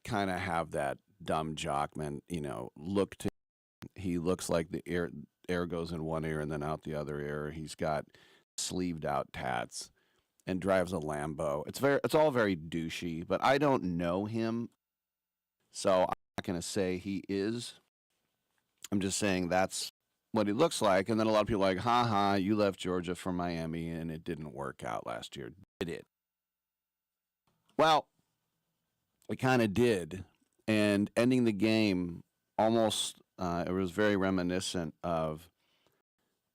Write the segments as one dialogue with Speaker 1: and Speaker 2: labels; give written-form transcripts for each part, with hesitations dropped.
Speaker 1: kind of have that dumb jockman, look to. He looks like the air goes in one ear and then out the other ear. He's got sleeved out tats and drives a Lambo. It's all very douchey, but I don't know him, so I'm not going to say he is. I'm just saying that's what he looks like. And then a lot of people are like, ha ha, you left Georgia for Miami and it didn't work out last year, did it? Well, it kind of did. And ending the game almost, it was very reminiscent of,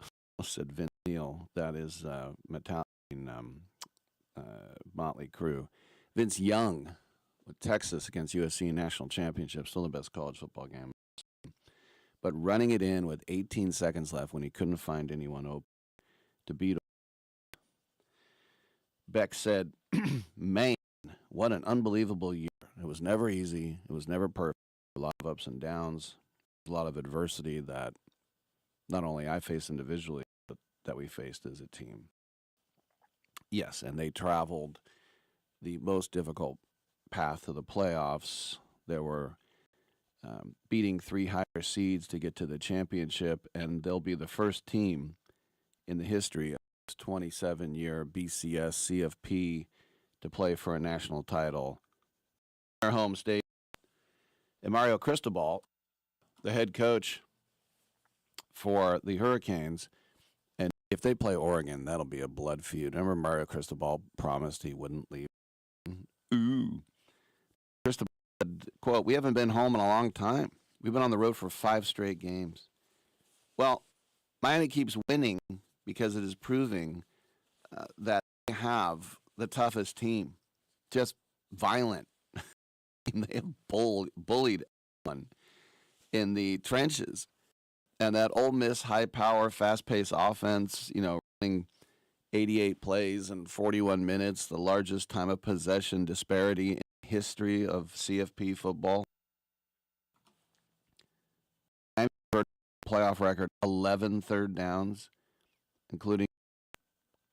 Speaker 1: I said Vince Neil, that is Metallica, Motley Crue. Vince Young with Texas against USC in national championship, still the best college football game. But running it in with 18 seconds left when he couldn't find anyone open to beat him. Beck said, man, what an unbelievable year. It was never easy. It was never perfect. A lot of ups and downs. A lot of adversity that not only I faced individually, but that we faced as a team. Yes, and they traveled the most difficult path to the playoffs. There were beating 3 higher seeds to get to the championship, and they'll be the first team in the history of this 27-year BCS CFP to play for a national title. Our home state. And Mario Cristobal, the head coach for the Hurricanes, and if they play Oregon, that'll be a blood feud. Remember Mario Cristobal promised he wouldn't leave. Ooh. Cristobal said, quote, we haven't been home in a long time. We've been on the road for 5 straight games. Well, Miami keeps winning because it is proving that they have the toughest team. Just violent. They have bullied everyone in the trenches. And that Ole Miss high-power, fast-paced offense, running 88 plays in 41 minutes, the largest time of possession disparity in history of CFP football. Playoff record, 11 third downs, including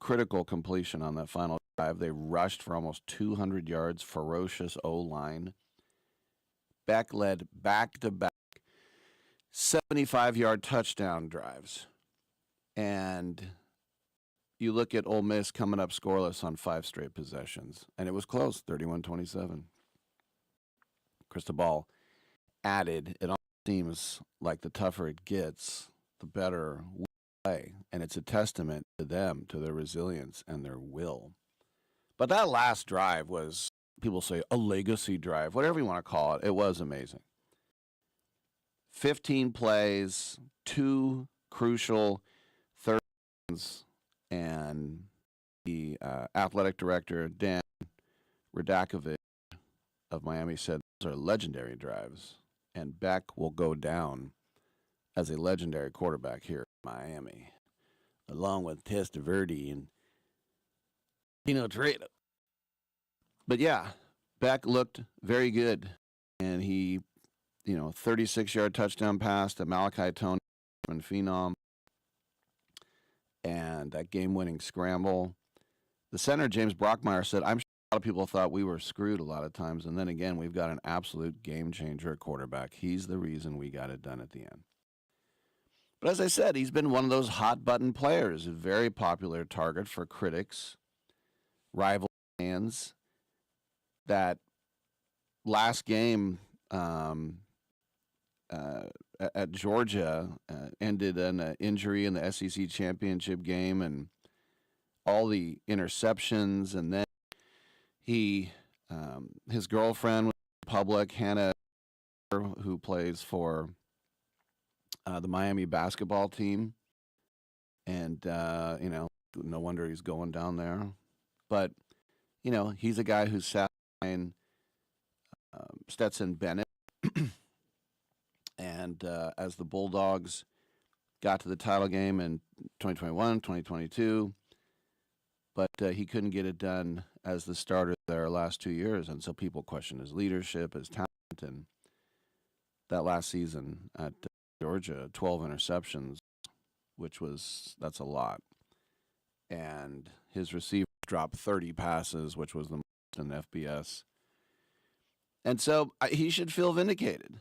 Speaker 1: critical completion on that final drive. They rushed for almost 200 yards, ferocious O-line. Beck led back-to-back 75-yard touchdown drives. And you look at Ole Miss coming up scoreless on 5 straight possessions, and it was close, 31-27. Cristobal added, it almost seems like the tougher it gets, the better we play. And it's a testament to them, to their resilience and their will. But that last drive was, people say, a legacy drive, whatever you want to call it. It was amazing. 15 plays, 2 crucial third downs, and the athletic director, Dan Radakovich of Miami, said those are legendary drives, and Beck will go down as a legendary quarterback here in Miami, along with Testaverde and Pino Trado. But yeah, Beck looked very good, and he, 36-yard touchdown pass to Malachi Tony and Phenom, and that game-winning scramble. The center, James Brockmeyer, said, I'm sure a lot of people thought we were screwed a lot of times, and then again, we've got an absolute game-changer at quarterback. He's the reason we got it done at the end. But as I said, he's been one of those hot-button players, a very popular target for critics, rival fans. That last game at Georgia ended in an injury in the SEC championship game, and all the interceptions, and then his girlfriend was public, Hannah, who plays for the Miami basketball team, and no wonder he's going down there. But he's a guy who sat behind Stetson Bennett, and as the Bulldogs got to the title game in 2021, 2022, but he couldn't get it done as the starter their last 2 years, and so people questioned his leadership, his talent, and that last season at Georgia, 12 interceptions, that's a lot, and his receivers dropped 30 passes, which was the most in FBS. And so he should feel vindicated.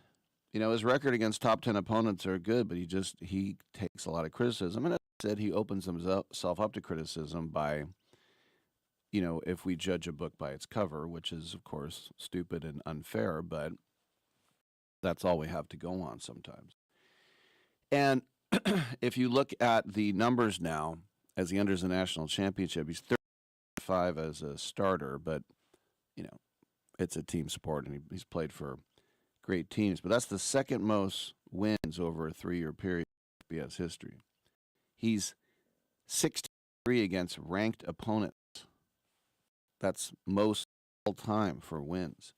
Speaker 1: His record against top 10 opponents are good, but he takes a lot of criticism. And as I said, he opens himself up to criticism by, if we judge a book by its cover, which is, of course, stupid and unfair, but that's all we have to go on sometimes. And if you look at the numbers now, as he enters the national championship, he's 35 as a starter, but, it's a team sport, and he's played for great teams. But that's the second most wins over a 3-year period in BS history. He's 63 against ranked opponents. That's most all time for wins.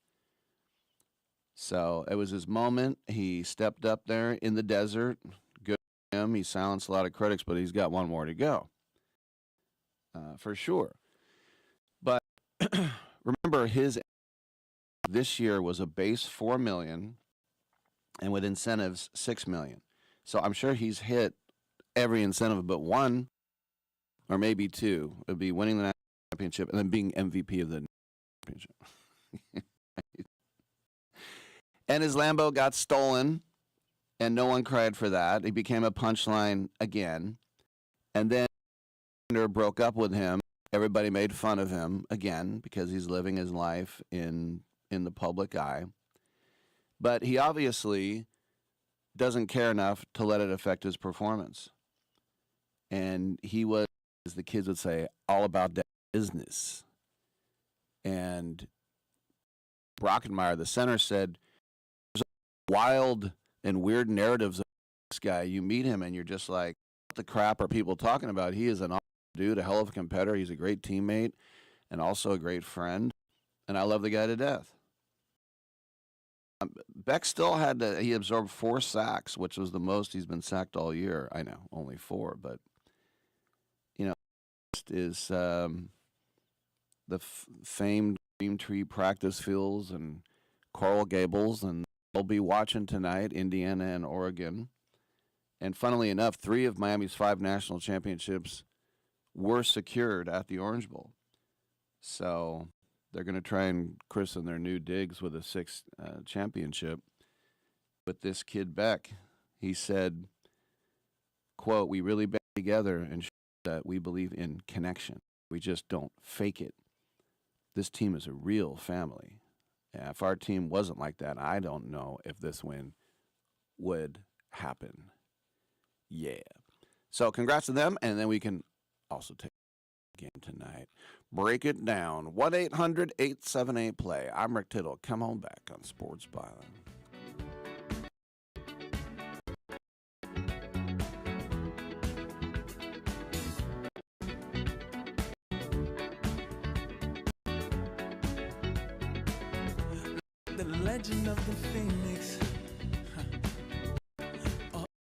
Speaker 1: So it was his moment. He stepped up there in the desert. Good for him. He silenced a lot of critics, but he's got one more to go. For sure. But remember, his this year was a base $4 million, and with incentives $6 million. So I'm sure he's hit every incentive but one, or maybe two. It would be winning the national championship and then being MVP of the championship. And his Lambo got stolen, and no one cried for that. He became a punchline again, and then broke up with him. Everybody made fun of him again because he's living his life in the public eye. But he obviously doesn't care enough to let it affect his performance. And he was, as the kids would say, all about that business. And Brockenmeyer, the center, said, there's wild and weird narratives of this guy. You meet him and you're just like, what the crap are people talking about? He is an awesome dude, a hell of a competitor. He's a great teammate and also a great friend. And I love the guy to death. Beck still he absorbed 4 sacks, which was the most he's been sacked all year. I know, only 4, but, is the famed Dream Tree practice fields and Coral Gables, and they'll be watching tonight, Indiana and Oregon. And funnily enough, 3 of Miami's 5 national championships were secured at the Orange Bowl. So they're going to try and christen their new digs with a 6th championship. But this kid Beck, he said, quote, "We really band together and show that we believe in connection. We just don't fake it. This team is a real family. And if our team wasn't like that, I don't know if this win would happen." Yeah. So congrats to them, and then we can also take the game tonight. Break it down. 1-800-878-PLAY. I'm Rick Tittle. Come on back on Sports Byline.
Speaker 2: The legend of the Phoenix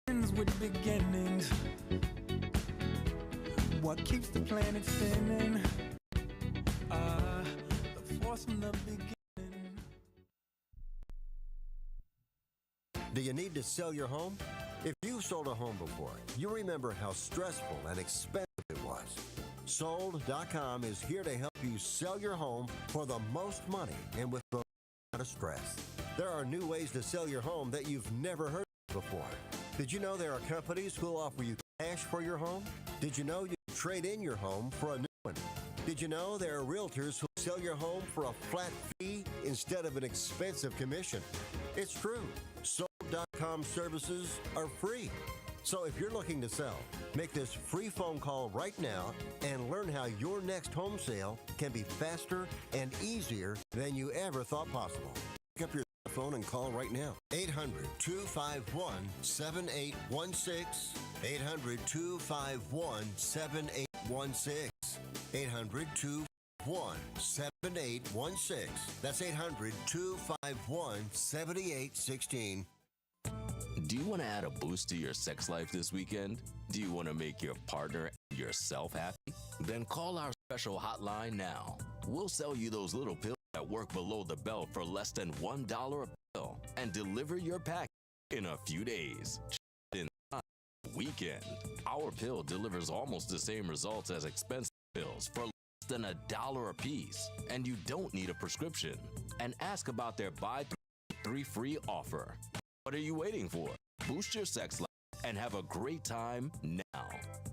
Speaker 2: ends with beginnings. What keeps the planet spinning? The force from the beginning.
Speaker 3: Do you need to sell your home? If you've sold a home before, you remember how stressful and expensive it was. Sold.com is here to help you sell your home for the most money and with the of stress. There are new ways to sell your home that you've never heard of before. Did you know there are companies who will offer you cash for your home? Did you know you can trade in your home for a new one? Did you know there are realtors who sell your home for a flat fee instead of an expensive commission? It's true. Sold.com services are free. So if you're looking to sell, make this free phone call right now and learn how your next home sale can be faster and easier than you ever thought possible. Pick up your phone and call right now. 800-251-7816. 800-251-7816. 800-251-7816. That's 800-251-7816.
Speaker 4: Do you want to add a boost to your sex life this weekend? Do you want to make your partner and yourself happy? Then call our special hotline now. We'll sell you those little pills that work below the belt for less than $1 a pill and deliver your pack in a few days. In the weekend, our pill delivers almost the same results as expensive pills for than $1 a piece, and you don't need a prescription. And ask about their buy 3 free offer. What are you waiting for? Boost your sex life and have a great time now.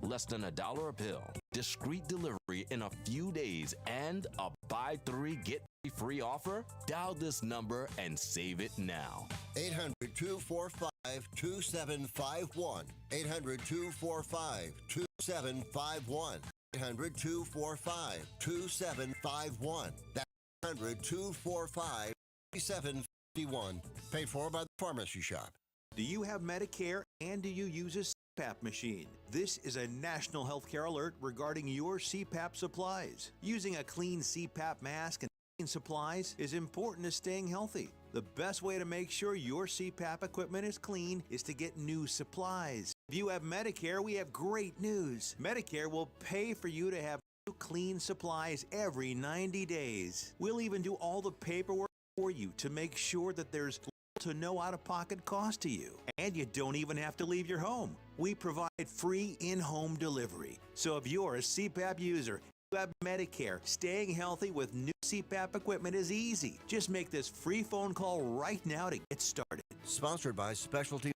Speaker 4: Less than $1 a pill, discreet delivery in a few days, and a buy 3 get 3 free offer? Dial this number and save it now.
Speaker 3: 800-245-2751. 800-245-2751. 800-245-2751. That's 800-245-2751. Paid for by the Pharmacy Shop.
Speaker 5: Do you have Medicare and do you use a CPAP machine? This is a national healthcare alert regarding your CPAP supplies. Using a clean CPAP mask and clean supplies is important to staying healthy. The best way to make sure your CPAP equipment is clean is to get new supplies. If you have Medicare, we have great news. Medicare will pay for you to have new clean supplies every 90 days. We'll even do all the paperwork for you to make sure that there's to no out-of-pocket cost to you. And you don't even have to leave your home. We provide free in-home delivery. So if you're a CPAP user, you have Medicare, staying healthy with new CPAP equipment is easy. Just make this free phone call right now to get started.
Speaker 3: Sponsored by Specialty.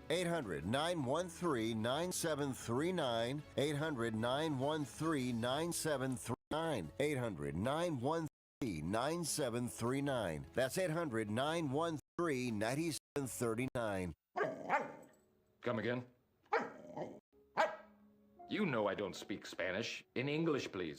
Speaker 3: 800-913-9739. 800-913-9739. 800-913-9739. That's 800-913-9739.
Speaker 6: Come again? You know I don't speak Spanish. In English, please.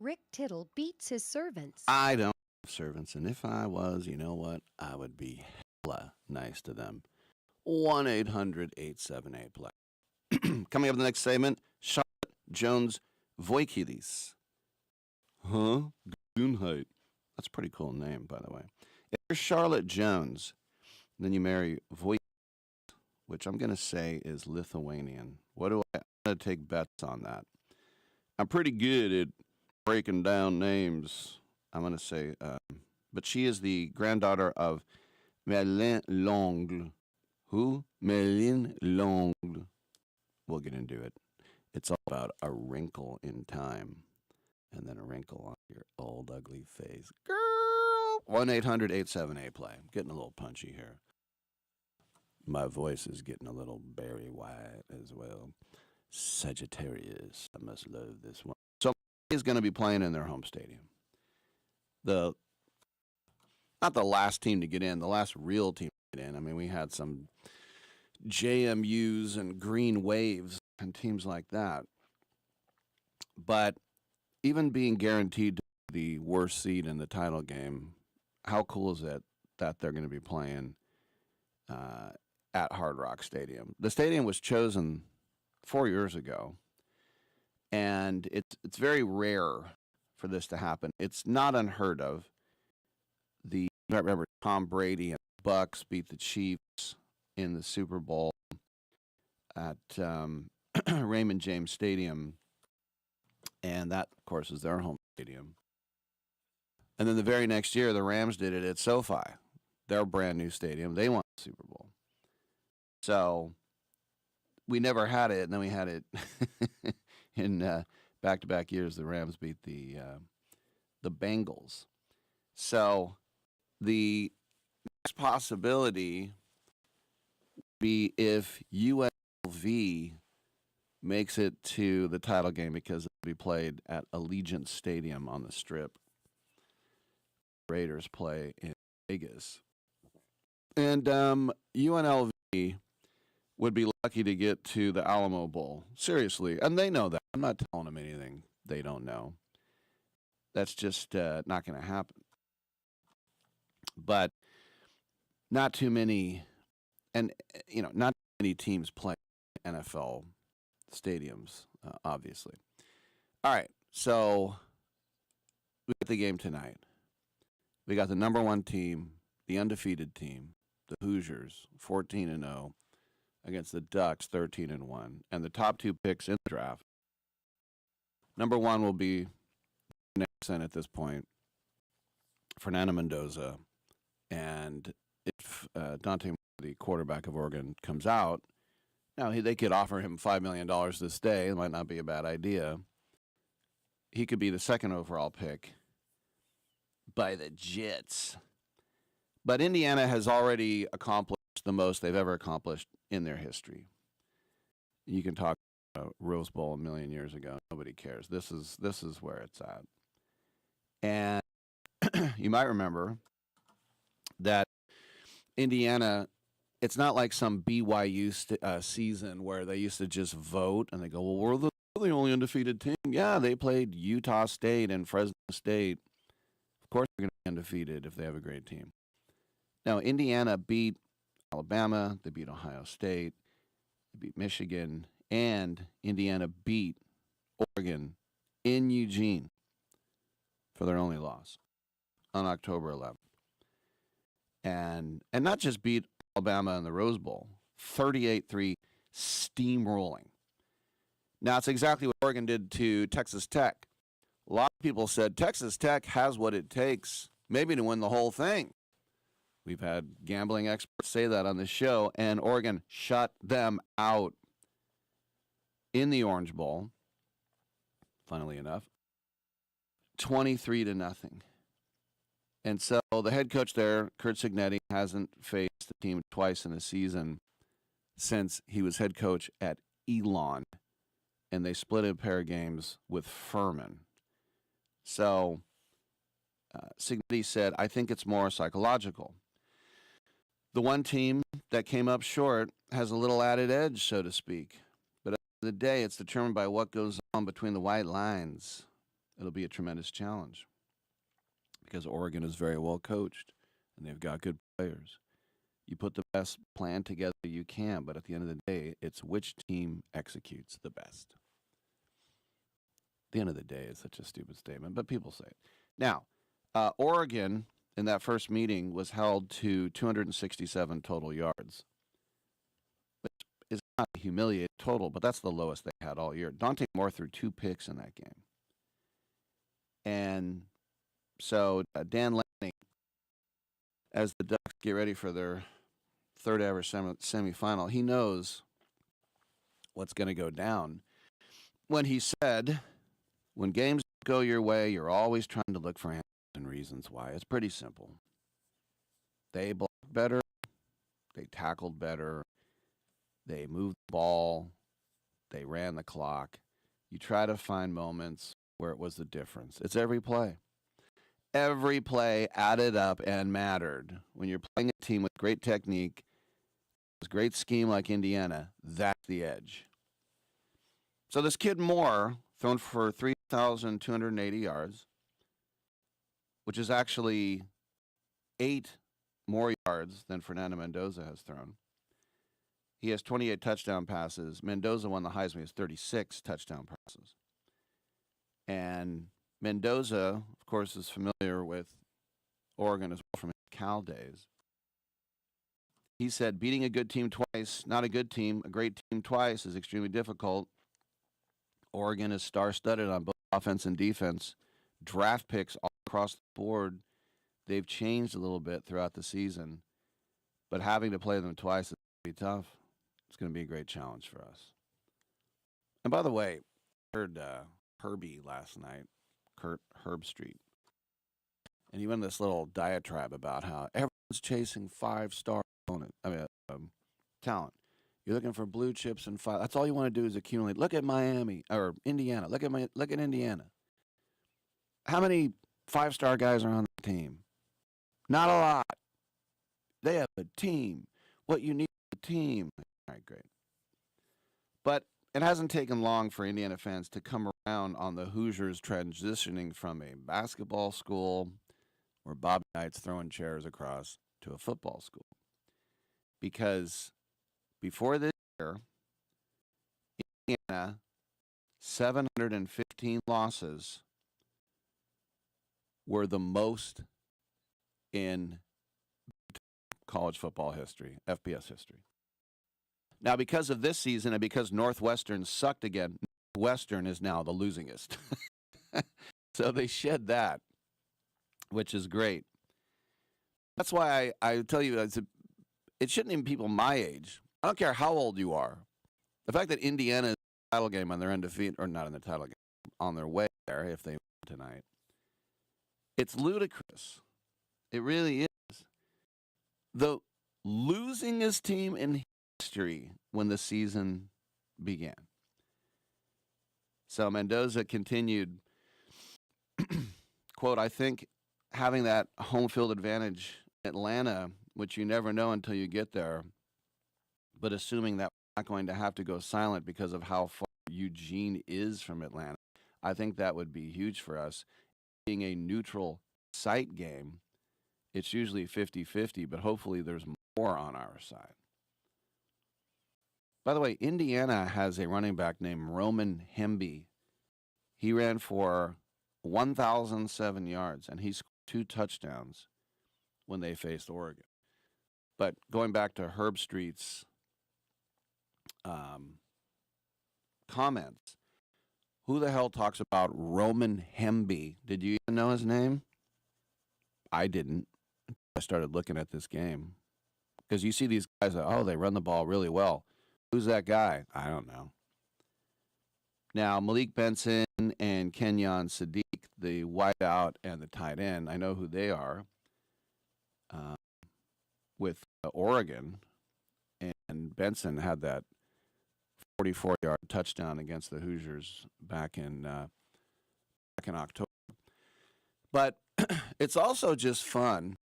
Speaker 7: Rick Tittle beats his servants.
Speaker 1: I don't have servants, and if I was, you know what? I would be hella nice to them. 1-800-878-PLAY. Coming up in the next segment, Charlotte Jones Voikidis. Huh? Gesundheit. That's a pretty cool name, by the way. If you're Charlotte Jones, then you marry Voikidis, which I'm going to say is Lithuanian. I'm going to take bets on that. I'm pretty good at breaking down names. I'm going to say, but she is the granddaughter of Merlin Longle. Who? Merlin Longle. We'll get into it. It's all about a wrinkle in time and then a wrinkle on your old ugly face. Girl! 1-800-878-PLAY. I'm getting a little punchy here. My voice is getting a little berry white as well. Sagittarius. I must love this one. So is going to be playing in their home stadium. Not the last team to get in, the last real team to get in. I mean, we had some JMUs and Green Waves and teams like that. But even being guaranteed to be the worst seed in the title game, how cool is it that they're going to be playing at Hard Rock Stadium? The stadium was chosen 4 years ago. And it's very rare for this to happen. It's not unheard of. I remember Tom Brady and the Bucks beat the Chiefs in the Super Bowl at Raymond James Stadium, and that, of course, is their home stadium. And then the very next year, the Rams did it at SoFi, their brand new stadium. They won the Super Bowl. So we never had it, and then we had it in back-to-back years. The Rams beat the Bengals. So the next possibility would be if UNLV makes it to the title game, because it'll be played at Allegiant Stadium on the Strip. Raiders play in Vegas. And UNLV would be lucky to get to the Alamo Bowl. Seriously. And they know that. I'm not telling them anything they don't know. That's just not going to happen. But not too many, and, not many teams play NFL stadiums, obviously. All right. So we got the game tonight. We got the number one team, the undefeated team, the Hoosiers, 14-0, against the Ducks, 13-1, and the top two picks in the draft. Number one will be Nixon at this point, Fernando Mendoza, and if Dante, the quarterback of Oregon, comes out, now they could offer him $5 million this day. It might not be a bad idea. He could be the second overall pick by the Jets. But Indiana has already accomplished the most they've ever accomplished in their history. You can talk about Rose Bowl a million years ago. Nobody cares. This is where it's at. And you might remember that Indiana, it's not like some BYU season where they used to just vote and they go, well, we're the only undefeated team. Yeah, they played Utah State and Fresno State. Of course they're going to be undefeated if they have a great team. Now, Indiana beat Alabama. They beat Ohio State. They beat Michigan. And Indiana beat Oregon in Eugene for their only loss on October 11th. And not just beat Alabama in the Rose Bowl, 38-3 steamrolling. Now, it's exactly what Oregon did to Texas Tech. A lot of people said Texas Tech has what it takes maybe to win the whole thing. We've had gambling experts say that on the show, and Oregon shut them out in the Orange Bowl, funnily enough, 23-0. And so the head coach there, Kurt Cignetti, hasn't faced the team twice in a season since he was head coach at Elon, and they split a pair of games with Furman. So Cignetti said, I think it's more psychological. The one team that came up short has a little added edge, so to speak. But at the end of the day, it's determined by what goes on between the white lines. It'll be a tremendous challenge because Oregon is very well coached and they've got good players. You put the best plan together you can, but at the end of the day, it's which team executes the best. At the end of the day is such a stupid statement, but people say it. Now, Oregon in that first meeting was held to 267 total yards. Which is not a humiliating total, but that's the lowest they had all year. Dante Moore threw 2 picks in that game. And so Dan Lanning, as the Ducks get ready for their third ever semifinal, he knows what's going to go down. When he said, when games go your way, you're always trying to look for answers and reasons why. It's pretty simple. They blocked better. They tackled better. They moved the ball. They ran the clock. You try to find moments where it was the difference. It's every play. Every play added up and mattered. When you're playing a team with great technique, great scheme like Indiana, that's the edge. So this kid Moore, thrown for 3,280 yards, which is actually 8 more yards than Fernando Mendoza has thrown. He has 28 touchdown passes. Mendoza won the Heisman. He has 36 touchdown passes. And Mendoza, of course, is familiar with Oregon as well from his Cal days. He said, beating a good team twice, not a good team, a great team twice is extremely difficult. Oregon is star-studded on both offense and defense. Draft picks all across the board. They've changed a little bit throughout the season, but having to play them twice is going to be tough. It's going to be a great challenge for us. And by the way, I heard Herbie last night, Kurt Herbstreit, and he went this little diatribe about how everyone's chasing 5-star talent. You're looking for blue chips and 5. That's all you want to do is accumulate. Look at Miami or Indiana. Look at Indiana. How many 5-star guys are on the team? Not a lot. They have a team. What you need is a team. All right, great. But it hasn't taken long for Indiana fans to come around on the Hoosiers transitioning from a basketball school where Bobby Knight's throwing chairs across to a football school. Because before this year, Indiana, 715 losses, were the most in college football history, FBS history. Now, because of this season and because Northwestern sucked again, Northwestern is now the losingest. So they shed that, which is great. That's why I tell you, it shouldn't even be people my age. I don't care how old you are. The fact that Indiana is in the title game and they're undefeated, or not in the title game, on their way there if they win tonight, it's ludicrous. It really is. The losingest team in history when the season began. So Mendoza continued, quote, I think having that home field advantage in Atlanta, which you never know until you get there, but assuming that we're not going to have to go silent because of how far Eugene is from Atlanta, I think that would be huge for us. Being a neutral site game, it's usually 50-50, but hopefully there's more on our side. By the way, Indiana has a running back named Roman Hemby. He ran for 1,007 yards, and he scored 2 touchdowns when they faced Oregon. But going back to Herb Street's comments, who the hell talks about Roman Hemby? Did you even know his name? I didn't. I started looking at this game. Because you see these guys that, oh, they run the ball really well. Who's that guy? I don't know. Now, Malik Benson and Kenyon Sadiq, the wideout and the tight end, I know who they are with Oregon. And Benson had that 44-yard touchdown against the Hoosiers back in October. But it's also just fun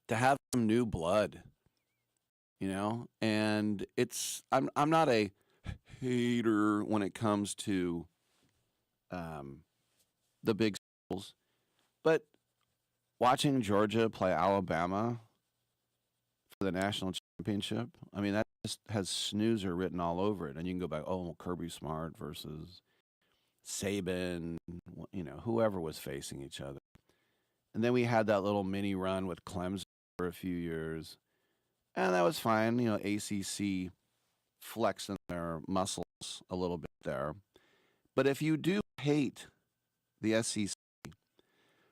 Speaker 1: to have some new blood, you know. And I'm not a hater when it comes to the big schools, but watching Georgia play Alabama for the national championship, I mean, that just has snoozer written all over it. And you can go back, oh, Kirby Smart versus Saban, you know, whoever was facing each other. And then we had that little mini run with Clemson for a few years, and that was fine. You know, ACC flexing their muscles a little bit there. But if you do hate the SEC,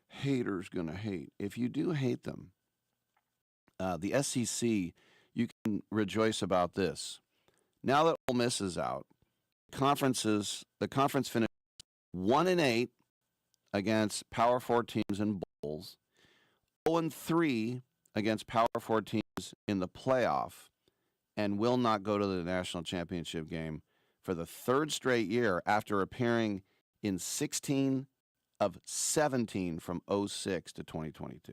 Speaker 1: haters gonna hate. If you do hate them, the SEC, you can rejoice about this. Now that Ole Miss is out, the conference finished 1-8 against Power 4 teams in bowls, 0-3 against Power 4 teams in the playoff, and will not go to the national championship game for the 3rd straight year after appearing in 16 of 17 from 06 to 2022.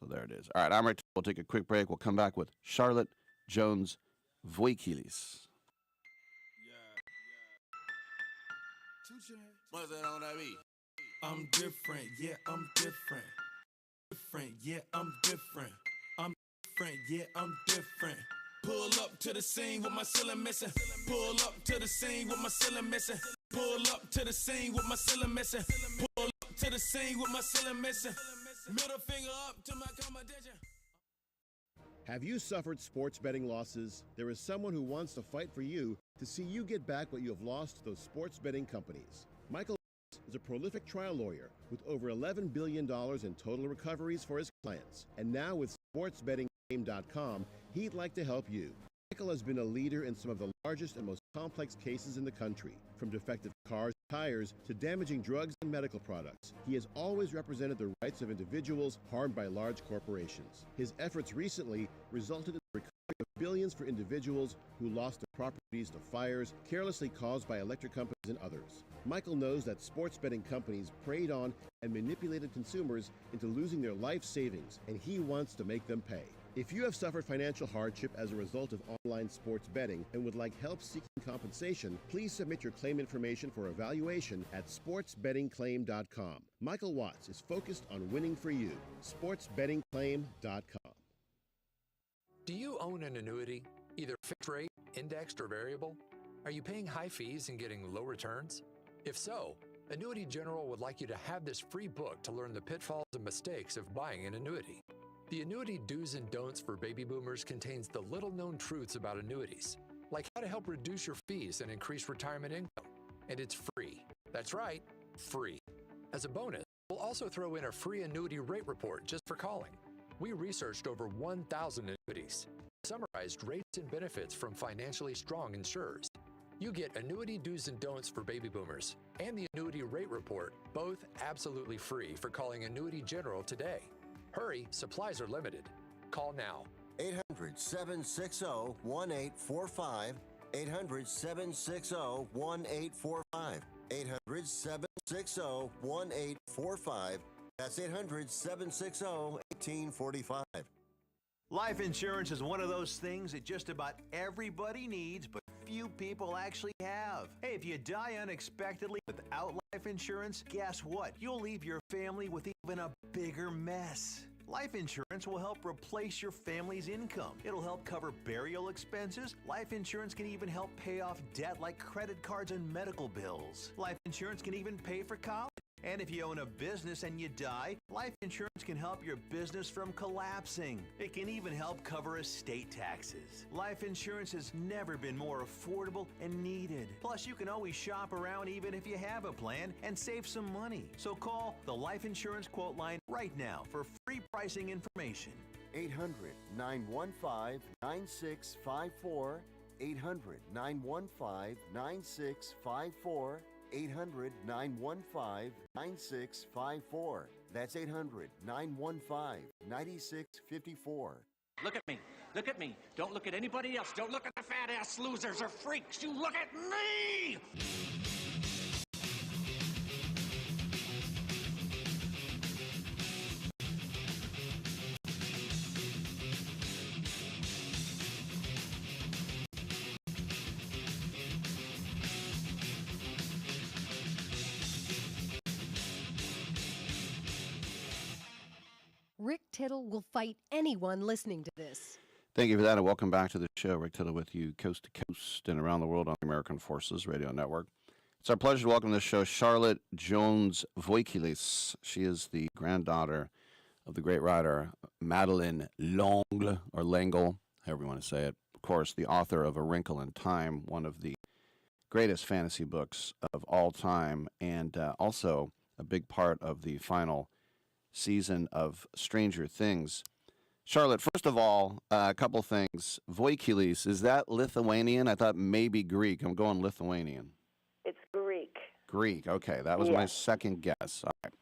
Speaker 1: So there it is. All right, I'm ready. We'll take a quick break. We'll come back with Charlotte Jones-Voikilis.
Speaker 2: What's that on that beat? I'm different, yeah, I'm different. Different, yeah, I'm different. I'm different, yeah, I'm different. Pull up to the scene with my ceiling missing. Pull up to the scene with my ceiling missing. Pull up to the scene with my ceiling missing. Pull up to the scene with my ceiling missing. Middle finger up to my competition.
Speaker 8: Have you suffered sports betting losses? There is someone who wants to fight for you to see you get back what you have lost to those sports betting companies. Michael is a prolific trial lawyer with over $11 billion in total recoveries for his clients. And now with sportsbettingclaim.com, he'd like to help you. Michael has been a leader in some of the largest and most complex cases in the country, from defective cars, tires, to damaging drugs and medical products. He has always represented the rights of individuals harmed by large corporations. His efforts recently resulted in the recovery of billions for individuals who lost their properties to fires carelessly caused by electric companies and others. Michael knows that sports betting companies preyed on and manipulated consumers into losing their life savings, and he wants to make them pay. If you have suffered financial hardship as a result of online sports betting and would like help seeking compensation, please submit your claim information for evaluation at sportsbettingclaim.com. Michael Watts is focused on winning for you. sportsbettingclaim.com.
Speaker 9: Do you own an annuity, either fixed rate, indexed, or variable? Are you paying high fees and getting low returns? If so, Annuity General would like you to have this free book to learn the pitfalls and mistakes of buying an annuity. The Annuity Do's and Don'ts for Baby Boomers contains the little-known truths about annuities, like how to help reduce your fees and increase retirement income. And it's free. That's right, free. As a bonus, we'll also throw in a free annuity rate report just for calling. We researched over 1,000 annuities, summarized rates and benefits from financially strong insurers. You get Annuity Do's and Don'ts for Baby Boomers and the Annuity Rate Report, both absolutely free for calling Annuity General today. Hurry, supplies are limited. Call now.
Speaker 3: 800-760-1845. 800-760-1845. 800-760-1845. That's 800-760-1845.
Speaker 5: Life insurance is one of those things that just about everybody needs, but few people actually have. Hey, if you die unexpectedly without life insurance, guess what? You'll leave your family with even a bigger mess. Life insurance will help replace your family's income. It'll help cover burial expenses. Life insurance can even help pay off debt like credit cards and medical bills. Life insurance can even pay for college. And if you own a business and you die, life insurance can help your business from collapsing. It can even help cover estate taxes. Life insurance has never been more affordable and needed. Plus, you can always shop around even if you have a plan and save some money. So call the Life Insurance Quote Line right now for free pricing information.
Speaker 3: 800-915-9654. 800-915-9654. 800-915-9654. That's 800-915-9654.
Speaker 10: Look at me. Look at me. Don't look at anybody else. Don't look at the fat-ass losers or freaks. You look at me!
Speaker 7: Rick Tittle will fight anyone listening to this.
Speaker 1: Thank you for that, and welcome back to the show. Rick Tittle with you coast to coast and around the world on the American Forces Radio Network. It's our pleasure to welcome to the show Charlotte Jones Voikilis. She is the granddaughter of the great writer Madeleine L'Angle, or L'Angle, however you want to say it. Of course, the author of A Wrinkle in Time, one of the greatest fantasy books of all time, and also a big part of the final season of Stranger Things. Charlotte, first of all, a couple things. Voikilis, is that Lithuanian? I thought maybe Greek. I'm going Lithuanian.
Speaker 11: It's Greek.
Speaker 1: Greek, okay. That was my second guess. All right.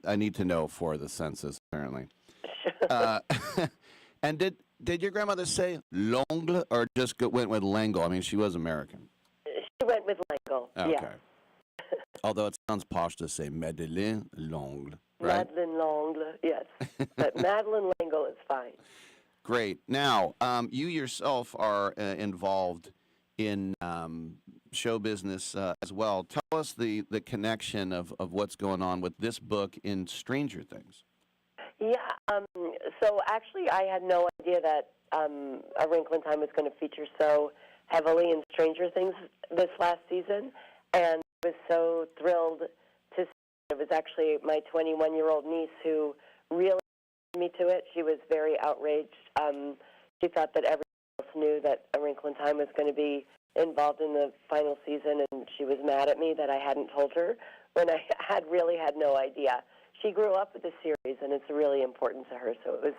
Speaker 1: I need to know for the census, apparently. And did your grandmother say L'Angle or just went with L'Angle? I mean, she was American.
Speaker 11: She went with L'Angle,
Speaker 1: okay.
Speaker 11: yeah.
Speaker 1: Although it sounds posh to say Madeleine L'Angle, right?
Speaker 11: Madeleine L'Angle, yes. But Madeleine L'Angle is fine.
Speaker 1: Great. Now, you yourself are involved in show business as well. Tell us the connection of what's going on with this book in Stranger Things.
Speaker 11: Yeah, so actually I had no idea that A Wrinkle in Time was going to feature so heavily in Stranger Things this last season, and I was so thrilled to see it. It was actually my 21-year-old niece who really led me to it. She was very outraged. She thought that everyone else knew that A Wrinkle in Time was going to be involved in the final season, and she was mad at me that I hadn't told her when I really had no idea. She grew up with the series, and it's really important to her, so it was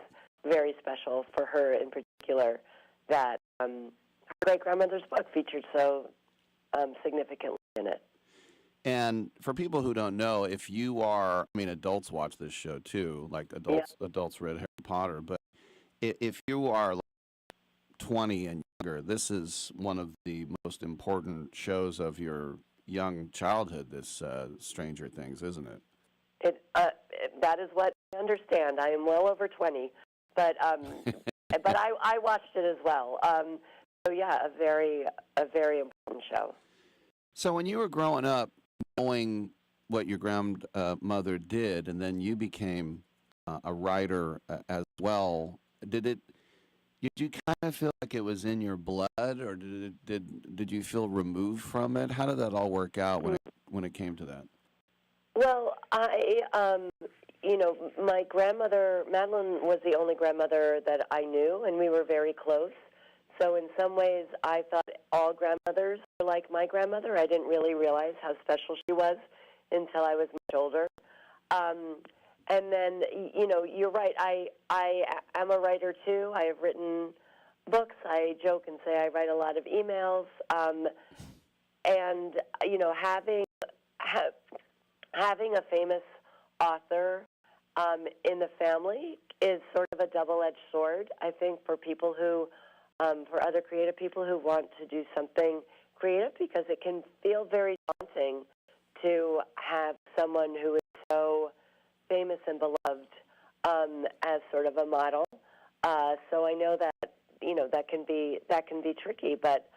Speaker 11: very special for her in particular that her great-grandmother's book featured so significantly in it.
Speaker 1: And for people who don't know, if you are, I mean, adults watch this show too, like adults read Harry Potter, but if you are like 20 and younger, this is one of the most important shows of your young childhood, this Stranger Things, isn't it?
Speaker 11: That is what I understand. I am well over 20, but but I watched it as well. So yeah, a very important show.
Speaker 1: So when you were growing up, knowing what your grandmother did, and then you became a writer as well, did Did you kind of feel like it was in your blood, or did you feel removed from it? How did that all work out when it came to that?
Speaker 11: Well, my grandmother, Madeline, was the only grandmother that I knew, and we were very close. So in some ways, I thought all grandmothers were like my grandmother. I didn't really realize how special she was until I was much older. And then, you're right. I am a writer, too. I have written books. I joke and say I write a lot of emails. And, having a famous author in the family is sort of a double-edged sword, I think, for people who, for other creative people who want to do something creative, because it can feel very daunting to have someone who is so famous and beloved as sort of a model. So I know that that can be tricky, but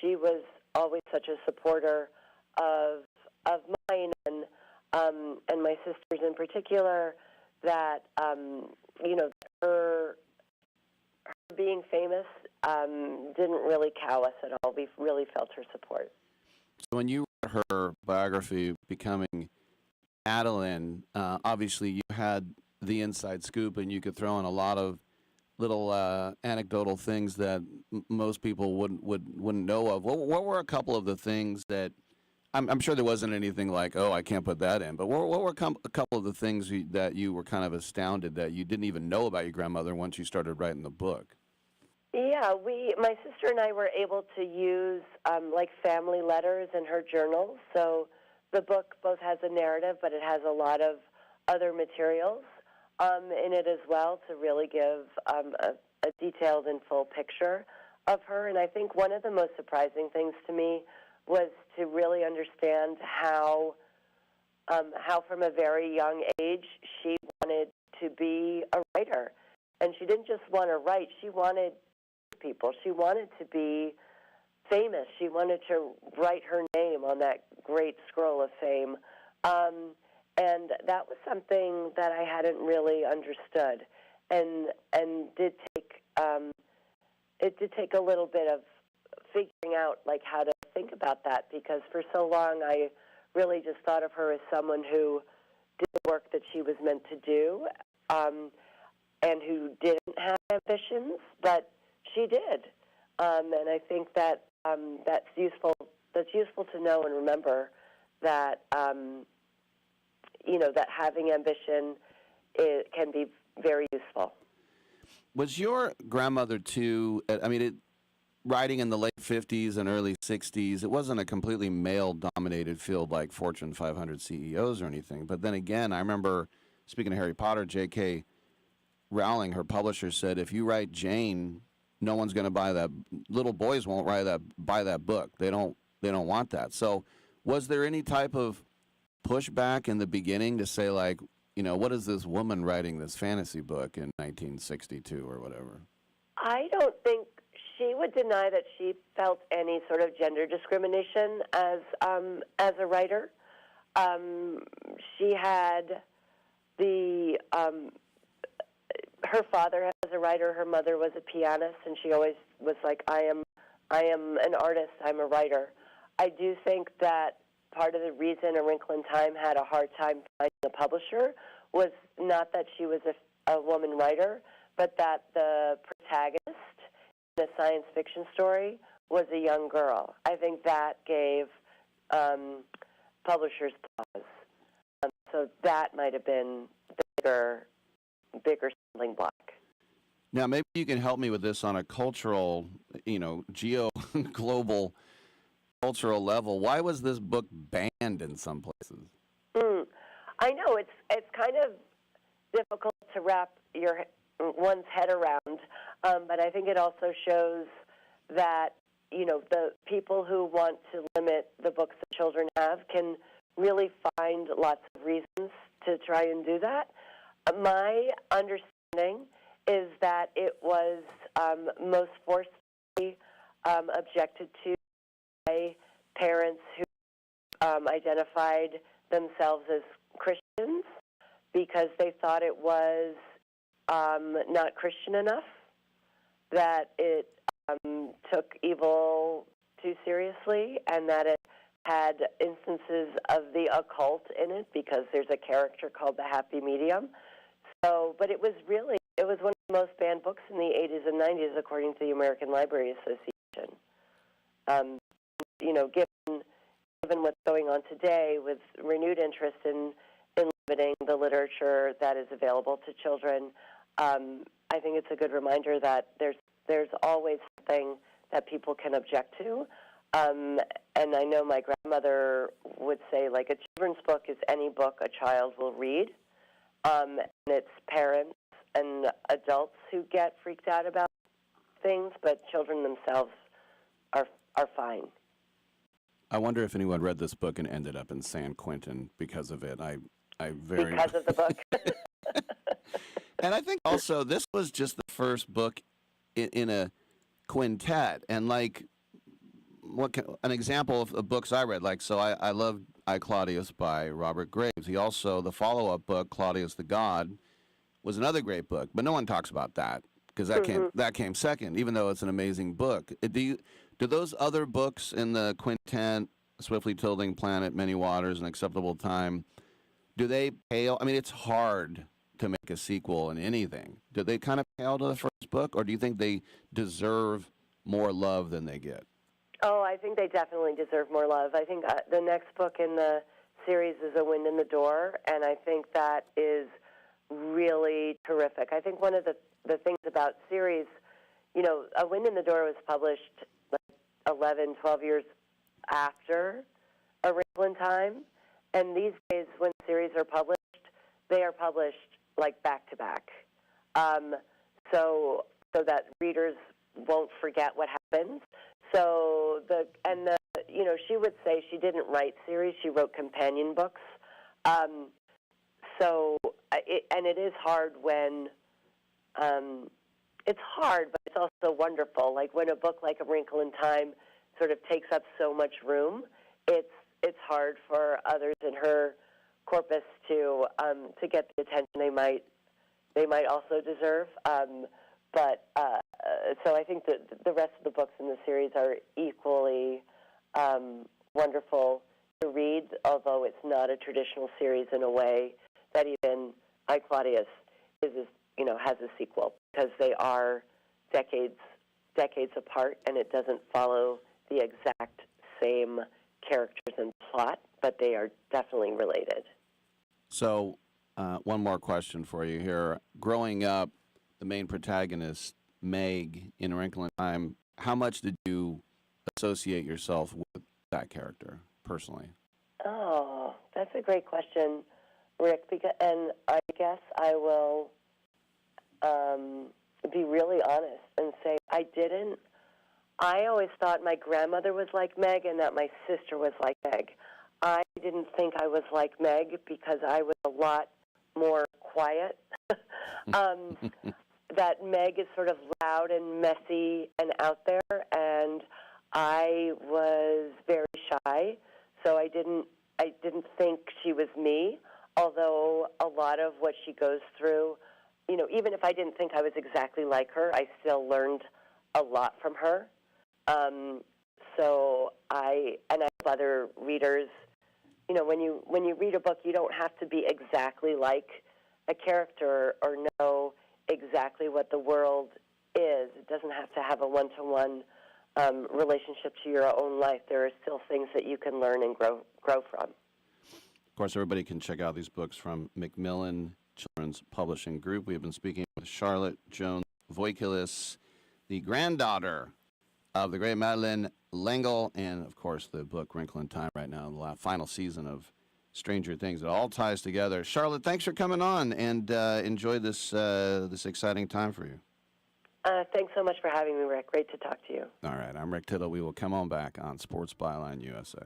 Speaker 11: she was always such a supporter of mine and my sisters in particular. That her being famous didn't really cow us at all. We really felt her support.
Speaker 1: So when you read her biography, Becoming Adeline, obviously you had the inside scoop, and you could throw in a lot of little anecdotal things that most people wouldn't know of. What were a couple of the things that I'm sure there wasn't anything like, oh, I can't put that in, but what were a couple of the things that you were kind of astounded that you didn't even know about your grandmother once you started writing the book?
Speaker 11: Yeah, my sister and I were able to use like family letters in her journals. So the book both has a narrative, but it has a lot of other materials in it as well to really give a detailed and full picture of her. And I think one of the most surprising things to me was to really understand how from a very young age she wanted to be a writer. And she didn't just want to write, she wanted people. She wanted to be famous. She wanted to write her name on that great scroll of fame. And that was something that I hadn't really understood, and did take it did take a little bit of figuring out like how to think about that, because for so long I really just thought of her as someone who did the work that she was meant to do, and who didn't have ambitions, but she did, and I think that that's useful. That's useful to know and remember that that having ambition can be very useful.
Speaker 1: Was your grandmother too? I mean, writing in the late 50s and early 60s, it wasn't a completely male-dominated field like Fortune 500 CEOs or anything. But then again, I remember, speaking of Harry Potter, J.K. Rowling, her publisher, said, if you write Jane, no one's going to buy that. Little boys won't buy that book. They don't want that. So was there any type of pushback in the beginning to say, like, what is this woman writing this fantasy book in 1962 or whatever?
Speaker 11: I don't think she would deny that she felt any sort of gender discrimination as a writer. She had her father as a writer, her mother was a pianist, and she always was like, I am an artist, I'm a writer. I do think that part of the reason A Wrinkle in Time had a hard time finding a publisher was not that she was a woman writer, but that the protagonist in a science fiction story was a young girl. I think that gave publishers pause. So that might have been the bigger stumbling block.
Speaker 1: Now, maybe you can help me with this on a cultural, global cultural level. Why was this book banned in some places?
Speaker 11: I know it's kind of difficult to wrap one's head around, but I think it also shows that the people who want to limit the books that children have can really find lots of reasons to try and do that. My understanding is that it was most forcefully objected to by parents who identified themselves as Christians because they thought it was not Christian enough that it took evil too seriously, and that it had instances of the occult in it because there's a character called the Happy Medium. So, but it was one of the most banned books in the 80s and 90s, according to the American Library Association. Given what's going on today with renewed interest in limiting the literature that is available to children, I think it's a good reminder that there's always something that people can object to. And I know my grandmother would say, like, a children's book is any book a child will read. And it's parents and adults who get freaked out about things, but children themselves are fine.
Speaker 1: I wonder if anyone read this book and ended up in San Quentin because of it.
Speaker 11: Because of the book.
Speaker 1: And I think also this was just the first book in a quintet. And like, an example of books I read, like, so I loved I, Claudius by Robert Graves. He also, the follow-up book, Claudius the God, was another great book. But no one talks about that because that came second, even though it's an amazing book. Do those other books in the quintet, Swiftly Tilting Planet, Many Waters, and Acceptable Time, do they pale? I mean, it's hard to make a sequel in anything. Do they kind of pale to the first book, or do you think they deserve more love than they get?
Speaker 11: Oh, I think they definitely deserve more love. I think the next book in the series is A Wind in the Door, and I think that is really terrific. I think one of the things about series, A Wind in the Door was published like 11, 12 years after A Wrinkle in Time, and these days when series are published, they are published like back to back, so that readers won't forget what happens. So she would say she didn't write series; she wrote companion books. It is hard when it's hard, but it's also wonderful. Like when a book like A Wrinkle in Time sort of takes up so much room, it's hard for others in her corpus to get the attention they might also deserve. So I think that the rest of the books in the series are equally wonderful to read, although it's not a traditional series in a way that even I, Claudius has a sequel, because they are decades apart, and it doesn't follow the exact same characters and plot, but they are definitely related.
Speaker 1: So, one more question for you here. Growing up, the main protagonist, Meg, in A Wrinkle in Time, how much did you associate yourself with that character, personally?
Speaker 11: Oh, that's a great question, Rick, and I guess I will be really honest and say I didn't. I always thought my grandmother was like Meg and that my sister was like Meg. I didn't think I was like Meg because I was a lot more quiet. That Meg is sort of loud and messy and out there, and I was very shy, so I didn't think she was me, although a lot of what she goes through, even if I didn't think I was exactly like her, I still learned a lot from her. So I have other readers, when you read a book, you don't have to be exactly like a character or know exactly what the world is. It doesn't have to have a one-to-one relationship to your own life. There are still things that you can learn and grow from.
Speaker 1: Of course, everybody can check out these books from Macmillan Children's Publishing Group. We have been speaking with Charlotte Jones Voikilis, the granddaughter of the great Madeleine L'Engle, and, of course, the book Wrinkle in Time right now, the final season of Stranger Things. It all ties together. Charlotte, thanks for coming on, and enjoy this exciting time for you.
Speaker 11: Thanks so much for having me, Rick. Great to talk to you.
Speaker 1: All right, I'm Rick Tittle. We will come on back on Sports Byline USA.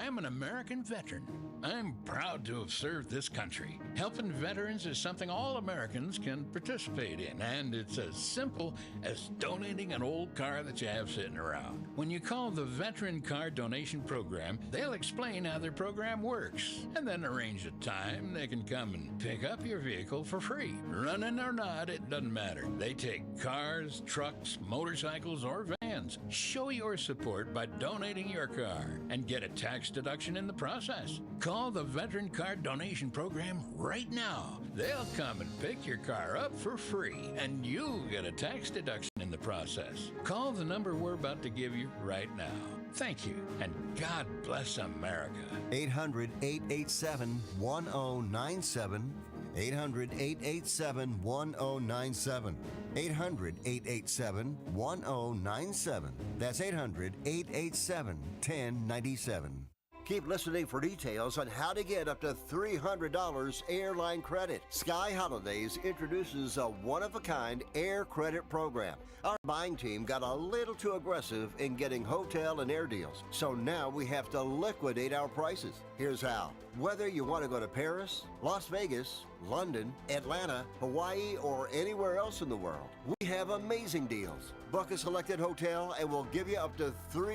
Speaker 12: I'm an American veteran. I'm proud to have served this country. Helping veterans is something all Americans can participate in, and it's as simple as donating an old car that you have sitting around. When you call the Veteran Car Donation Program, they'll explain how their program works, and then arrange a time they can come and pick up your vehicle for free. Running or not, it doesn't matter. They take cars, trucks, motorcycles, or vans. Show your support by donating your car and get a tax deduction in the process. Call the Veteran Car Donation Program right now. They'll come and pick your car up for free, and you'll get a tax deduction in the process. Call the number we're about to give you right now. Thank you, and God bless America.
Speaker 3: 800-887-1097. 800-887-1097. 800-887-1097. That's 800-887-1097. Keep listening for details on how to get up to $300 airline credit. Sky Holidays introduces a one-of-a-kind air credit program. Our buying team got a little too aggressive in getting hotel and air deals, so now we have to liquidate our prices. Here's how. Whether you want to go to Paris, Las Vegas, London, Atlanta, Hawaii, or anywhere else in the world, we have amazing deals. Book a selected hotel and we'll give you up to $300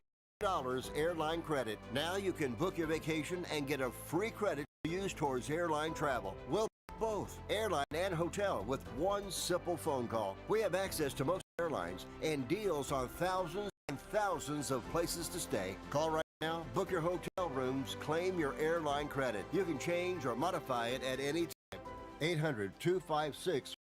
Speaker 3: airline credit. Now you can book your vacation and get a free credit to use towards airline travel. We'll book both airline and hotel with one simple phone call. We have access to most airlines and deals on thousands and thousands of places to stay. Call right now, book your hotel rooms, claim your airline credit. You can change or modify it at any time. 800-256-4816.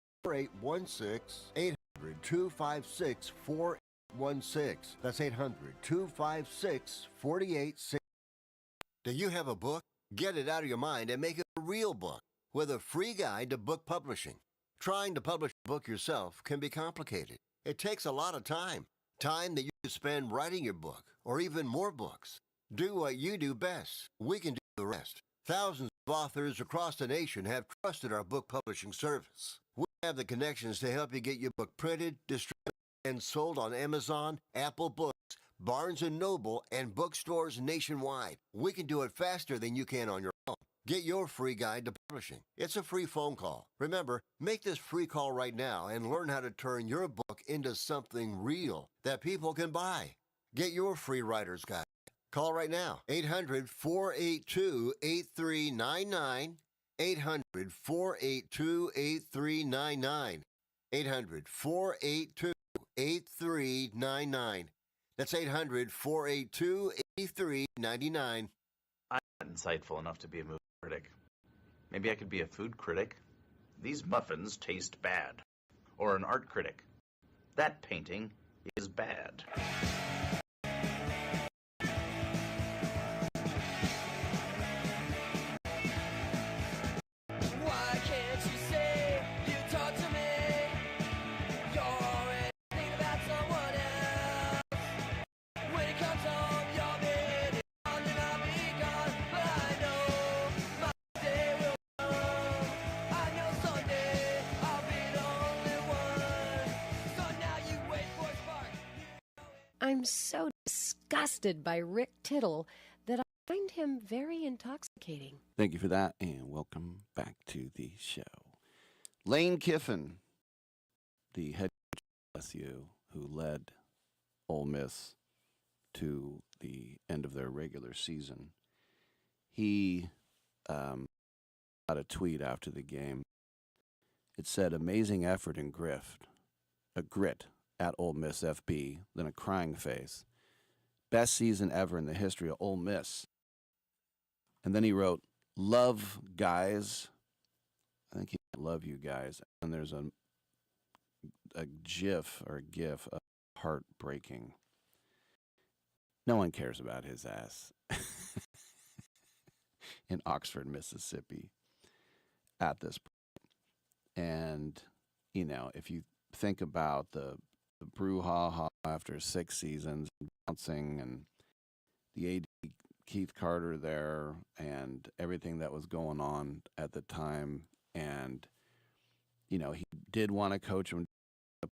Speaker 3: 800-256-4816. That's 800-256-4816. Do you have a book? Get it out of your mind and make it a real book with a free guide to book publishing. Trying to publish a book yourself can be complicated. It takes a lot of time. Time that you could spend writing your book or even more books. Do what you do best. We can do the rest. Thousands of authors across the nation have trusted our book publishing service. We have the connections to help you get your book printed, distributed, and sold on Amazon, Apple Books, Barnes & Noble, and bookstores nationwide. We can do it faster than you can on your own. Get your free guide to publishing. It's a free phone call. Remember, make this free call right now and learn how to turn your book into something real that people can buy. Get your free writer's guide. Call right now, 800-482-8399, 800-482-8399, 800-482-8399. That's 800-482-8399.
Speaker 13: I'm not insightful enough to be a movie critic. Maybe I could be a food critic. These muffins taste bad. Or an art critic. That painting is bad.
Speaker 7: I'm so disgusted by Rick Tittle that I find him very intoxicating.
Speaker 1: Thank you for that, and welcome back to the show. Lane Kiffin, the head coach of LSU, who led Ole Miss to the end of their regular season, he got a tweet after the game. It said, "Amazing effort and grit at Ole Miss FB," then a crying face. "Best season ever in the history of Ole Miss." And then he wrote, "Love guys." I think he meant "love you guys." And there's a gif of heartbreaking. No one cares about his ass in Oxford, Mississippi at this point. And, you know, if you think about the brouhaha after 6 seasons, bouncing, and the AD Keith Carter there, and everything that was going on at the time, and you know, he did want to coach him,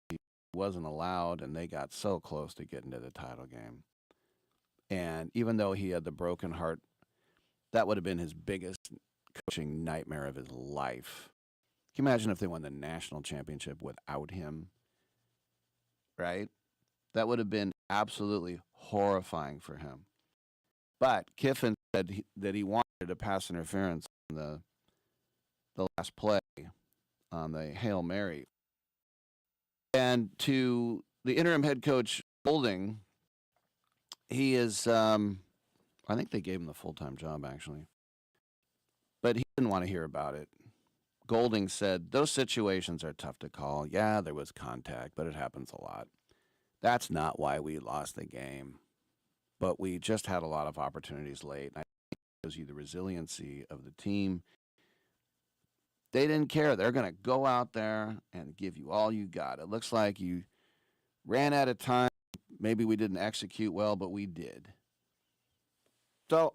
Speaker 1: he wasn't allowed, and they got so close to getting to the title game. And even though he had the broken heart That would have been his biggest coaching nightmare of his life. Can you imagine if they won the national championship without him? Right? That would have been absolutely horrifying for him. But Kiffin said that he wanted a pass interference on the last play on the Hail Mary. And to the interim head coach, Golding, he is, I think they gave him the full-time job, actually. But he didn't want to hear about it. Golding said, those situations are tough to call. Yeah, there was contact, but it happens a lot. That's not why we lost the game. But we just had a lot of opportunities late. I think it shows you the resiliency of the team. They didn't care. They're going to go out there and give you all you got. It looks like you ran out of time. Maybe we didn't execute well, but we did. So,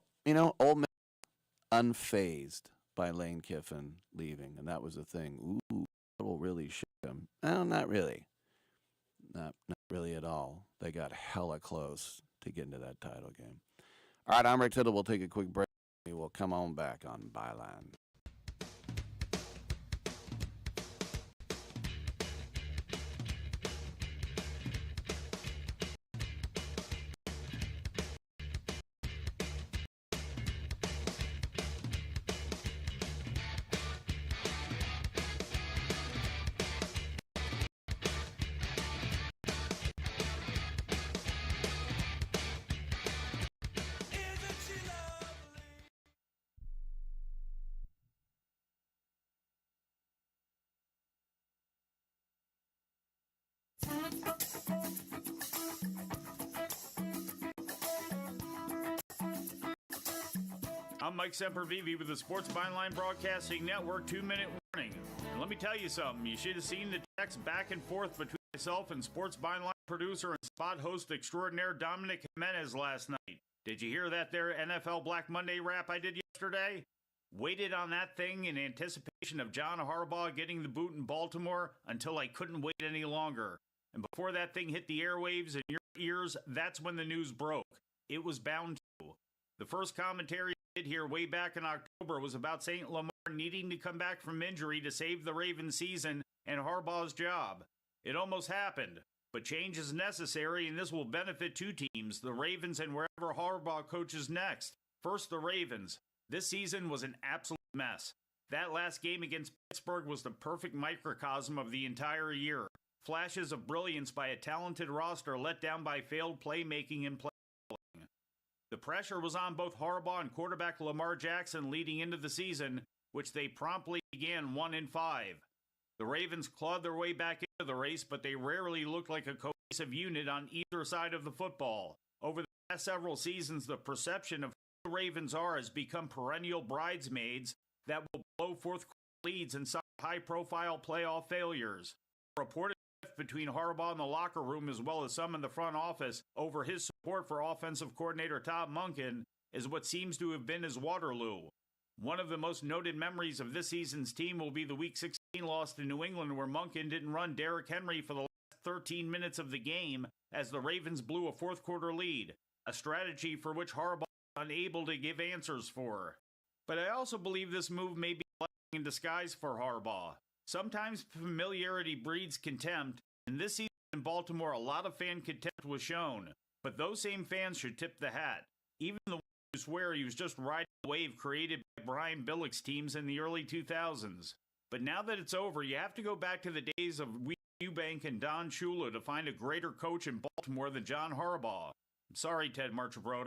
Speaker 1: Ole Miss unfazed by Lane Kiffin leaving, and that was the thing. Ooh, it will really shoot him. Well, not really. Not really at all. They got hella close to get into that title game. All right, I'm Rick Tittle. We'll take a quick break. We will come on back on Byline.
Speaker 14: I'm Mike Sempervive with the Sports Byline Broadcasting Network 2-minute warning. And let me tell you something, you should have seen the text back and forth between myself and Sports Byline producer and spot host extraordinaire Dominic Jimenez last night. Did you hear that there NFL Black Monday rap I did yesterday? Waited on that thing in anticipation of John Harbaugh getting the boot in Baltimore until I couldn't wait any longer. And before that thing hit the airwaves in your ears, that's when the news broke. It was bound to. The first commentary I did here way back in October was about St. Lamar needing to come back from injury to save the Ravens season and Harbaugh's job. It almost happened, but change is necessary, and this will benefit two teams, the Ravens and wherever Harbaugh coaches next. First, the Ravens. This season was an absolute mess. That last game against Pittsburgh was the perfect microcosm of the entire year. Flashes of brilliance by a talented roster let down by failed playmaking and play calling. The pressure was on both Harbaugh and quarterback Lamar Jackson leading into the season, which they promptly began 1-5. The Ravens clawed their way back into the race, but they rarely looked like a cohesive unit on either side of the football. Over the past several seasons, the perception of who the Ravens are has become perennial bridesmaids that will blow fourth quarter leads and suffer high-profile playoff failures. A reported rift between Harbaugh and the locker room, as well as some in the front office, over his support for offensive coordinator Todd Monken is what seems to have been his Waterloo. One of the most noted memories of this season's team will be the Week 16 loss to New England, where Monken didn't run Derrick Henry for the last 13 minutes of the game as the Ravens blew a fourth quarter lead, a strategy for which Harbaugh was unable to give answers for. But I also believe this move may be a blessing in disguise for Harbaugh. Sometimes familiarity breeds contempt, and this season in Baltimore a lot of fan contempt was shown, but those same fans should tip the hat. Even the ones who swear he was just riding the wave created by Brian Billick's teams in the early 2000s. But now that it's over, you have to go back to the days of Weed Eubank and Don Shula to find a greater coach in Baltimore than John Harbaugh. I'm sorry, Ted Marchibroda.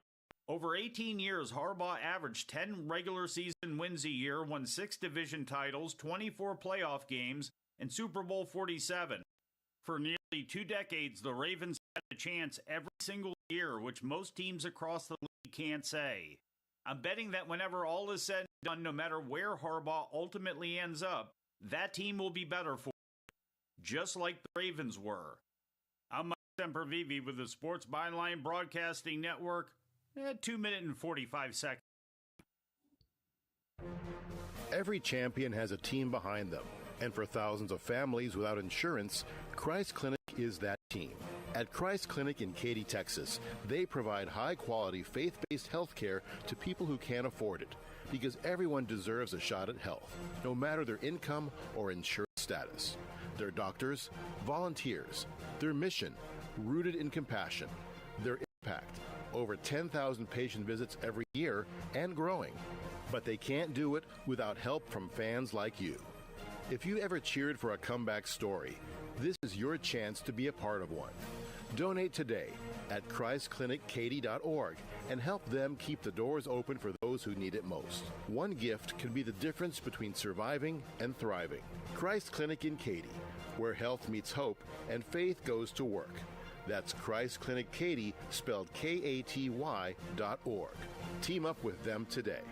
Speaker 14: Over 18 years, Harbaugh averaged 10 regular season wins a year, won 6 division titles, 24 playoff games, and Super Bowl 47. For nearly 2 decades, the Ravens had a chance every single year, which most teams across the league can't say. I'm betting that whenever all is said and done, no matter where Harbaugh ultimately ends up, that team will be better for it, just like the Ravens were. I'm Mike Sempervive with the Sports Byline Broadcasting Network. 2 minutes and 45 seconds.
Speaker 8: Every champion has a team behind them, and for thousands of families without insurance, Christ Clinic is that team. At Christ Clinic in Katy, Texas, they provide high-quality, faith-based health care to people who can't afford it, because everyone deserves a shot at health, no matter their income or insurance status. Their doctors, volunteers, their mission, rooted in compassion, their impact, over 10,000 patient visits every year and growing. But they can't do it without help from fans like you. If you ever cheered for a comeback story, this is your chance to be a part of one. Donate today at ChristClinicKaty.org and help them keep the doors open for those who need it most. One gift can be the difference between surviving and thriving. Christ Clinic in Katy, where health meets hope and faith goes to work. That's Christ Clinic Katy, spelled Katy.org. Team up with them today.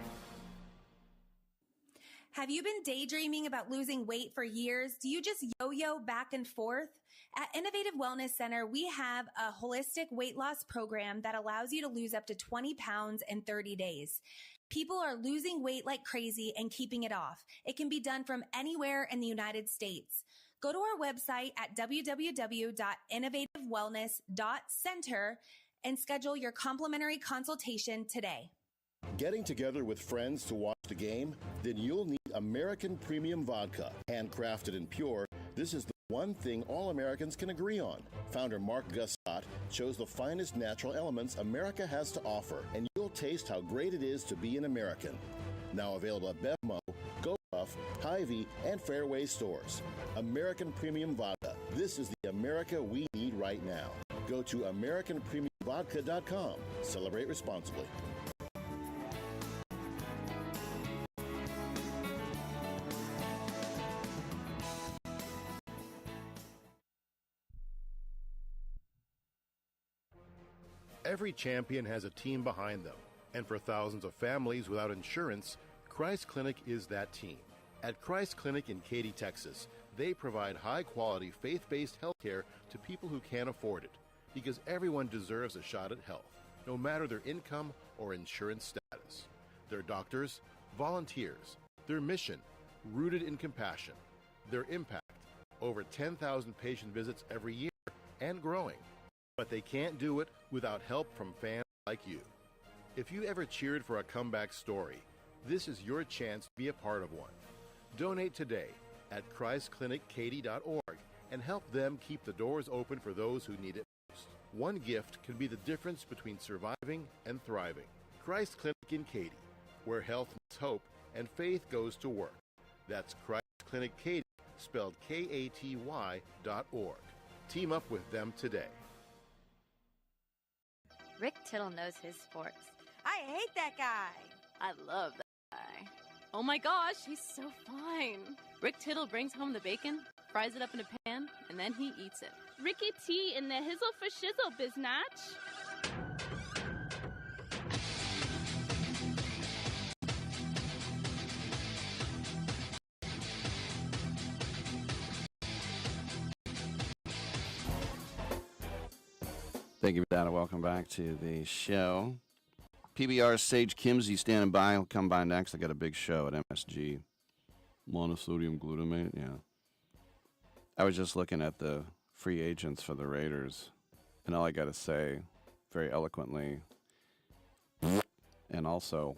Speaker 15: Have you been daydreaming about losing weight for years? Do you just yo-yo back and forth? At Innovative Wellness Center, we have a holistic weight loss program that allows you to lose up to 20 pounds in 30 days. People are losing weight like crazy and keeping it off. It can be done from anywhere in the United States. Go to our website at www.innovativewellness.center and schedule your complimentary consultation today.
Speaker 8: Getting together with friends to watch the game? Then you'll need American Premium Vodka. Handcrafted and pure, this is the one thing all Americans can agree on. Founder Mark Guscott chose the finest natural elements America has to offer, and you'll taste how great it is to be an American. Now available at Bevmo, GoPuff, Hy-Vee, and Fairway stores. American Premium Vodka. This is the America we need right now. Go to AmericanPremiumVodka.com. Celebrate responsibly. Every champion has a team behind them, and for thousands of families without insurance, Christ Clinic is that team. At Christ Clinic in Katy, Texas, they provide high-quality, faith-based health care to people who can't afford it, because everyone deserves a shot at health, no matter their income or insurance status. Their doctors, volunteers, their mission, rooted in compassion, their impact, over 10,000 patient visits every year and growing. But they can't do it without help from fans like you. If you ever cheered for a comeback story, this is your chance to be a part of one. Donate today at ChristClinicKaty.org and help them keep the doors open for those who need it most. One gift can be the difference between surviving and thriving. Christ Clinic in Katy, where health meets hope and faith goes to work. That's Christ Clinic Katy, spelled Katy.org. Team up with them today.
Speaker 16: Rick Tittle knows his sports.
Speaker 17: I hate that guy.
Speaker 18: I love that guy. Oh my gosh, he's so fine. Rick Tittle brings home the bacon, fries it up in a pan, and then he eats it.
Speaker 19: Ricky T in the hizzle for shizzle, biznatch.
Speaker 1: Thank you for that, and welcome back to the show. PBR Sage Kimzey standing by. He'll come by next. I got a big show at MSG. Monosodium glutamate, yeah. I was just looking at the free agents for the Raiders, and all I got to say, very eloquently, and also,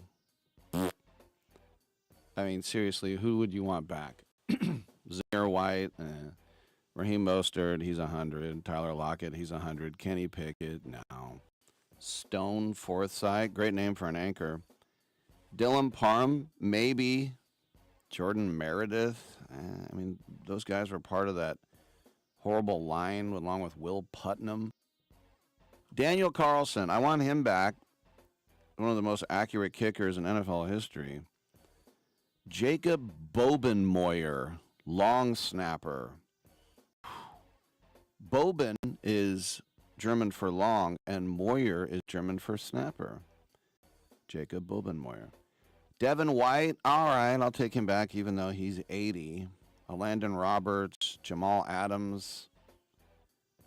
Speaker 1: I mean, seriously, who would you want back? Zaire White, Raheem Mostert, he's 100. Tyler Lockett, he's 100. Kenny Pickett, no. Stone Forsythe, great name for an anchor. Dylan Parham, maybe. Jordan Meredith. I mean, those guys were part of that horrible line along with Will Putnam. Daniel Carlson, I want him back. One of the most accurate kickers in NFL history. Jacob Bobenmoyer, long snapper. Boben is German for long, and Moyer is German for snapper. Jacob Bobenmoyer. Devin White, all right, I'll take him back even though he's 80. Landon Roberts, Jamal Adams,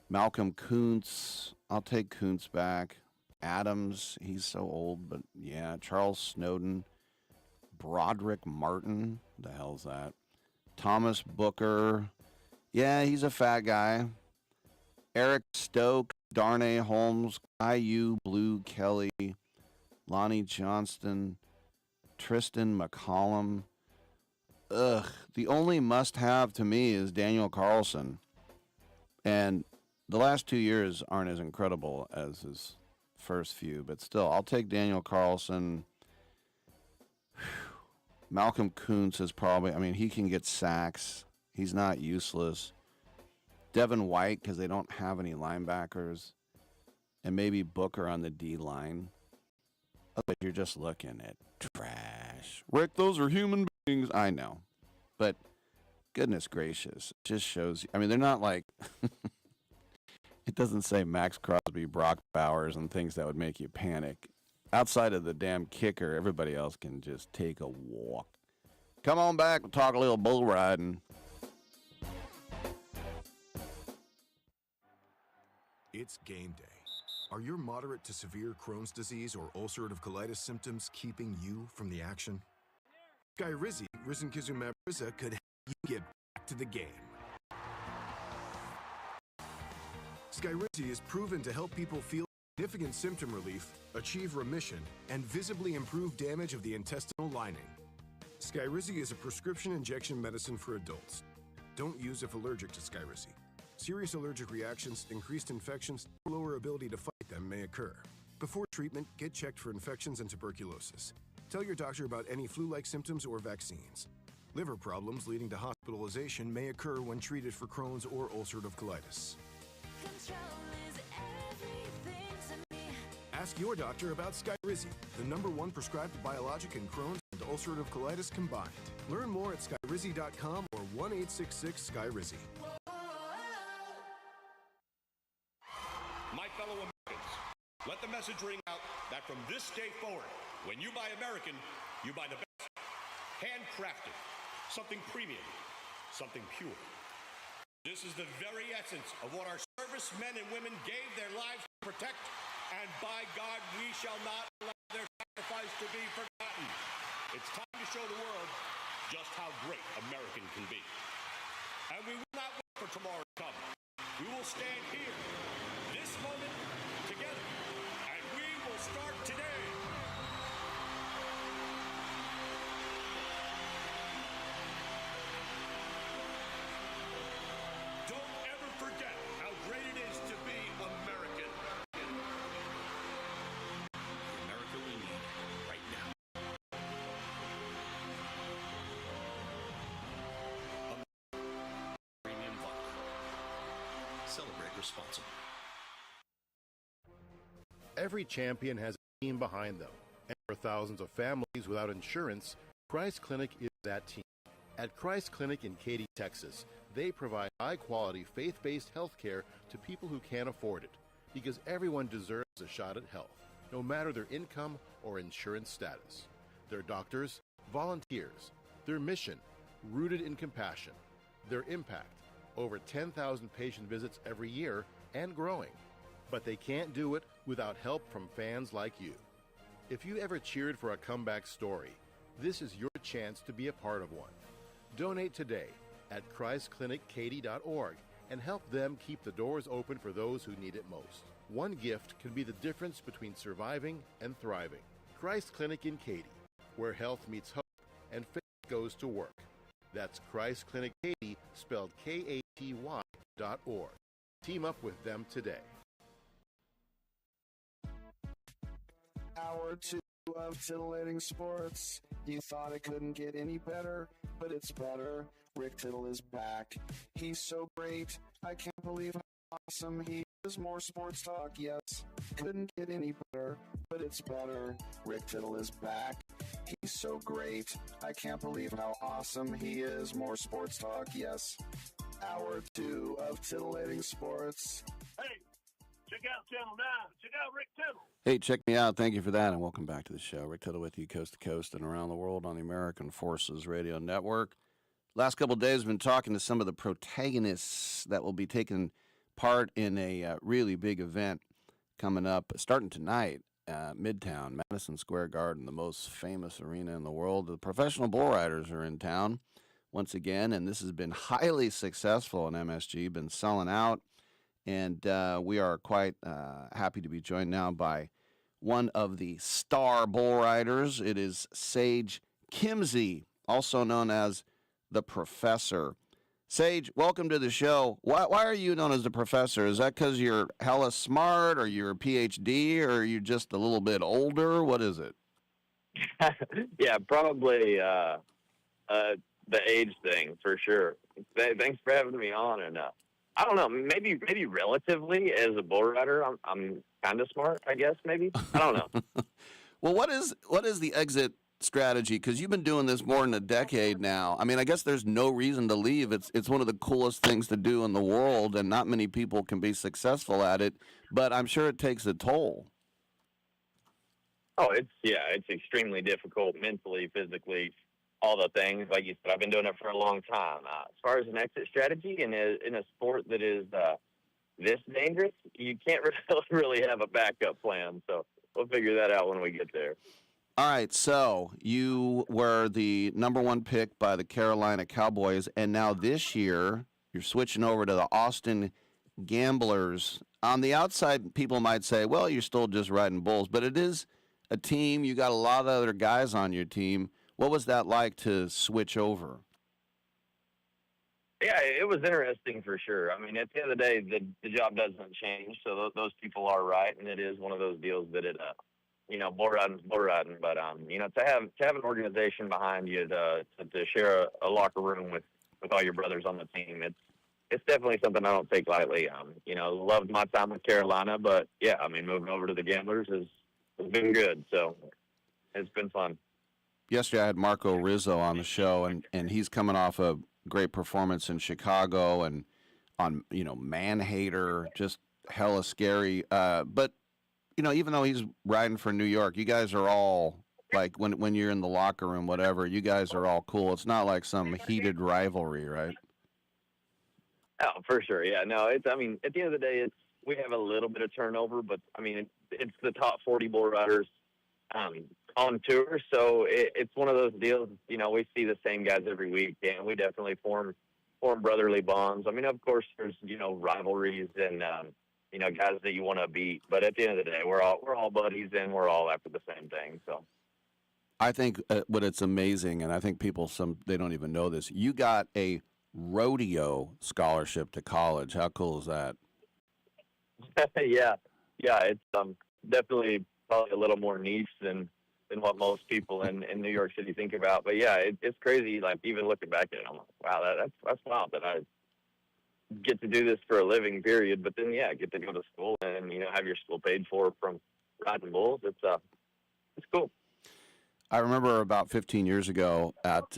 Speaker 1: Malcolm Kuntz, I'll take Kuntz back. Adams, he's so old, but yeah. Charles Snowden, Broderick Martin, the hell's that? Thomas Booker, yeah, he's a fat guy. Eric Stokes, Darnay Holmes, IU, Blue Kelly, Lonnie Johnston, Tristan McCollum. Ugh. The only must-have to me is Daniel Carlson. And the last 2 years aren't as incredible as his first few, but still, I'll take Daniel Carlson. Malcolm Kuntz is probably, I mean, he can get sacks. He's not useless. Devin White, because they don't have any linebackers. And maybe Booker on the D-line. But you're just looking at trash. Rick, those are human beings. I know. But goodness gracious. It just shows you. I mean, they're not like... It doesn't say Max Crosby, Brock Bowers, and things that would make you panic. Outside of the damn kicker, everybody else can just take a walk. Come on back. We'll talk a little bull riding.
Speaker 20: It's game day. Are your moderate to severe Crohn's disease or ulcerative colitis symptoms keeping you from the action? Skyrizi, risankizumab Riza, could help you get back to the game. Skyrizi is proven to help people feel significant symptom relief, achieve remission, and visibly improve damage of the intestinal lining. Skyrizi is a prescription injection medicine for adults. Don't use if allergic to Skyrizi. Serious allergic reactions, increased infections, or lower ability to fight them may occur. Before treatment, get checked for infections and tuberculosis. Tell your doctor about any flu-like symptoms or vaccines. Liver problems leading to hospitalization may occur when treated for Crohn's or ulcerative colitis. Ask your doctor about Skyrizi, the #1 prescribed biologic in Crohn's and ulcerative colitis combined. Learn more at skyrizi.com or 1-866-SKYRIZI.
Speaker 21: My fellow Americans, let the message ring out that from this day forward, when you buy American, you buy the best. Handcrafted, something premium, something pure. This is the very essence of what our servicemen and women gave their lives to protect, and by God, we shall not allow their sacrifice to be forgotten. It's time to show the world just how great American can be. And we will not wait for tomorrow to come. We will stand here, this moment, together, and we will start today. Don't ever forget how great it is to be American. America we need right now. Premium vodka. Celebrate responsibly.
Speaker 8: Every champion has a team behind them. And for thousands of families without insurance, Christ Clinic is that team. At Christ Clinic in Katy, Texas, they provide high-quality, faith-based health care to people who can't afford it, because everyone deserves a shot at health, no matter their income or insurance status. Their doctors, volunteers, their mission, rooted in compassion, their impact, over 10,000 patient visits every year and growing. But they can't do it without help from fans like you. If you ever cheered for a comeback story, this is your chance to be a part of one. Donate today at ChristClinicKaty.org and help them keep the doors open for those who need it most. One gift can be the difference between surviving and thriving. Christ Clinic in Katy, where health meets hope and faith goes to work. That's Christ Clinic Katy, spelled Katy.org. Team up with them today.
Speaker 22: Hour 2 of titillating sports. You thought it couldn't get any better, but it's better. Rick Tittle is back. He's so great. I can't believe how awesome he is. More sports talk, yes. Couldn't get any better, but it's better. Rick Tittle is back. He's so great. I can't believe how awesome he is. More sports talk, yes. Hour 2 of titillating sports.
Speaker 21: Hey, check out Channel 9. Check out Rick Tittle.
Speaker 1: Hey, check me out. Thank you for that, and welcome back to the show. Rick Tittle with you coast to coast and around the world on the American Forces Radio Network. Last couple of days, I've been talking to some of the protagonists that will be taking part in a really big event coming up, starting tonight, Midtown, Madison Square Garden, the most famous arena in the world. The professional bull riders are in town once again, and this has been highly successful in MSG, been selling out. And we are quite happy to be joined now by one of the star bull riders. It is Sage Kimzey, also known as the Professor. Sage, welcome to the show. Why are you known as the Professor? Is that because you're hella smart, or you're a PhD, or you're just a little bit older? What is it?
Speaker 4: Yeah, probably the age thing for sure. Thanks for having me on. And I don't know, maybe relatively as a bull rider, I'm kind of smart, I guess. Maybe I don't know.
Speaker 1: Well, what is the exit strategy? Because you've been doing this more than a decade now. I mean, I guess there's no reason to leave. It's one of the coolest things to do in the world, and not many people can be successful at it. But I'm sure it takes a toll.
Speaker 4: Oh, it's extremely difficult mentally, physically, all the things. Like you said, I've been doing it for a long time. As far as an exit strategy in a sport that is this dangerous, you can't really have a backup plan. So we'll figure that out when we get there.
Speaker 1: All right, so you were the number 1 pick by the Carolina Cowboys, and now this year you're switching over to the Austin Gamblers. On the outside, people might say, well, you're still just riding bulls, but it is a team. You got a lot of other guys on your team. What was that like to switch over?
Speaker 4: Yeah, it was interesting for sure. I mean, at the end of the day, the job doesn't change, so those people are right, and it is one of those deals that it, bull riding's bull riding. But to have an organization behind you to share a locker room with all your brothers on the team, it's definitely something I don't take lightly. Loved my time with Carolina, but yeah, I mean, moving over to the Gamblers has been good, so it's been fun.
Speaker 1: Yesterday I had Marco Rizzo on the show, and he's coming off a great performance in Chicago and on, Man-Hater, just hella scary. But, even though he's riding for New York, you guys are all, like, when you're in the locker room, whatever, you guys are all cool. It's not like some heated rivalry, right?
Speaker 4: Oh, for sure. Yeah, no, at the end of the day, we have a little bit of turnover, but, it's the top 40 bull riders on tour, so it's one of those deals. We see the same guys every week, and we definitely form brotherly bonds. I mean, of course, there's rivalries and guys that you want to beat, but at the end of the day, we're all buddies, and we're all after the same thing. So,
Speaker 1: I think what it's amazing, and I think people they don't even know this. You got a rodeo scholarship to college. How cool is that?
Speaker 4: yeah, it's definitely probably a little more niche than what most people in New York City think about. But yeah, it's crazy. Like, even looking back at it, I'm like, wow, that's wild that I get to do this for a living, period. But then, yeah, get to go to school and, have your school paid for from riding bulls. It's cool.
Speaker 1: I remember about 15 years ago at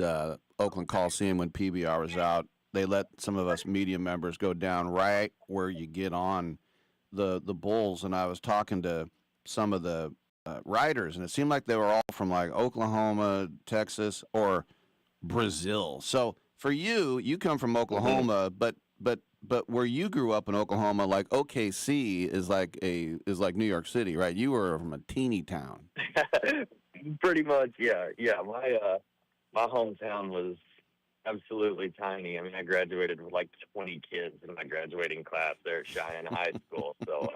Speaker 1: Oakland Coliseum when PBR was out, they let some of us media members go down right where you get on the bulls. And I was talking to some of the riders, and it seemed like they were all from like Oklahoma, Texas, or Brazil. So for you come from Oklahoma, but where you grew up in Oklahoma, like OKC is like New York City, right? You were from a teeny town.
Speaker 4: Pretty much, yeah. My hometown was absolutely tiny. I mean, I graduated with like 20 kids in my graduating class there at Cheyenne High School. So.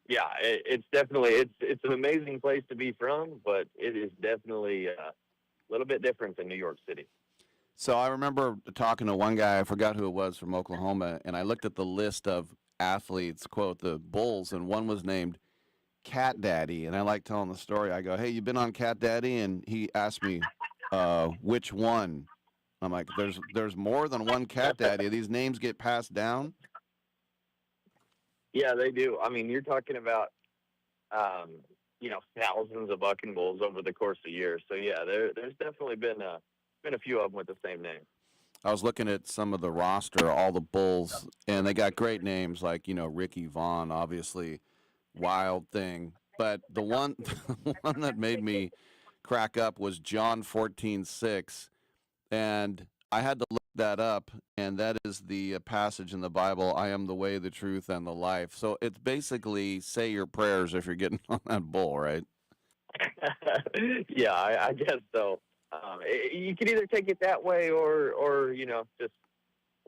Speaker 4: Yeah, it's definitely it's an amazing place to be from, but it is definitely a little bit different than New York City.
Speaker 1: So I remember talking to one guy, I forgot who it was, from Oklahoma, and I looked at the list of athletes, quote, the Bulls, and one was named Cat Daddy, and I like telling the story. I go, hey, you been on Cat Daddy? And he asked me, which one? I'm like, there's more than one Cat Daddy. These names get passed down.
Speaker 4: Yeah, they do. I mean, you're talking about, thousands of bucking bulls over the course of years. So yeah, there's definitely been a few of them with the same name.
Speaker 1: I was looking at some of the roster, all the bulls, and they got great names like, Ricky Vaughn, obviously, Wild Thing. But the one that made me crack up was John 14:6, and I had to look that up, and that is the passage in the Bible, I am the way, the truth, and the life. So it's basically say your prayers if you're getting on that bull, right?
Speaker 4: Yeah, I guess so. You can either take it that way or just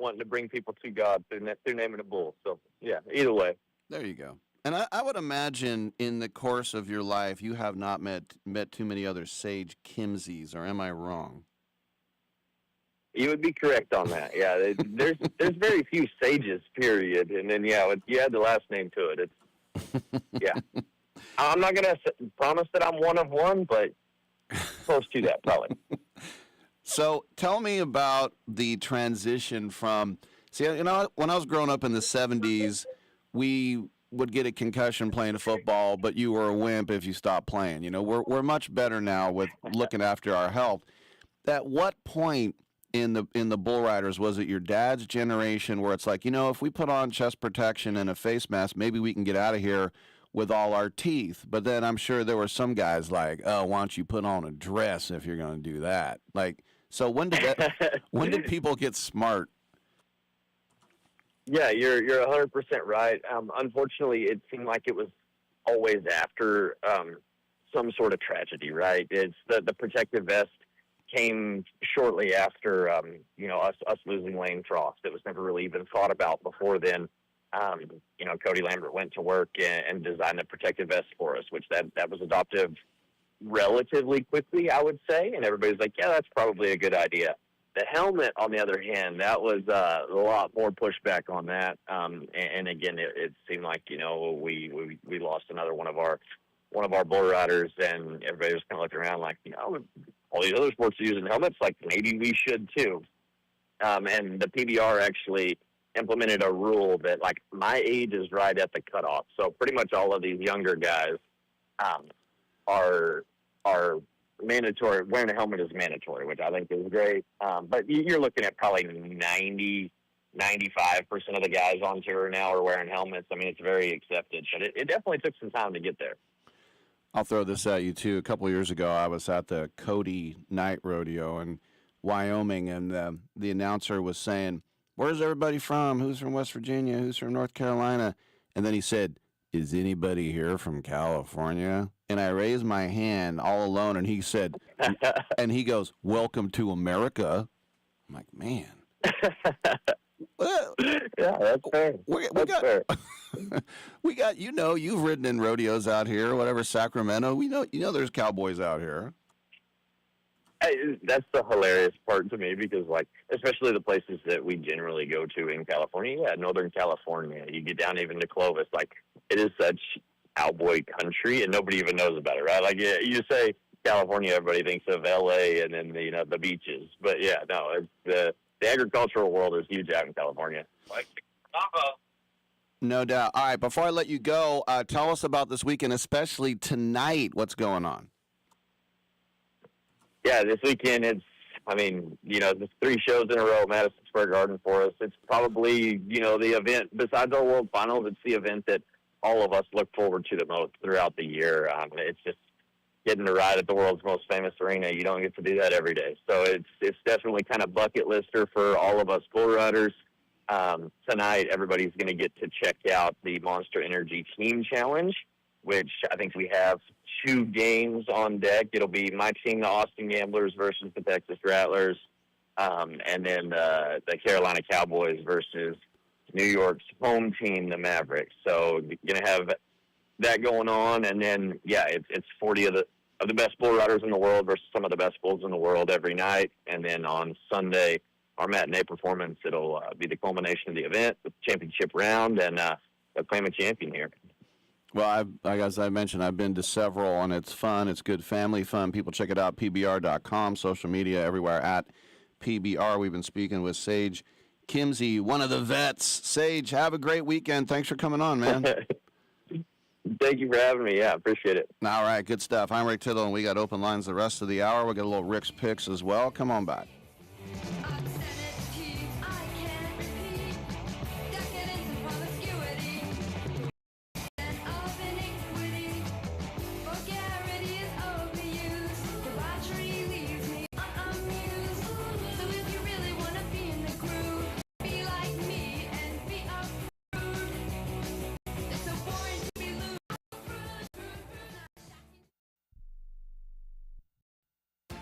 Speaker 4: wanting to bring people to God through naming a bull. So yeah, either way.
Speaker 1: There you go. And I would imagine in the course of your life, you have not met too many other sage Kimzeys, or am I wrong?
Speaker 4: You would be correct on that. Yeah, there's very few sages, period. And then you add the last name to it. It's yeah. I'm not gonna promise that I'm one of one, but close to that probably.
Speaker 1: So tell me about the transition from. See, when I was growing up in the '70s, we would get a concussion playing football, but you were a wimp if you stopped playing. We're much better now with looking after our health. At what point in the bull riders was it your dad's generation where it's like, if we put on chest protection and a face mask, maybe we can get out of here with all our teeth? But then I'm sure there were some guys like, oh, why don't you put on a dress if you're going to do that? Like, so when did people get smart?
Speaker 4: Yeah, you're 100% right. Unfortunately, it seemed like it was always after some sort of tragedy, right? It's the protective vest came shortly after us losing Lane Frost. It was never really even thought about before then. Cody Lambert went to work and designed a protective vest for us, which that was adopted relatively quickly, I would say. And everybody's like, yeah, that's probably a good idea. The helmet, on the other hand, that was a lot more pushback on that. And again, it seemed like we lost another one of our bull riders, and everybody was kind of looking around like, all these other sports are using helmets, like maybe we should too. And the PBR actually implemented a rule that like my age is right at the cutoff, so pretty much all of these younger guys are mandatory. Wearing a helmet is mandatory, which I think is great. But you're looking at probably 95% of the guys on tour now are wearing helmets. I mean, it's very accepted, but it definitely took some time to get there.
Speaker 1: I'll throw this at you, too. A couple of years ago, I was at the Cody Night Rodeo in Wyoming, and the announcer was saying, where's everybody from? Who's from West Virginia? Who's from North Carolina? And then he said, is anybody here from California? And I raised my hand all alone, and he said, and he goes, welcome to America. I'm like, man. Well,
Speaker 4: yeah, that's fair.
Speaker 1: We got, you've ridden in rodeos out here, whatever, Sacramento. We know, there's cowboys out here.
Speaker 4: That's the hilarious part to me because, like, especially the places that we generally go to in California, Northern California, you get down even to Clovis, like, it is such cowboy country, and nobody even knows about it, right? Like, you say California, everybody thinks of L.A. and then, the beaches. But, yeah, no, it's the agricultural world is huge out in California. Like,
Speaker 1: no doubt. All right, before I let you go, tell us about this weekend, especially tonight. What's going on?
Speaker 4: Yeah, this weekend there's 3 shows in a row at Madison Square Garden for us. It's probably, the event, besides our World Finals, it's the event that all of us look forward to the most throughout the year. It's just getting to ride at the world's most famous arena. You don't get to do that every day. So it's definitely kind of bucket lister for all of us bull riders. Tonight, everybody's going to get to check out the Monster Energy Team Challenge, which I think we have 2 games on deck. It'll be my team, the Austin Gamblers, versus the Texas Rattlers, and then the Carolina Cowboys versus New York's home team, the Mavericks. So you're going to have that going on, and then, it's 40 of the best bull riders in the world versus some of the best bulls in the world every night. And then on Sunday, our matinee performance, it'll be the culmination of the event, the championship round, and they'll claim a champion here.
Speaker 1: Well, as I mentioned, I've been to several, and it's fun. It's good family fun. People check it out, PBR.com, social media, everywhere at PBR. We've been speaking with Sage Kimzey, one of the vets. Sage, have a great weekend. Thanks for coming on, man.
Speaker 4: Thank you for having me. Yeah, appreciate it.
Speaker 1: All right, good stuff. I'm Rick Tittle, and we got open lines the rest of the hour. We'll get a little Rick's Picks as well. Come on back.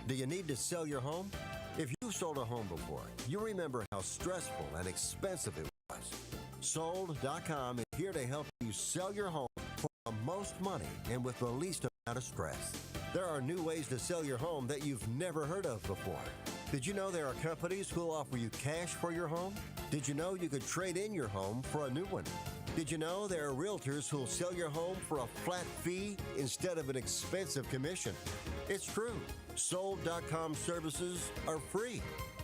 Speaker 3: Do you need to sell your home? If you've sold a home before, you remember how stressful and expensive it was. Sold.com is here to help you sell your home for the most money and with the least amount of stress. There are new ways to sell your home that you've never heard of before. Did you know there are companies who'll offer you cash for your home? Did you know you could trade in your home for a new one? Did you know there are realtors who'll sell your home for a flat fee instead of an expensive commission? It's true. Sold.com services are free.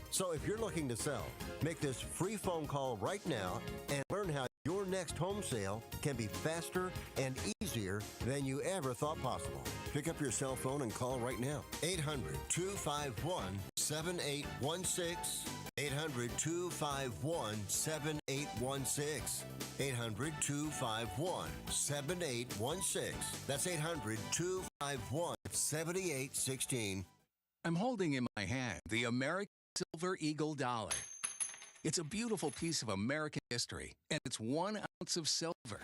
Speaker 3: So if you're looking to sell, make this free phone call right now and learn how your next home sale can be faster and easier than you ever thought possible. Pick up your cell phone and call right now. 800-251-7816. 800-251-7816. 800-251-7816. That's 800-251-7816.
Speaker 2: I'm holding in my hand the American Silver Eagle Dollar. It's a beautiful piece of American history, and it's 1 ounce of silver.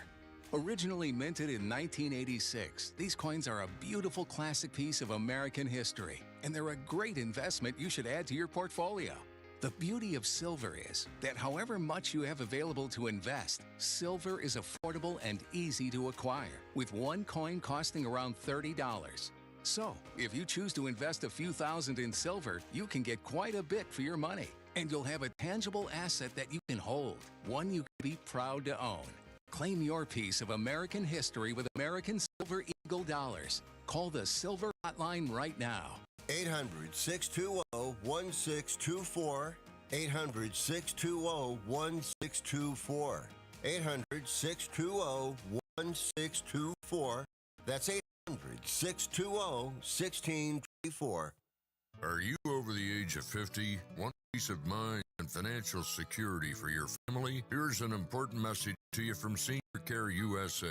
Speaker 2: Originally minted in 1986, these coins are a beautiful classic piece of American history, and they're a great investment you should add to your portfolio. The beauty of silver is that however much you have available to invest, silver is affordable and easy to acquire, with one coin costing around $30. So, if you choose to invest a few thousand in silver, you can get quite a bit for your money. And you'll have a tangible asset that you can hold, one you can be proud to own. Claim your piece of American history with American Silver Eagle Dollars. Call the Silver Hotline right now.
Speaker 3: 800-620-1624. 800-620-1624. 800-620-1624. That's 800-620-1624.
Speaker 6: Are you over the age of 50? Want peace of mind and financial security for your family? Here's an important message to you from Senior Care USA.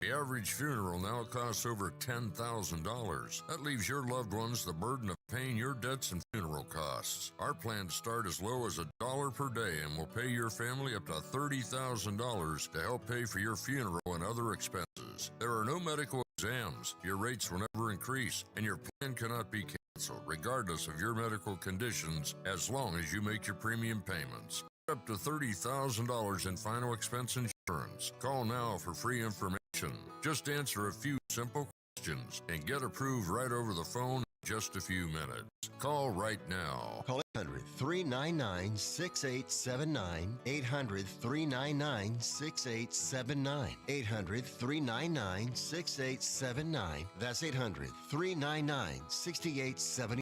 Speaker 6: The average funeral now costs over $10,000. That leaves your loved ones the burden of paying your debts and funeral costs. Our plans start as low as $1 per day and will pay your family up to $30,000 to help pay for your funeral and other expenses. There are no medical exams. Your rates will never increase, and your plan cannot be canceled, regardless of your medical conditions, as long as you make your premium payments. Up to $30,000 in final expense insurance. Call now for free information. Just answer a few simple questions and get approved right over the phone in just a few minutes. Call right now.
Speaker 3: Call 800-399-6879. 800-399-6879. 800-399-6879. That's 800-399-6879.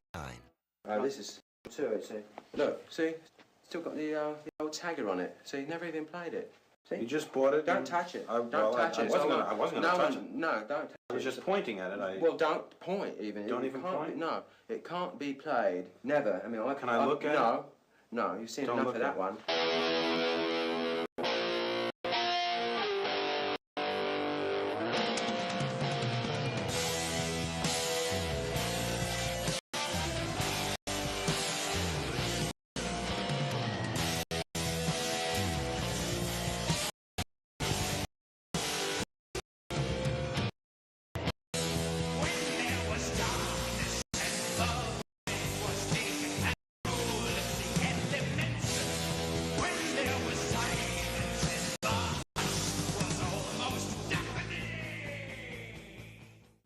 Speaker 23: This is too, see? Look, see? Still got the old tagger on it. See, never even played it. See?
Speaker 24: You just bought it?
Speaker 23: Don't touch it. Don't
Speaker 24: well,
Speaker 23: touch it.
Speaker 24: I wasn't going to touch it.
Speaker 23: No, don't touch it.
Speaker 24: I was just pointing at it.
Speaker 23: Well, don't point even.
Speaker 24: Don't even point?
Speaker 23: No, it can't be played. Never. I mean,
Speaker 24: Can I look at it?
Speaker 23: No, you've seen
Speaker 24: Don't
Speaker 23: enough
Speaker 24: look
Speaker 23: of
Speaker 24: at
Speaker 23: that
Speaker 24: it.
Speaker 23: one.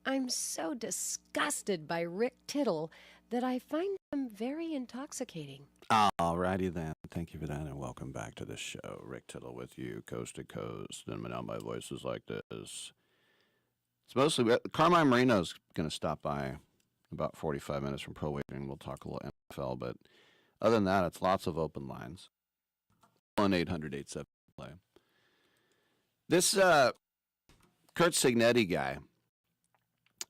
Speaker 7: I'm so disgusted by Rick Tittle that I find him very intoxicating.
Speaker 1: All righty then. Thank you for that, and welcome back to the show. Rick Tittle with you, coast to coast. And now my voice is like this. It's mostly Carmine Marino's going to stop by about 45 minutes from Pro Wagering. We'll talk a little NFL, but other than that, it's lots of open lines. 1-800-87-PLAY. This Kurt Signetti guy,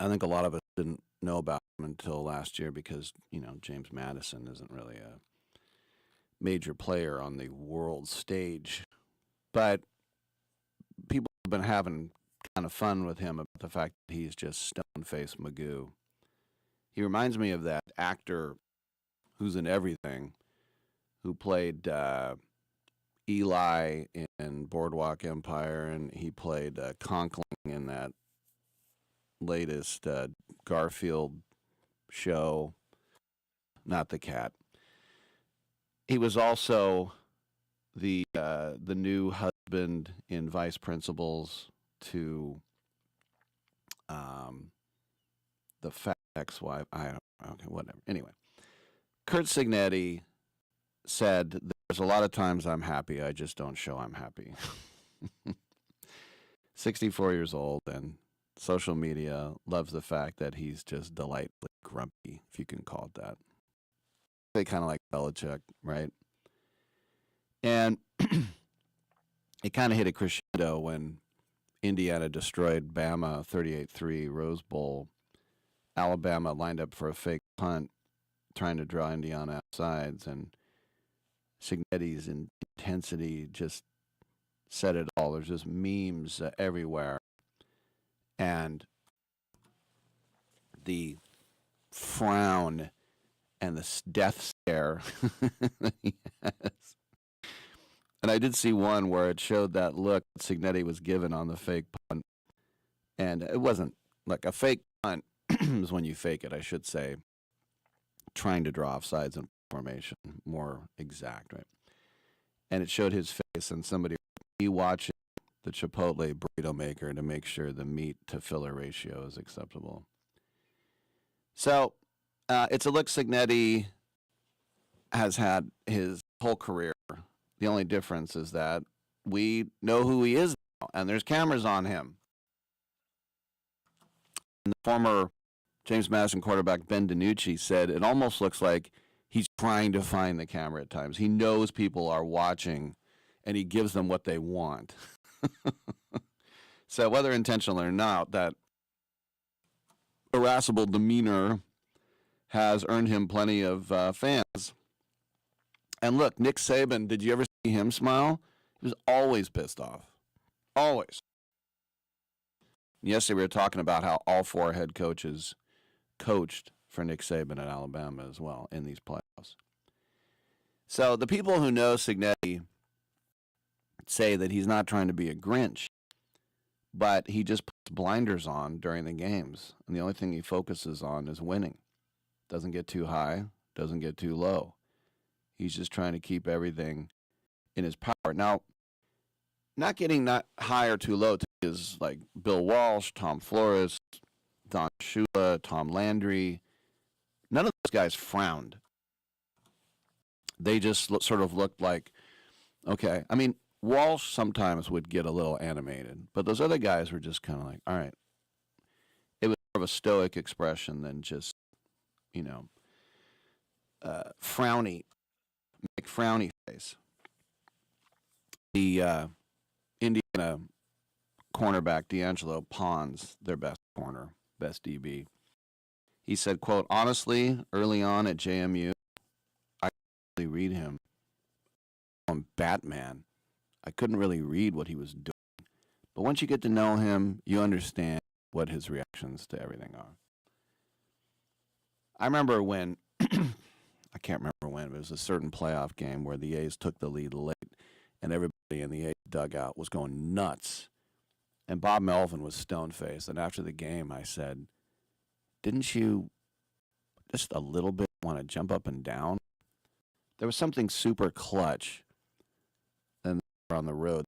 Speaker 1: I think a lot of us didn't know about him until last year because, you know, James Madison isn't really a major player on the world stage. But people have been having kind of fun with him about the fact that he's just stone-faced Magoo. He reminds me of that actor who's in everything, who played Eli in Boardwalk Empire, and he played Conkling in that latest Garfield show, not the cat. he was also the new husband in Vice Principals to the fat ex-wife. I don't. Okay, whatever. Anyway, Kurt Signetti said, "There's a lot of times I'm happy. I just don't show I'm happy." 64 years old, and social media loves the fact that he's just delightfully grumpy, if you can call it that. They kind of like Belichick, right? And it kind of hit a crescendo when Indiana destroyed Bama 38-3 Rose Bowl. Alabama lined up for a fake punt, trying to draw Indiana outsides, and Signetti's intensity just said it all. There's just memes everywhere. And the frown and the death stare that he has. And I did see one where it showed that look Signetti was given on the fake punt. And it wasn't like a fake punt is when you fake it, I should say, trying to draw offsides in formation, more exact, right? And it showed his face, and somebody watching the Chipotle burrito maker to make sure the meat to filler ratio is acceptable. So it's a look Signetti has had his whole career. The only difference is that we know who he is now, and there's cameras on him. And the former James Madison quarterback Ben DiNucci said it almost looks like he's trying to find the camera at times. He knows people are watching, and he gives them what they want. So whether intentional or not, that irascible demeanor has earned him plenty of fans. And look, Nick Saban, did you ever see him smile? He was always pissed off. Always. Yesterday we were talking about how all four head coaches coached for Nick Saban at Alabama as well in these playoffs. So the people who know Signetti say that he's not trying to be a Grinch, but he just puts blinders on during the games. And the only thing he focuses on is winning. Doesn't get too high, doesn't get too low. He's just trying to keep everything in his power. Now, not getting not high or too low is like Bill Walsh, Tom Flores, Don Shula, Tom Landry. None of those guys frowned. They just sort of looked like, okay. I mean, Walsh sometimes would get a little animated, but those other guys were just kind of like, all right. It was more of a stoic expression than just, frowny face. The Indiana cornerback, D'Angelo Pons, their best corner, best DB. He said, quote, honestly, early on at JMU, I couldn't really read him. I'm Batman. I couldn't really read what he was doing. But once you get to know him, you understand what his reactions to everything are. I remember when, I can't remember when, but it was a certain playoff game where the A's took the lead late, and everybody in the A's dugout was going nuts. And Bob Melvin was stone-faced. And after the game, I said, didn't you just a little bit want to jump up and down? There was something super clutch. And they were on the road.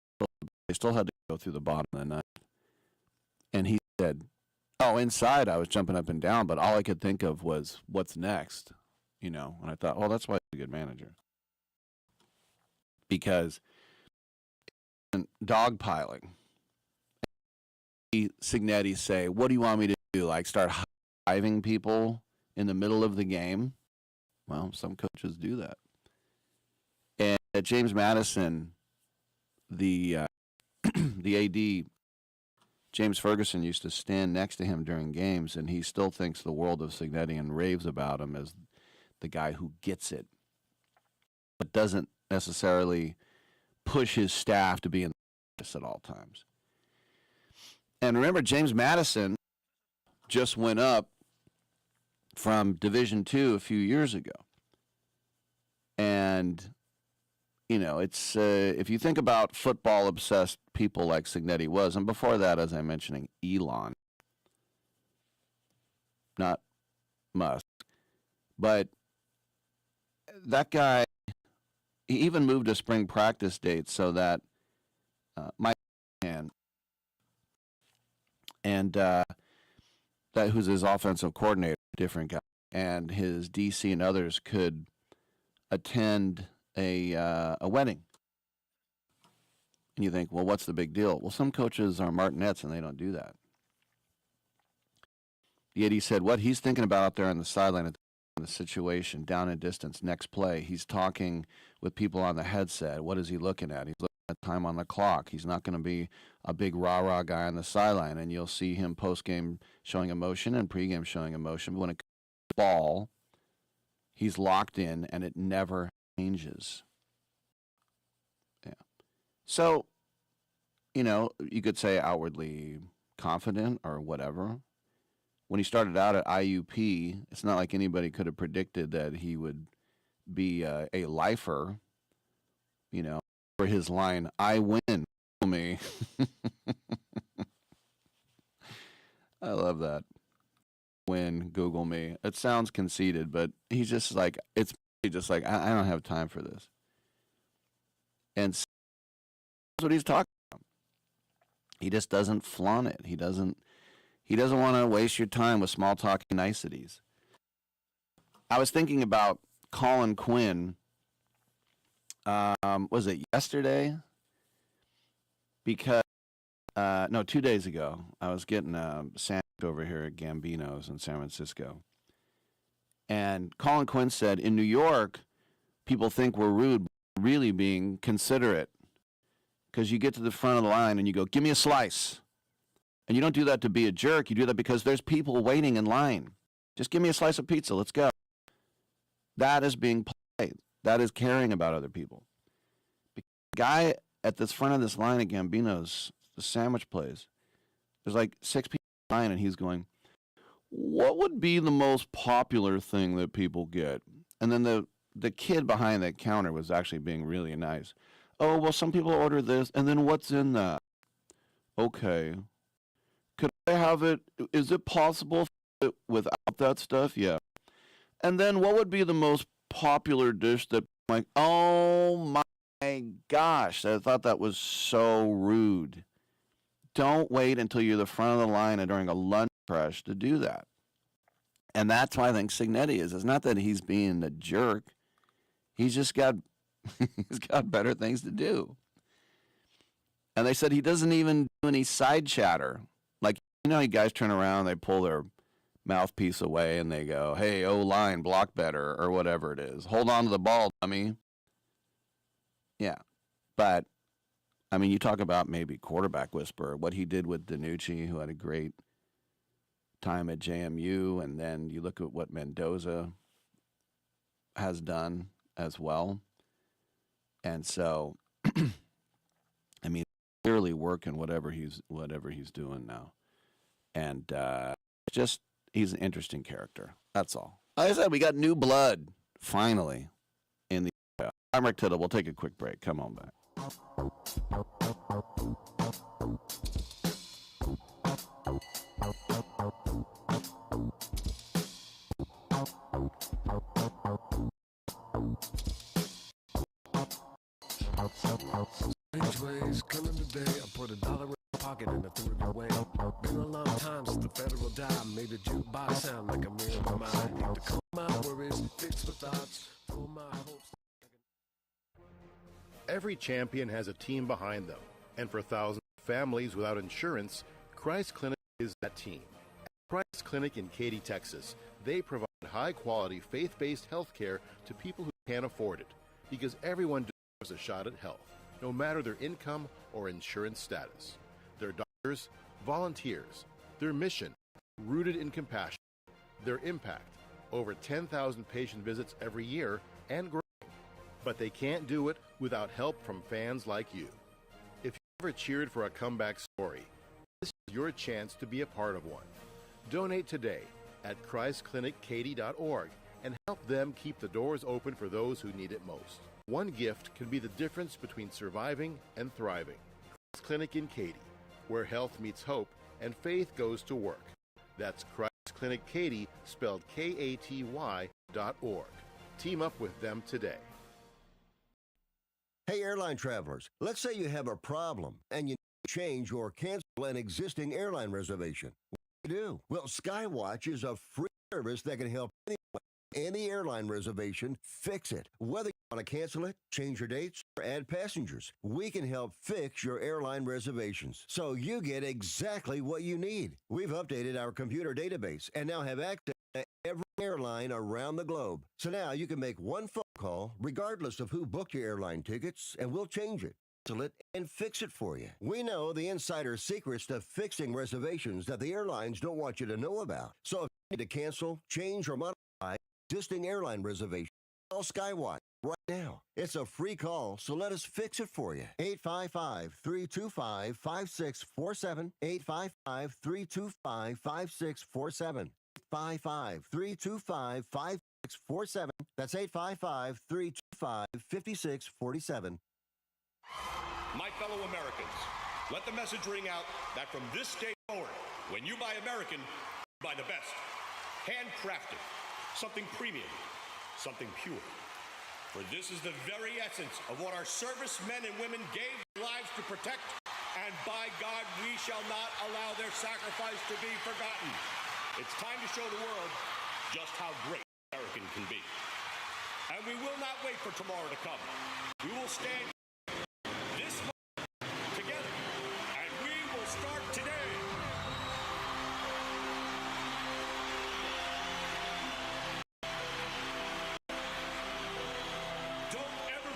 Speaker 1: They still had to go through the bottom of the ninth. And he said, oh, inside I was jumping up and down, but all I could think of was what's next. And I thought, oh, that's why he's a good manager. Because dogpiling. Signetti say, what do you want me to do? Like start high-fiving people in the middle of the game? Well, some coaches do that. And at James Madison, the AD, James Ferguson, used to stand next to him during games, and he still thinks the world of Signetti and raves about him as the guy who gets it, but doesn't necessarily push his staff to be in the office at all times. And remember, James Madison just went up from Division II a few years ago. And, it's if you think about football-obsessed people like Signetti was, and before that, as I'm mentioning, Elon, not Musk, but that guy he even moved a spring practice date so that Mike and that who's his offensive coordinator, different guy, and his DC and others could attend a wedding. And you think, well, what's the big deal? Well, some coaches are martinets and they don't do that. Yet he said what he's thinking about out there on the sideline at the situation, down in distance, next play. He's talking with people on the headset. What is he looking at? He's looking at time on the clock. He's not going to be a big rah-rah guy on the sideline, and you'll see him post-game showing emotion and pre-game showing emotion. But when it comes to the ball, he's locked in, and it never changes. Yeah. So, you could say outwardly confident or whatever. When he started out at IUP, it's not like anybody could have predicted that he would be a lifer, for his line, I win, me. I love that. Win, Google me. It sounds conceited, but he's just like, it's just like, I don't have time for this. And that's what he's talking about. He just doesn't flaunt it. He doesn't want to waste your time with small talking niceties. I was thinking about Colin Quinn. Was it yesterday? Because, 2 days ago, I was getting a sandwich over here at Gambino's in San Francisco. And Colin Quinn said, in New York, people think we're rude, but we're really being considerate. Because you get to the front of the line and you go, give me a slice. And you don't do that to be a jerk. You do that because there's people waiting in line. Just give me a slice of pizza. Let's go. That is being polite. That is caring about other people. The guy at this front of this line at Gambino's, the sandwich place, there's like 6 people in line, and he's going, what would be the most popular thing that people get? And then the kid behind that counter was actually being really nice. Oh, well, some people order this, and then what's in that? Okay. Could I have it? Is it possible without that stuff? Yeah. And then what would be the most popular dish that, like, oh my gosh, I thought that was so rude. Don't wait until you're the front of the line and during a lunch rush to do that. And that's why I think Signetti is. It's not that he's being a jerk. He's just got better things to do. And they said he doesn't even do any side chatter. Like, you guys turn around, they pull their mouthpiece away, and they go, hey, O-line, block better, or whatever it is. Hold on to the ball, dummy. Yeah. But, I mean, you talk about maybe quarterback whisperer, what he did with DiNucci, who had a great time at JMU, and then you look at what Mendoza has done as well. And so, I mean, clearly working whatever he's doing now. And he's an interesting character. That's all. Like I said, we got new blood, finally, in the NFL. I'm Rick Tittle. We'll take a quick break. Come on back.
Speaker 5: Strange ways coming today. I put $1 in my pocket and I threw it away. Been a long time since the federal dime made the jukebox sound like a mirror in my mind. Need to calm my worries, fix my thoughts, pull my hopes.
Speaker 8: Every champion has a team behind them, and for thousands of families without insurance, Christ Clinic is that team. At Christ Clinic in Katy, Texas, they provide high-quality, faith-based health care to people who can't afford it, because everyone deserves a shot at health, no matter their income or insurance status. Their doctors, volunteers, their mission, rooted in compassion, their impact, over 10,000 patient visits every year and growing. But they can't do it without help from fans like you. If you ever cheered for a comeback story, this is your chance to be a part of one. Donate today at ChristClinicKaty.org and help them keep the doors open for those who need it most. One gift can be the difference between surviving and thriving. Christ Clinic in Katy, where health meets hope and faith goes to work. That's Christ Clinic Katy, spelled Katy.org. Team up with them today.
Speaker 3: Hey, airline travelers, let's say you have a problem and you need to change or cancel an existing airline reservation. What do you do? Well, Skywatch is a free service that can help any airline reservation fix it. Whether you want to cancel it, change your dates, or add passengers, we can help fix your airline reservations so you get exactly what you need. We've updated our computer database and now have access to every airline around the globe. So now you can make one phone call regardless of who booked your airline tickets, and we'll change it, cancel it, and fix it for you. We know the insider secrets to fixing reservations that the airlines don't want you to know about. So if you need to cancel, change, or modify existing airline reservation, call Skywatch right now. It's a free call, so let us fix it for you. 855-325-5647. 855-325-5647. 855-325-5647. That's 855-325-5647.
Speaker 21: My fellow Americans, let the message ring out that from this day forward, when you buy American, you buy the best. Handcrafted. Something premium, something pure. For this is the very essence of what our servicemen and women gave their lives to protect, and by God, we shall not allow their sacrifice to be forgotten. It's time to show the world just how great American can be. And we will not wait for tomorrow to come. We will stand this moment together, and we will start today.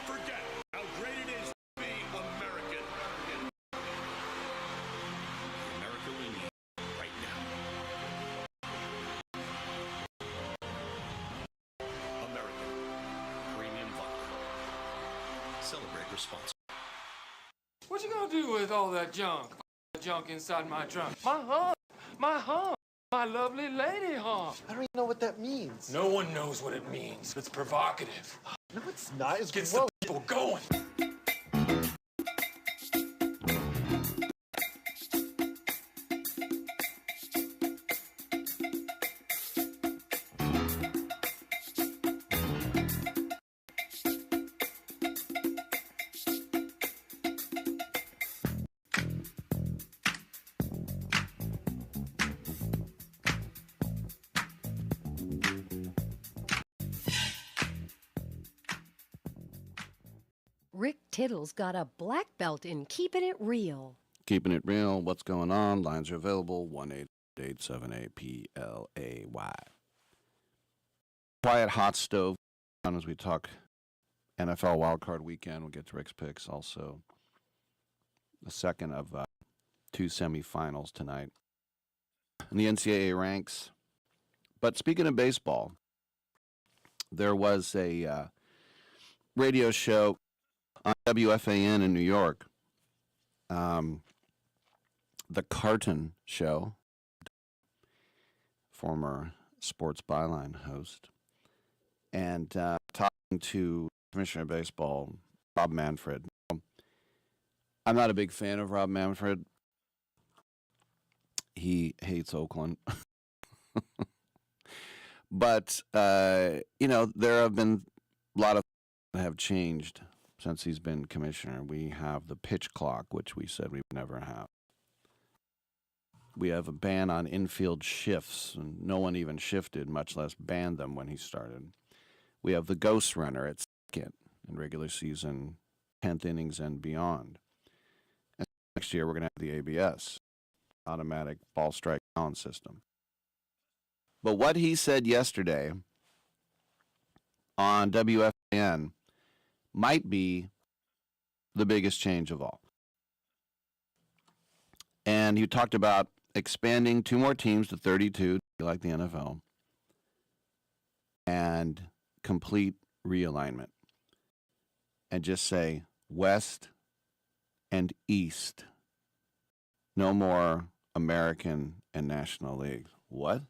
Speaker 21: Forget how great it is to be American. America we need right now. American Premium Vodka. Celebrate responsibly.
Speaker 9: What you gonna do with all that junk? Junk inside my trunk? My hump, my lovely lady hump.
Speaker 10: I don't even know what that means.
Speaker 9: No one knows what it means. It's provocative.
Speaker 10: No, it's not. It's
Speaker 9: Gets
Speaker 10: gross.
Speaker 9: the people going.
Speaker 7: Rick Tittle's got a black belt in keeping it real.
Speaker 1: Keeping it real. What's going on? Lines are available. 1-888-78-PLAY. Quiet hot stove on as we talk NFL wildcard weekend. We'll get to Rick's picks. Also, the second of two semifinals tonight in the NCAA ranks. But speaking of baseball, there was a radio show on WFAN in New York, the Carton Show, former Sports Byline host, and talking to Commissioner of Baseball, Rob Manfred. I'm not a big fan of Rob Manfred. He hates Oakland. But, there have been a lot of things that have changed since he's been commissioner. We have the pitch clock, which we said we would never have. We have a ban on infield shifts, and no one even shifted, much less banned them when he started. We have the ghost runner at second in regular season, 10th innings and beyond. And next year we're going to have the ABS, automatic ball strike count system. But what he said yesterday on WFAN might be the biggest change of all. And he talked about expanding 2 more teams to 32, like the NFL, and complete realignment. And just say West and East. No more American and National Leagues. What?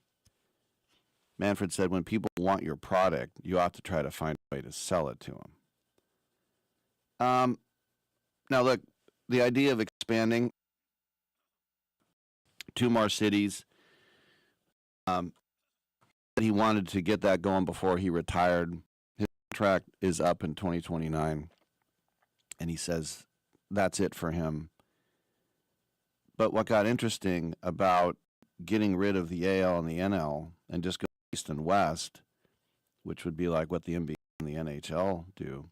Speaker 1: Manfred said, when people want your product, you ought to try to find a way to sell it to them. Now, look, the idea of expanding 2 more cities, he wanted to get that going before he retired. His contract is up in 2029. And he says that's it for him. But what got interesting about getting rid of the AL and the NL and just go East and West, which would be like what the NBA and the NHL do,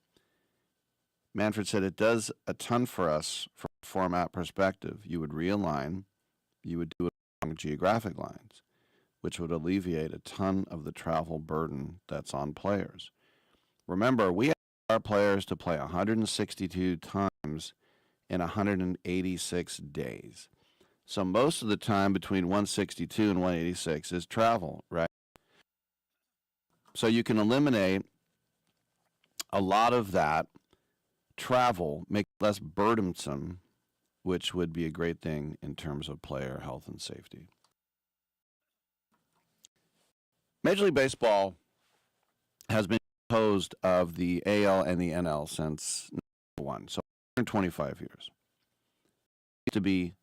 Speaker 1: Manfred said it does a ton for us from a format perspective. You would realign, you would do it along geographic lines, which would alleviate a ton of the travel burden that's on players. Remember, we ask our players to play 162 times in 186 days. So most of the time between 162 and 186 is travel, right? So you can eliminate a lot of that travel, make it less burdensome, which would be a great thing in terms of player health and safety. Major League Baseball has been composed of the AL and the NL since 1901, so 125 years. To be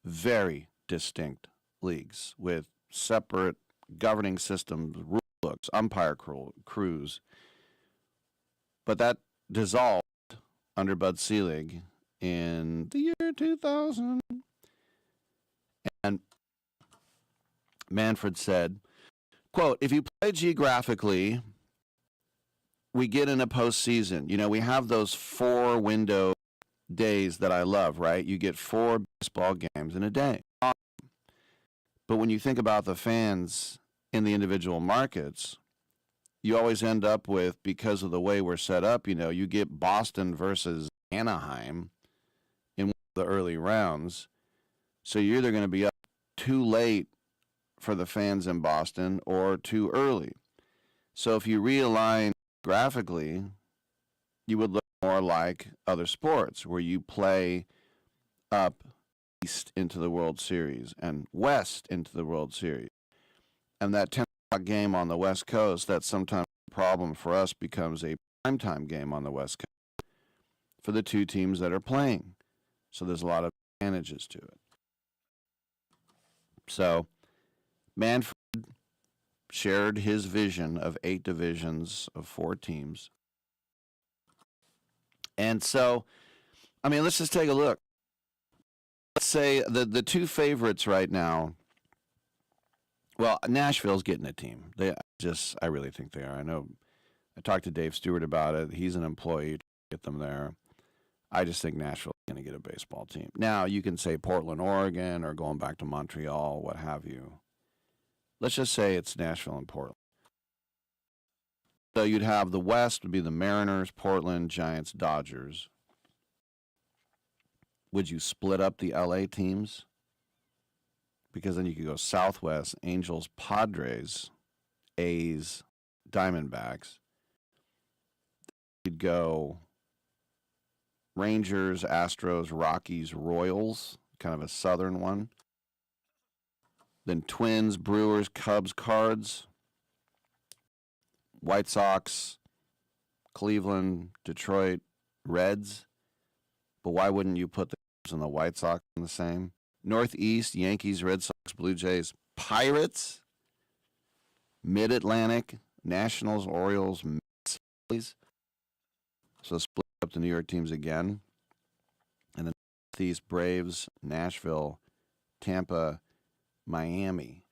Speaker 1: very distinct leagues with separate governing systems, rule books, umpire crews. But that dissolved under Bud Selig in the year 2000. And Manfred said, quote, if you play geographically, we get in a postseason. You know, we have those 4 window days that I love, right? You get 4 baseball games in a day. But when you think about the fans in the individual markets, you always end up with, because of the way we're set up, you know, you get Boston versus Anaheim in one of the early rounds. So you're either going to be up too late for the fans in Boston or too early. So if you realign graphically, you would look more like other sports where you play up east into the World Series and west into the World Series. And that 10 o'clock game on the West Coast, that's sometimes a problem for us, becomes a primetime game on the West Coast for the 2 teams that are playing. So there's a lot of advantages to it. So Manfred shared his vision of 8 divisions of 4 teams. And so, I mean, let's just take a look. Let's say the 2 favorites right now. Well, Nashville's getting a team. I really think they are. I know I talked to Dave Stewart about it. He's an employee to get them there. I just think Nashville's going to get a baseball team. Now, you can say Portland, Oregon, or going back to Montreal, what have you. Let's just say it's Nashville and Portland. So you'd have the West would be the Mariners, Portland, Giants, Dodgers. Would you split up the LA teams? Because then you could go Southwest, Angels, Padres, A's, Diamondbacks. You'd go Rangers, Astros, Rockies, Royals, kind of a southern one. Then Twins, Brewers, Cubs, Cards, White Sox, Cleveland, Detroit, Reds. But why wouldn't you put the Cubs and the White Sox in the same? Northeast, Yankees, Red Sox, Blue Jays, Pirates, Mid-Atlantic, Nationals, Orioles, Mets, Phillies. So split up the New York teams again. And then Northeast, Braves, Nashville, Tampa, Miami.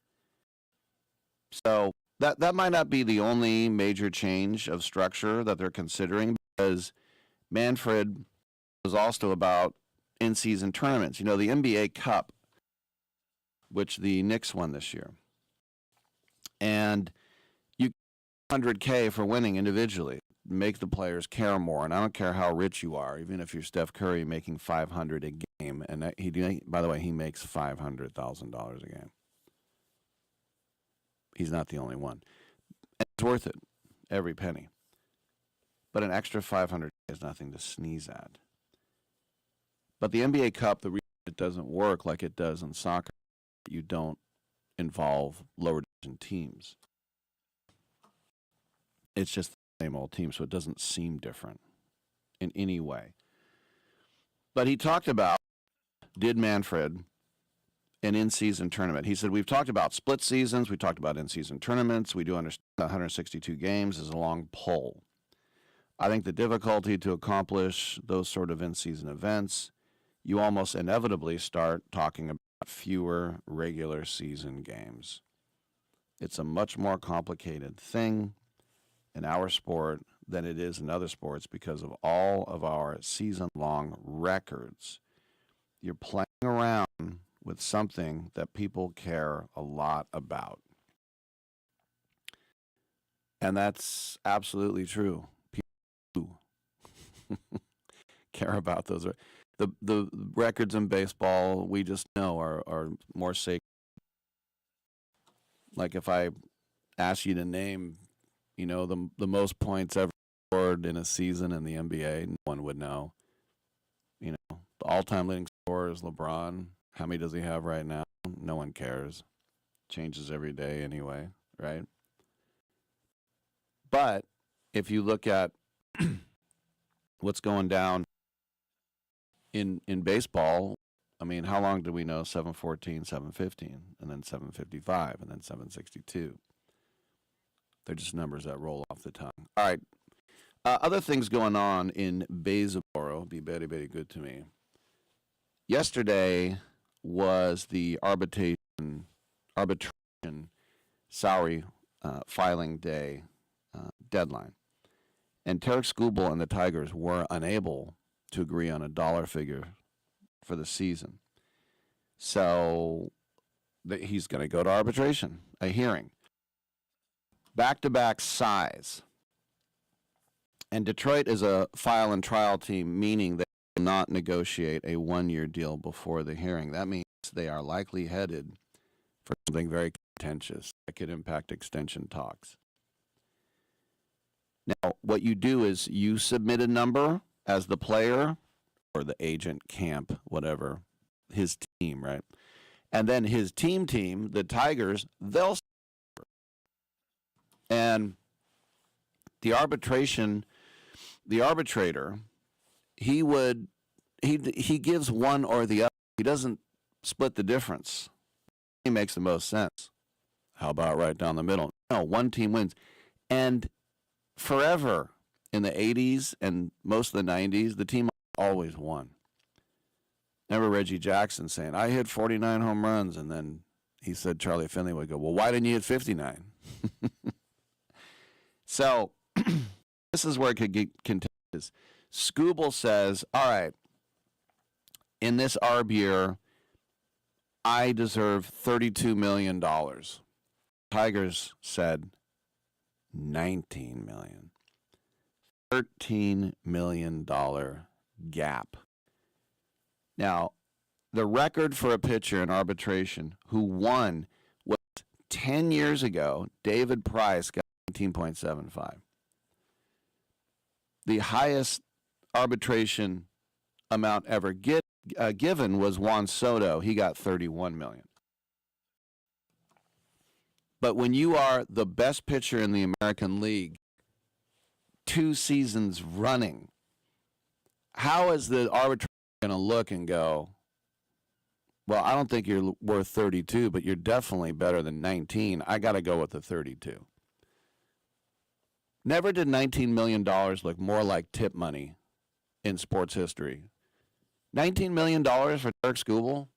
Speaker 1: So that might not be the only major change of structure that they're considering, because Manfred was also about in-season tournaments. You know, the NBA Cup, which the Knicks won this year. And you get $100K for winning individually. Make the players care more. And I don't care how rich you are, even if you're Steph Curry making $500 a game. And by the way, he makes $500,000 a game. He's not the only one. And it's worth it, every penny. But an extra $500 is nothing to sneeze at. But the NBA Cup, the reason it doesn't work like it does in soccer, you don't involve lower division teams. It's just the same old team, so it doesn't seem different in any way. But he talked about, did Manfred, an in-season tournament. He said, we've talked about split seasons, we talked about in-season tournaments, we do understand 162 games is a long pull. I think the difficulty to accomplish those sort of in-season events, you almost inevitably start talking about fewer regular season games. It's a much more complicated thing in our sport than it is in other sports because of all of our season-long records. You're playing around with something that people care a lot about. And that's absolutely true. People care about those. The records in baseball, we just know, are more sacred. Like if I ask you to name, the most points ever scored in a season in the NBA, no one would know. The all-time leading scorer is LeBron. How many does he have right now? No one cares. Changes every day anyway, right? But if you look at what's going down in baseball, I mean, how long do we know 714, 715, and then 755, and then 762? They're just numbers that roll off the tongue. All right. Other things going on in Baysboro, be very, very good to me. Yesterday was the arbitration salary filing day deadline. And Tarek Skubal and the Tigers were unable to agree on a dollar figure for the season. So he's going to go to arbitration, a hearing. Back-to-back size. And Detroit is a file and trial team, meaning they will not negotiate a one-year deal before the hearing. That means they are likely headed for something very contentious that could impact extension talks. Now, what you do is you submit a number as the player or the agent, camp, whatever, his team, right? And then his team, the Tigers, they'll. And the arbitrator, he gives one or the other. He doesn't split the difference. He makes the most sense. How about right down the middle? No, one team wins. And forever in the 80s and most of the 90s, the team always won. Remember Reggie Jackson saying, I hit 49 home runs, and then he said Charlie Finley would go, well, why didn't you hit 59? So this is where it could get contentious. Skubal says, all right, in this ARB year, I deserve $32 million. Tigers said $19 million. $13 million gap. Now, the record for a pitcher in arbitration who won was 10 years ago, David Price got 19.75. The highest arbitration amount ever given was Juan Soto. He got $31 million. But when you are the best pitcher in the American League 2 seasons running, how is the arbitrator going to look and go, well, I don't think you're worth 32, but you're definitely better than 19. I got to go with the 32. Never did $19 million look more like tip money in sports history. $19 million for Tarek Skubal?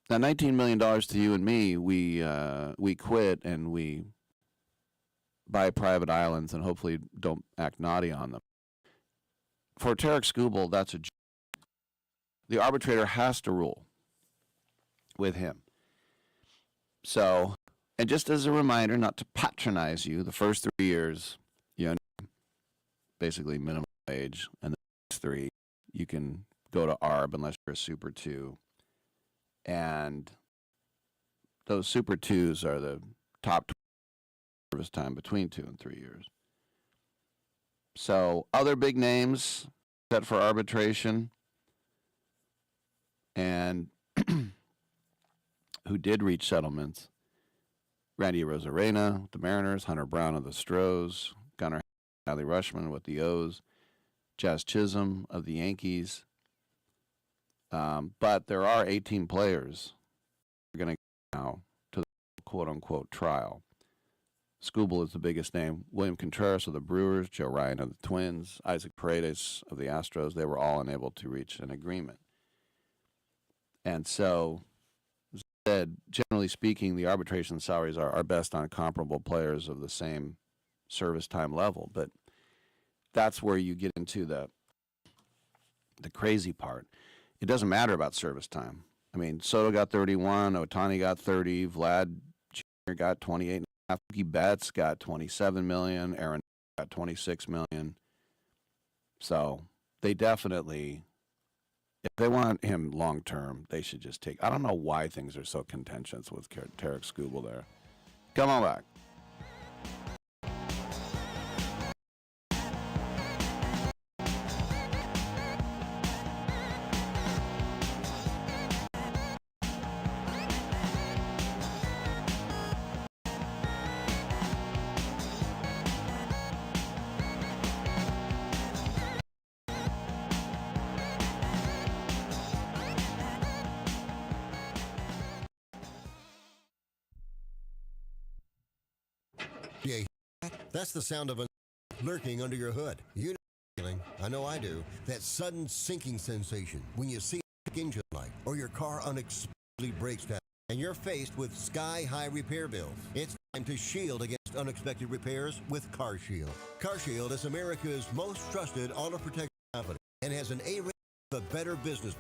Speaker 1: Now, $19 million to you and me, we quit and we buy private islands and hopefully don't act naughty on them. For Tarek Skubal, that's a joke. The arbitrator has to rule with him. So, and just as a reminder, not to patronize you, the first 3 years, basically minimum wage, and the next 3, you can go to ARB unless you're a Super 2. And those Super 2s are the top service time between 2 and 3 years. So other big names set for arbitration and who did reach settlements. Randy Arozarena with the Mariners, Hunter Brown of the Stros, Gunnar Adley Rushman with the O's, Jazz Chisholm of the Yankees. But there are 18 players who are going to go now to the quote-unquote trial. Scooble is the biggest name. William Contreras of the Brewers, Joe Ryan of the Twins, Isaac Paredes of the Astros, they were all unable to reach an agreement. And so, as I said, generally speaking, the arbitration salaries are best on comparable players of the same service time level. But that's where you get into the crazy part. It doesn't matter about service time. I mean, Soto got 31, Ohtani got 30, Vlad Jr. got 28. Mookie Betts got 27 million. Aaron got 26 million. So they definitely, if they want him long term, they should just take. I don't know why things are so contentious with Tarek Skubal there. Come on back.
Speaker 3: Yeah, that's the sound of a lurking under your hood. You know the feeling, I know I do, that sudden sinking sensation when you see a engine light or your car unexpectedly breaks down and you're faced with sky-high repair bills. It's time to shield against unexpected repairs with CarShield. CarShield is America's most trusted auto protection company and has an A rating of a better business.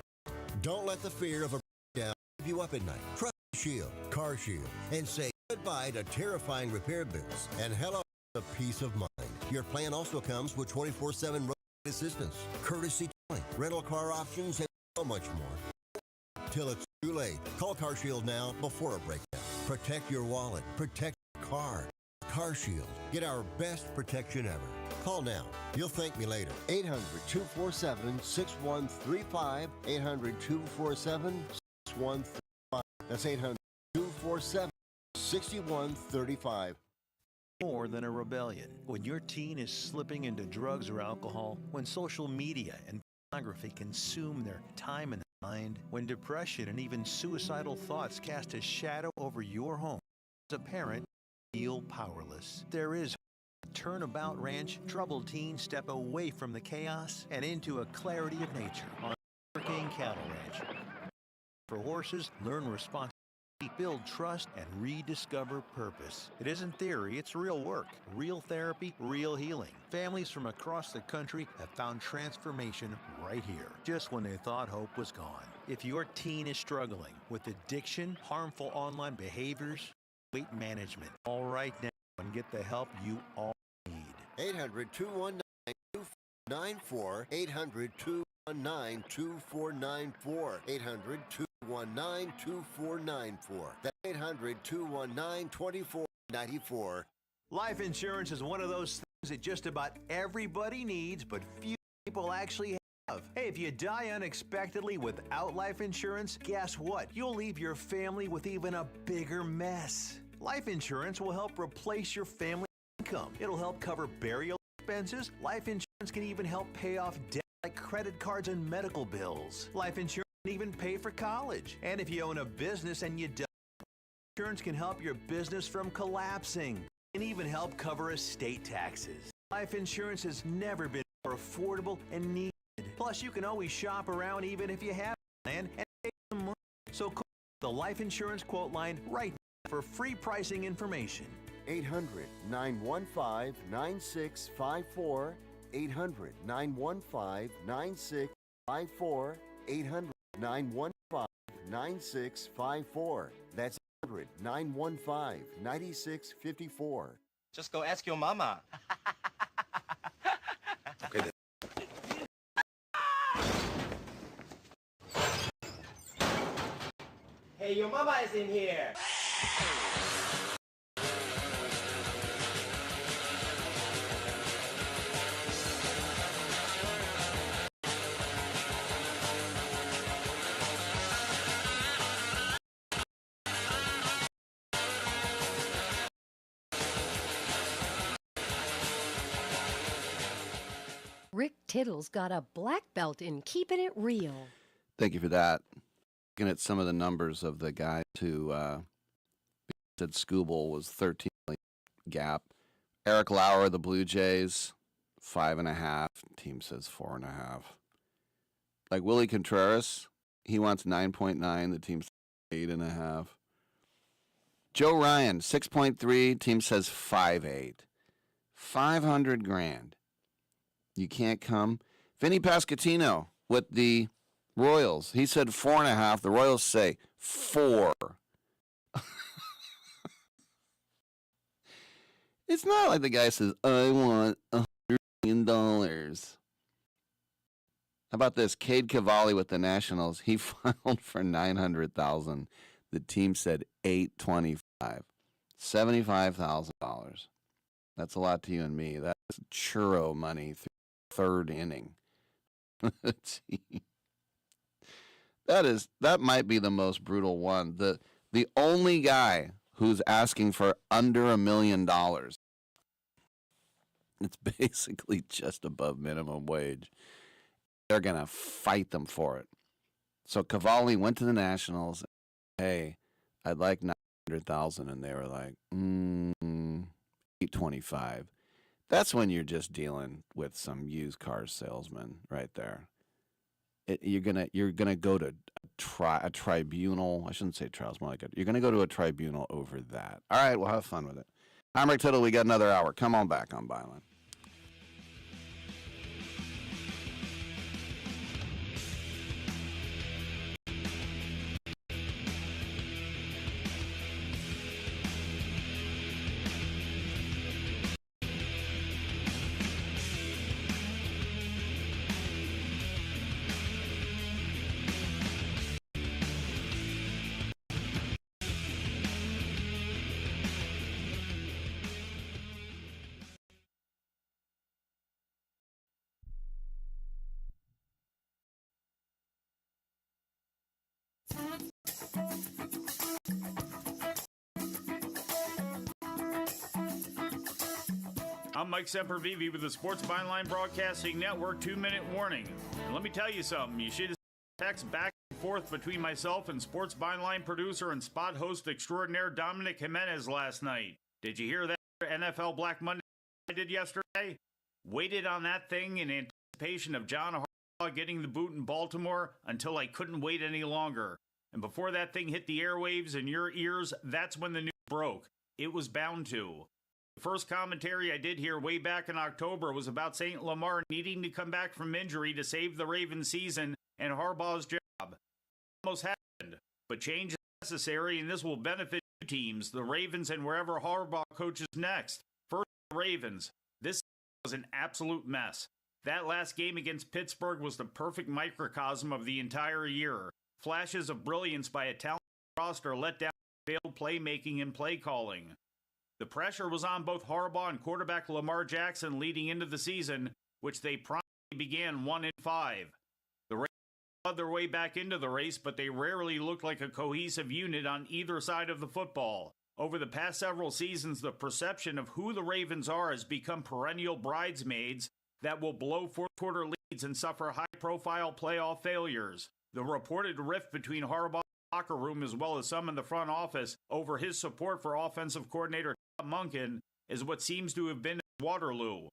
Speaker 3: Don't let the fear of a breakdown keep you up at night. Trust Shield, CarShield, and say goodbye to terrifying repair bills and hello to peace of mind. Your plan also comes with 24/7 roadside assistance, courtesy towing, rental car options, and so much more. Till it's too late. Call CarShield now before a breakdown. Protect your wallet. Protect your car. CarShield. Get our best protection ever. Call now. You'll thank me later. 800-247-6135. 800-247-6135. That's 800-247-6135.
Speaker 11: More than a rebellion. When your teen is slipping into drugs or alcohol, when social media and pornography consume their time and mind, when depression and even suicidal thoughts cast a shadow over your home, as a parent, you feel powerless. There is Turnabout Ranch. Troubled teens step away from the chaos and into a clarity of nature on King Cattle Ranch. For horses, learn responsibility, build trust, and rediscover purpose. It isn't theory, it's real work, real therapy, real healing. Families from across the country have found transformation right here, just when they thought hope was gone. If your teen is struggling with addiction, harmful online behaviors, weight management, all right now and get the help you all need.
Speaker 3: 800-219-2494. 800-219-2494. 800-219-2494. That's 800-219-2494.
Speaker 11: Life insurance is one of those things that just about everybody needs, but few people actually have. Hey, if you die unexpectedly without life insurance, guess what? You'll leave your family with even a bigger mess. Life insurance will help replace your family income. It'll help cover burial expenses. Life insurance can even help pay off debt like credit cards and medical bills. Life insurance can even pay for college. And if you own a business and you don't, insurance can help your business from collapsing and even help cover estate taxes. Life insurance has never been more affordable and needed. Plus, you can always shop around even if you have a plan and save some money. So call the Life Insurance Quote Line right now for free pricing information.
Speaker 3: 800-915-9654. 800-915-9654. 800-915-9654. That's 800-915-9654.
Speaker 12: Just go ask your mama.
Speaker 3: Okay, then.
Speaker 12: Hey, your mama is in here.
Speaker 7: Rick Tittle's got a black belt in keeping it real.
Speaker 1: Thank you for that. Looking at some of the numbers of the guys who said Skubal was 13 million gap. Eric Lauer, the Blue Jays, 5.5. Team says 4.5. Like Willie Contreras, he wants 9.9. The team says 8.5. Joe Ryan, 6.3. Team says 5.8. 500 grand. You can't come. Vinny Pasquantino with the Royals. He said 4.5. The Royals say 4. It's not like the guy says, I want $100 million. How about this? Cade Cavalli with the Nationals. He filed for $900,000. The team said $825. $75,000. That's a lot to you and me. That's churro money through third inning. That might be the most brutal one. The only guy who's asking for under $1 million. It's basically just above minimum wage. They're gonna fight them for it. So Cavalli went to the Nationals. Hey, I'd like 900,000, and they were like, 825. That's when you're just dealing with some used car salesman right there. You're gonna go to a tribunal. I shouldn't say trials, more like you're gonna go to a tribunal over that. All right, we'll have fun with it. I'm Rick Tittle. We got another hour. Come on back on Byline.
Speaker 13: I'm Mike Sempervive with the Sports Byline Broadcasting Network 2-minute warning. And let me tell you something. You should text back and forth between myself and Sports Byline producer and spot host extraordinaire Dominic Jimenez last night. Did you hear that NFL Black Monday I did yesterday? Waited on that thing in anticipation of John Harbaugh getting the boot in Baltimore until I couldn't wait any longer. And before that thing hit the airwaves and your ears, that's when the news broke. It was bound to. The first commentary I did hear way back in October was about St. Lamar needing to come back from injury to save the Ravens season and Harbaugh's job. Almost happened, but change is necessary, and this will benefit two teams, the Ravens and wherever Harbaugh coaches next. First, the Ravens. This was an absolute mess. That last game against Pittsburgh was the perfect microcosm of the entire year. Flashes of brilliance by a talented roster let down failed playmaking and play calling. The pressure was on both Harbaugh and quarterback Lamar Jackson leading into the season, which they promptly began 1-5. The Ravens led their way back into the race, but they rarely looked like a cohesive unit on either side of the football. Over the past several seasons, the perception of who the Ravens are has become perennial bridesmaids that will blow fourth-quarter leads and suffer high-profile playoff failures. The reported rift between Harbaugh and the locker room, as well as some in the front office, over his support for offensive coordinator Todd Monken is what seems to have been Waterloo.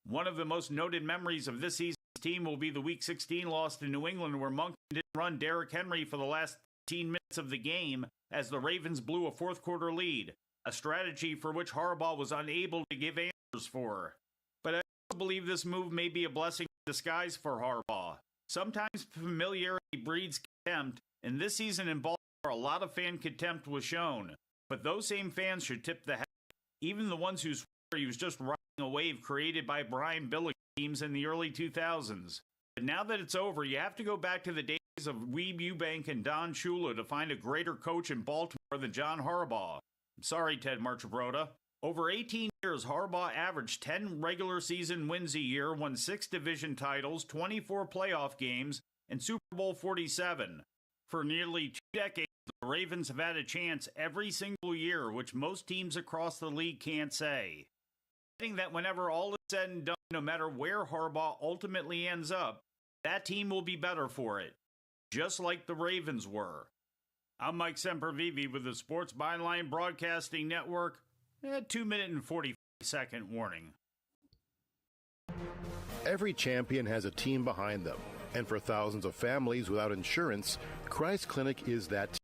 Speaker 13: One of the most noted memories of this season's team will be the Week 16 loss to New England, where Monken didn't run Derrick Henry for the last 15 minutes of the game as the Ravens blew a fourth-quarter lead, a strategy for which Harbaugh was unable to give answers for. But I also believe this move may be a blessing in disguise for Harbaugh. Sometimes familiarity breeds contempt, and this season in Baltimore, a lot of fan contempt was shown. But those same fans should tip the hat, even the ones who swear he was just riding a wave created by Brian Billick teams in the early 2000s. But now that it's over, you have to go back to the days of Weeb Eubank and Don Shula to find a greater coach in Baltimore than John Harbaugh. I'm sorry, Ted Marchibroda. Over 18 years, Harbaugh averaged 10 regular season wins a year, won 6 division titles, 24 playoff games, and Super Bowl 47. For nearly 2 decades, the Ravens have had a chance every single year, which most teams across the league can't say. Adding that whenever all is said and done, no matter where Harbaugh ultimately ends up, that team will be better for it, just like the Ravens were. I'm Mike Sempervive with the Sports Byline Broadcasting Network, A 2-minute and 40-second warning.
Speaker 8: Every champion has a team behind them, and for thousands of families without insurance, Christ Clinic is that team.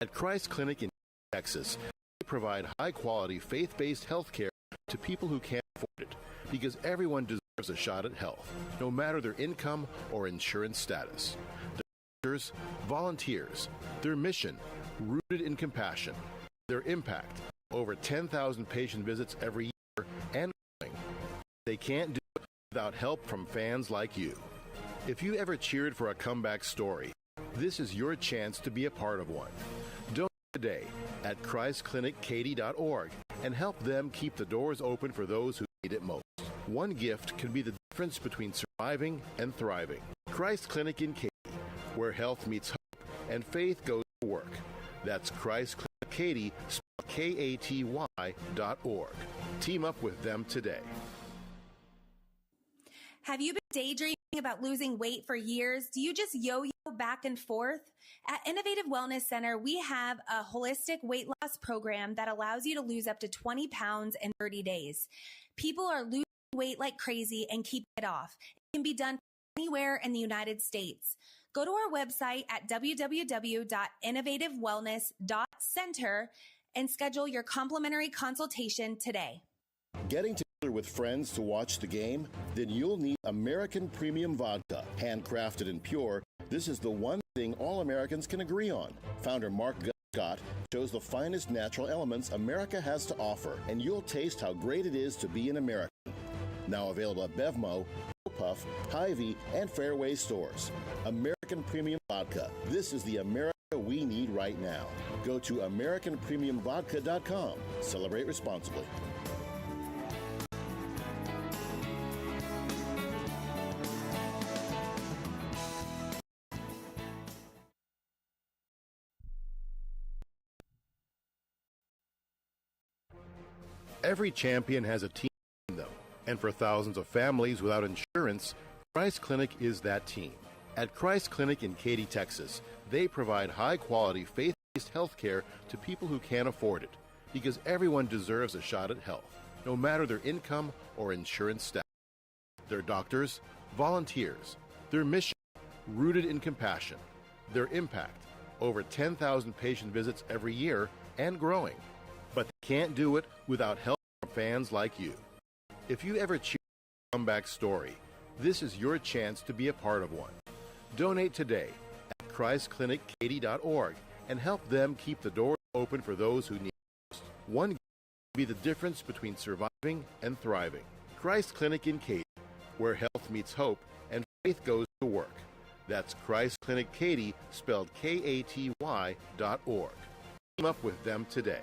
Speaker 8: At Christ Clinic in Texas, they provide high-quality, faith-based health care to people who can't afford it, because everyone deserves a shot at health, no matter their income or insurance status. Their doctors, volunteers, their mission, rooted in compassion, their impact, over 10,000 patient visits every year, and growing. They can't do it without help from fans like you. If you ever cheered for a comeback story, this is your chance to be a part of one. Donate today at ChristClinicKaty.org and help them keep the doors open for those who need it most. One gift can be the difference between surviving and thriving. Christ Clinic in Katy, where health meets hope and faith goes to work. That's Christ Clinic Katy, spelled KATY.org. Team up with them today.
Speaker 14: Have you been daydreaming about losing weight for years? Do you just yo-yo back and forth? At Innovative Wellness Center, we have a holistic weight loss program that allows you to lose up to 20 pounds in 30 days. People are losing weight like crazy and keep it off. It can be done anywhere in the United States. Go to our website at www.innovativewellness.center and schedule your complimentary consultation today.
Speaker 8: Getting together with friends to watch the game? Then you'll need American Premium Vodka. Handcrafted and pure, this is the one thing all Americans can agree on. Founder Mark Scott shows the finest natural elements America has to offer, and you'll taste how great it is to be an American. Now available at Bevmo, Puff, Hy-Vee, and Fairway stores. American Premium Vodka. This is the America we need right now. Go to AmericanPremiumVodka.com. Celebrate responsibly. Every champion has a team behind them, and for thousands of families without insurance, Christ Clinic is that team. At Christ Clinic in Katy, Texas, they provide high-quality, faith-based health care to people who can't afford it, because everyone deserves a shot at health, no matter their income or insurance status. Their doctors, volunteers, their mission, rooted in compassion, their impact, over 10,000 patient visits every year and growing. But they can't do it without help from fans like you. If you ever cheer for a comeback story, this is your chance to be a part of one. Donate today at ChristClinicKaty.org and help them keep the doors open for those who need it most. One gift can be the difference between surviving and thriving. Christ Clinic in Katy, where health meets hope and faith goes to work. That's Christ Clinic Katy, spelled KATY.org. Team up with them today.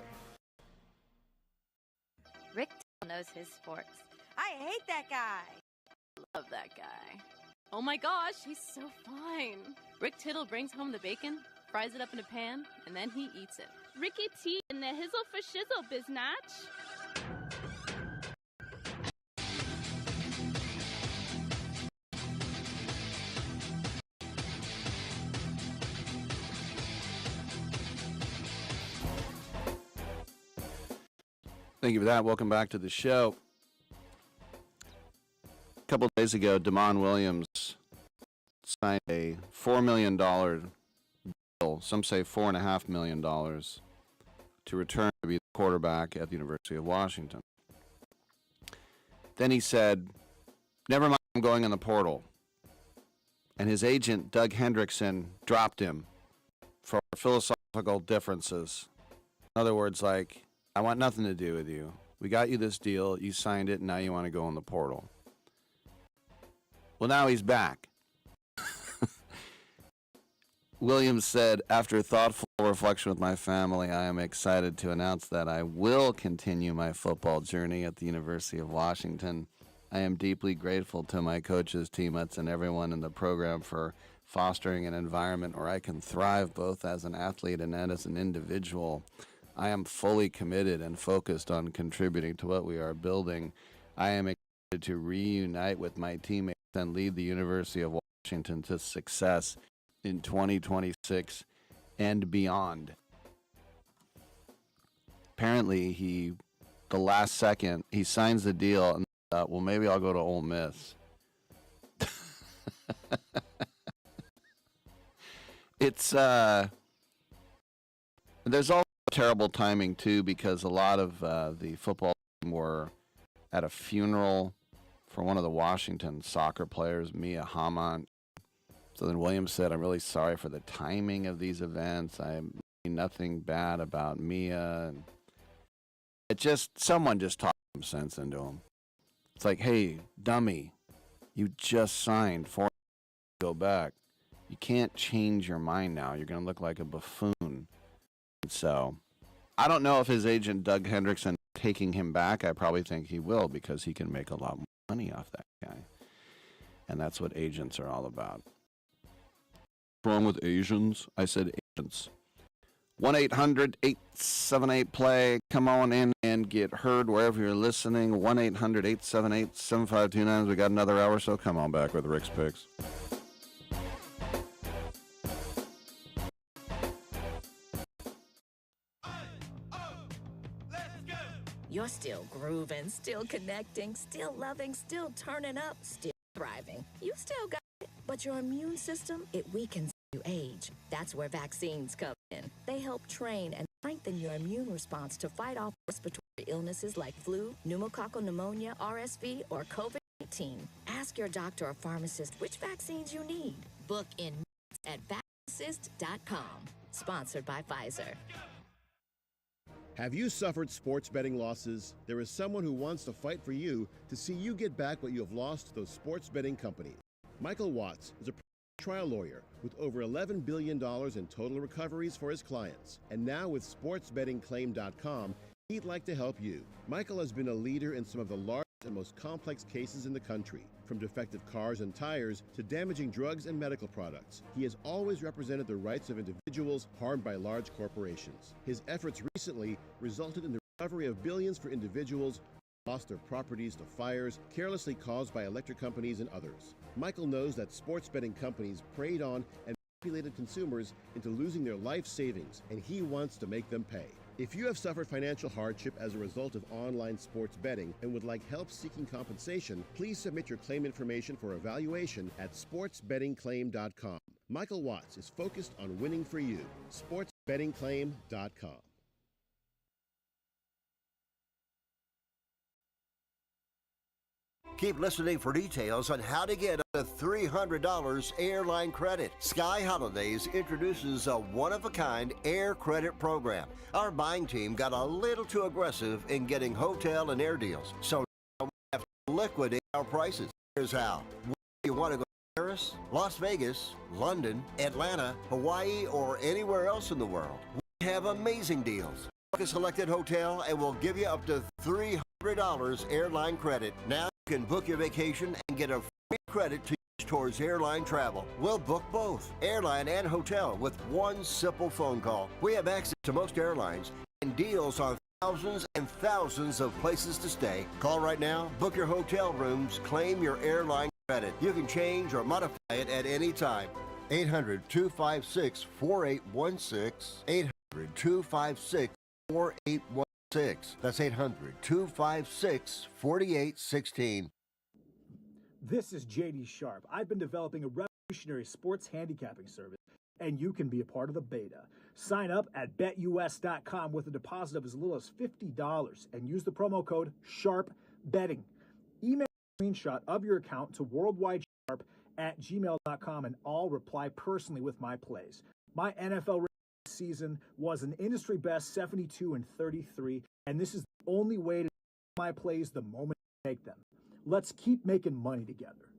Speaker 18: Rick Tittle knows his sports.
Speaker 19: I hate that guy.
Speaker 18: Love that guy. Oh my gosh, he's so fine. Rick Tittle brings home the bacon, fries it up in a pan, and then he eats it.
Speaker 19: Ricky T and the hizzle for shizzle, biznatch.
Speaker 1: Thank you for that. Welcome back to the show. A couple of days ago, Damon Williams signed a $4 million deal, some say $4.5 million, to return to be the quarterback at the University of Washington. Then he said, never mind, I'm going in the portal. And his agent, Doug Hendrickson, dropped him for philosophical differences. In other words, like, I want nothing to do with you. We got you this deal. You signed it, and now you want to go in the portal. Well, now he's back. Williams said, after thoughtful reflection with my family, I am excited to announce that I will continue my football journey at the University of Washington. I am deeply grateful to my coaches, teammates, and everyone in the program for fostering an environment where I can thrive both as an athlete and as an individual. I am fully committed and focused on contributing to what we are building. I am excited to reunite with my teammates and lead the University of Washington to success in 2026 and beyond. Apparently, he the last second, he signs the deal, and well, maybe I'll go to Ole Miss. It's there's also terrible timing too, because a lot of the football team were at a funeral for one of the Washington soccer players, Mia Hammond. So then Williams said, "I'm really sorry for the timing of these events. I mean nothing bad about Mia." And someone just talked some sense into him. It's like, hey, dummy, you just signed for go back. You can't change your mind now. You're going to look like a buffoon. So I don't know if his agent, Doug Hendrickson, taking him back. I probably think he will, because he can make a lot more money off that guy. And that's what agents are all about. What's wrong with Asians? I said agents. 1-800-878-PLAY. Come on in and get heard wherever you're listening. 1-800-878-7529. We got another hour, so come on back with Rick's Picks.
Speaker 15: You're still grooving, still connecting, still loving, still turning up, still thriving. You still got it, but your immune system, it weakens as you age. That's where vaccines come in. They help train and strengthen your immune response to fight off respiratory illnesses like flu, pneumococcal pneumonia, RSV, or COVID-19. Ask your doctor or pharmacist which vaccines you need. Book in at vaccinsist.com. Sponsored by Pfizer.
Speaker 8: Have you suffered sports betting losses? There is someone who wants to fight for you to see you get back what you have lost to those sports betting companies. Michael Watts is a trial lawyer with over $11 billion in total recoveries for his clients. And now with sportsbettingclaim.com, he'd like to help you. Michael has been a leader in some of the largest and most complex cases in the country, from defective cars and tires to damaging drugs and medical products. He has always represented the rights of individuals harmed by large corporations. His efforts recently resulted in the recovery of billions for individuals who lost their properties to fires carelessly caused by electric companies and others. Michael knows that sports betting companies preyed on and manipulated consumers into losing their life savings, and he wants to make them pay. If you have suffered financial hardship as a result of online sports betting and would like help seeking compensation, please submit your claim information for evaluation at sportsbettingclaim.com. Michael Watts is focused on winning for you. sportsbettingclaim.com.
Speaker 3: Keep listening for details on how to get a $300 airline credit. Sky Holidays introduces a one-of-a-kind air credit program. Our buying team got a little too aggressive in getting hotel and air deals, so now we have to liquidate our prices. Here's how. You want to go to Paris, Las Vegas, London, Atlanta, Hawaii, or anywhere else in the world? We have amazing deals. Book a selected hotel and we'll give you up to $300 airline credit. Now you can book your vacation and get a free credit to use towards airline travel. We'll book both, airline and hotel, with one simple phone call. We have access to most airlines and deals on thousands and thousands of places to stay. Call right now, book your hotel rooms, claim your airline credit. You can change or modify it at any time. 800-256-4816. 800-256-4816. That's 800-256-4816.
Speaker 16: This is JD Sharp. I've been developing a revolutionary sports handicapping service, and you can be a part of the beta. Sign up at betus.com with a deposit of as little as $50 and use the promo code SHARPBetting. Email a screenshot of your account to worldwidesharp@gmail.com, and I'll reply personally with my plays. My NFL season was an industry best 72-33, and this is the only way to my plays the moment I make them. Let's keep making money together.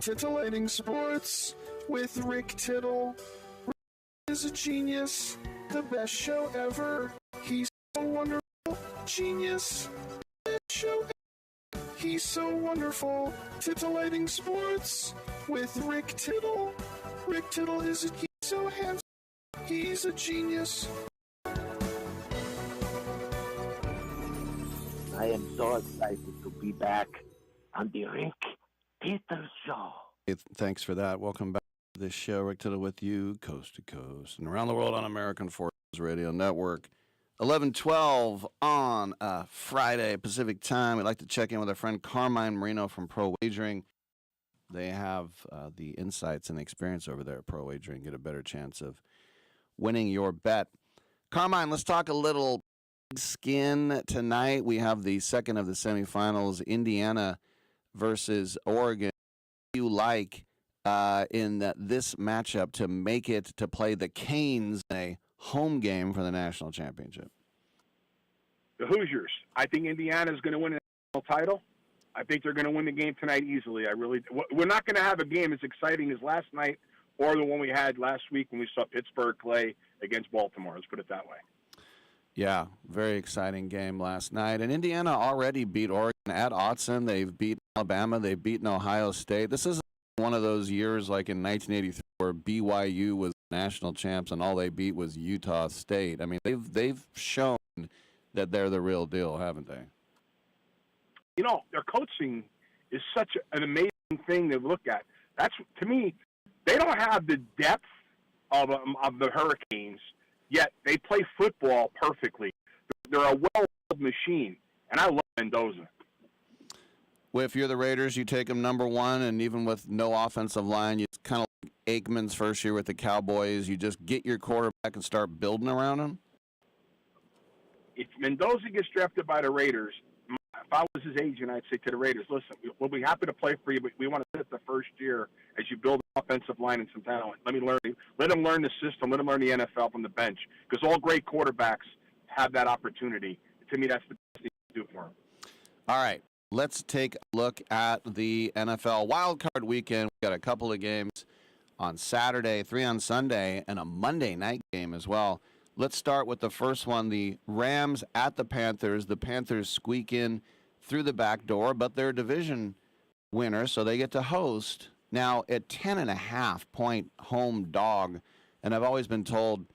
Speaker 22: Titillating Sports with Rick Tittle. Rick is a genius, the best show ever. He's so wonderful, genius, best show ever. He's so wonderful. Titillating Sports with Rick Tittle. Rick Tittle he's so handsome. He's a genius.
Speaker 17: I am so excited to be back on the Rick Tittle Show.
Speaker 1: Hey, thanks for that. Welcome back to this show. Rick Tittle with you, coast to coast and around the world on American Forces Radio Network. 11:12 on Friday Pacific time. We'd like to check in with our friend Carmine Marino from Pro Wagering. They have the insights and the experience over there at Pro Wagering. Get a better chance of winning your bet. Carmine, let's talk a little skin tonight. We have the second of the semifinals, Indiana versus Oregon. What do you like in this matchup to make it to play the Canes in a home game for the national championship?
Speaker 2: The Hoosiers. I think Indiana is going to win the national title. I think they're going to win the game tonight easily. We're not going to have a game as exciting as last night or the one we had last week when we saw Pittsburgh play against Baltimore. Let's put it that way.
Speaker 1: Yeah, very exciting game last night. And Indiana already beat Oregon at Autzen. They've beaten Alabama. They've beaten Ohio State. This is one of those years like in 1983 where BYU was national champs and all they beat was Utah State. I mean, they've shown that they're the real deal, haven't they?
Speaker 2: You know, their coaching is such an amazing thing to look at. That's, to me, they don't have the depth of the Hurricanes, yet they play football perfectly. They're a well-oiled machine, and I love Mendoza.
Speaker 1: Well, if you're the Raiders, you take them number one, and even with no offensive line, it's kind of like Aikman's first year with the Cowboys. You just get your quarterback and start building around him?
Speaker 2: If Mendoza gets drafted by the Raiders, if I was his agent, I'd say to the Raiders, listen, we'll be happy to play for you, but we want to sit the first year as you build an offensive line and some talent. Let him learn the system. Let him learn the NFL from the bench, because all great quarterbacks have that opportunity. To me, that's the best thing to do for him.
Speaker 1: All right, let's take a look at the NFL wildcard weekend. We got a couple of games on Saturday, 3 on Sunday, and a Monday night game as well. Let's start with the first one, the Rams at the Panthers. The Panthers squeak in through the back door, but they're division winners, so they get to host. Now, at 10.5-point home dog, and I've always been told,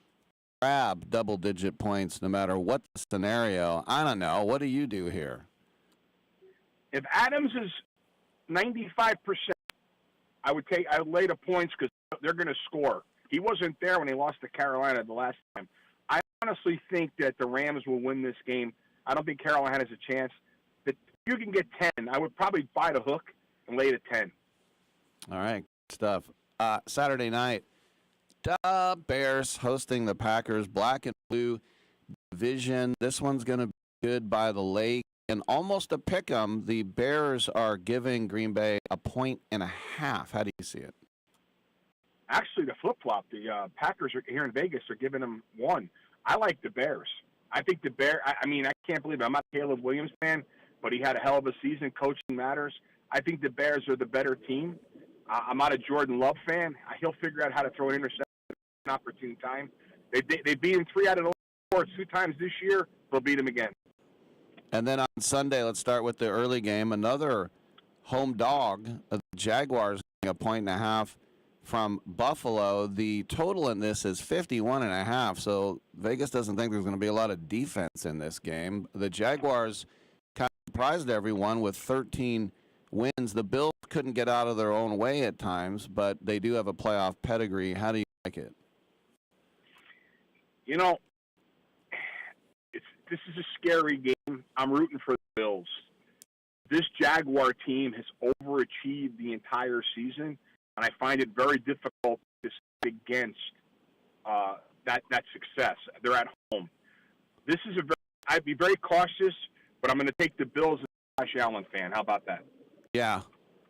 Speaker 1: grab double-digit points no matter what the scenario. I don't know. What do you do here?
Speaker 2: If Adams is 95%, I would lay the points because they're going to score. He wasn't there when they lost to Carolina the last time. I honestly think that the Rams will win this game. I don't think Carolina has a chance. But if you can get 10, I would probably buy the hook and lay it at 10.
Speaker 1: All right, good stuff. Saturday night, the Bears hosting the Packers, black and blue division. This one's going to be good by the lake. And almost a pick 'em. The Bears are giving Green Bay 1.5. How do you see it?
Speaker 2: Actually, the flip-flop. The Packers are here in Vegas are giving them 1. I like the Bears. I think the Bears, I mean, I can't believe it. I'm not a Caleb Williams fan, but he had a hell of a season. Coaching matters. I think the Bears are the better team. I'm not a Jordan Love fan. He'll figure out how to throw an interception at an opportune time. They beat him 3 out of the 4 2 times this year. They'll beat him again.
Speaker 1: And then on Sunday, let's start with the early game. Another home dog. The Jaguars getting 1.5 from Buffalo. The total in this is 51.5. So Vegas doesn't think there's going to be a lot of defense in this game. The Jaguars kind of surprised everyone with 13 wins. The Bills couldn't get out of their own way at times, but they do have a playoff pedigree. How do you like it?
Speaker 2: You know, this is a scary game. I'm rooting for the Bills. This Jaguar team has overachieved the entire season, and I find it very difficult to stick against that success. They're at home. This is I'd be very cautious, but I'm going to take the Bills as a Josh Allen fan. How about that?
Speaker 1: Yeah,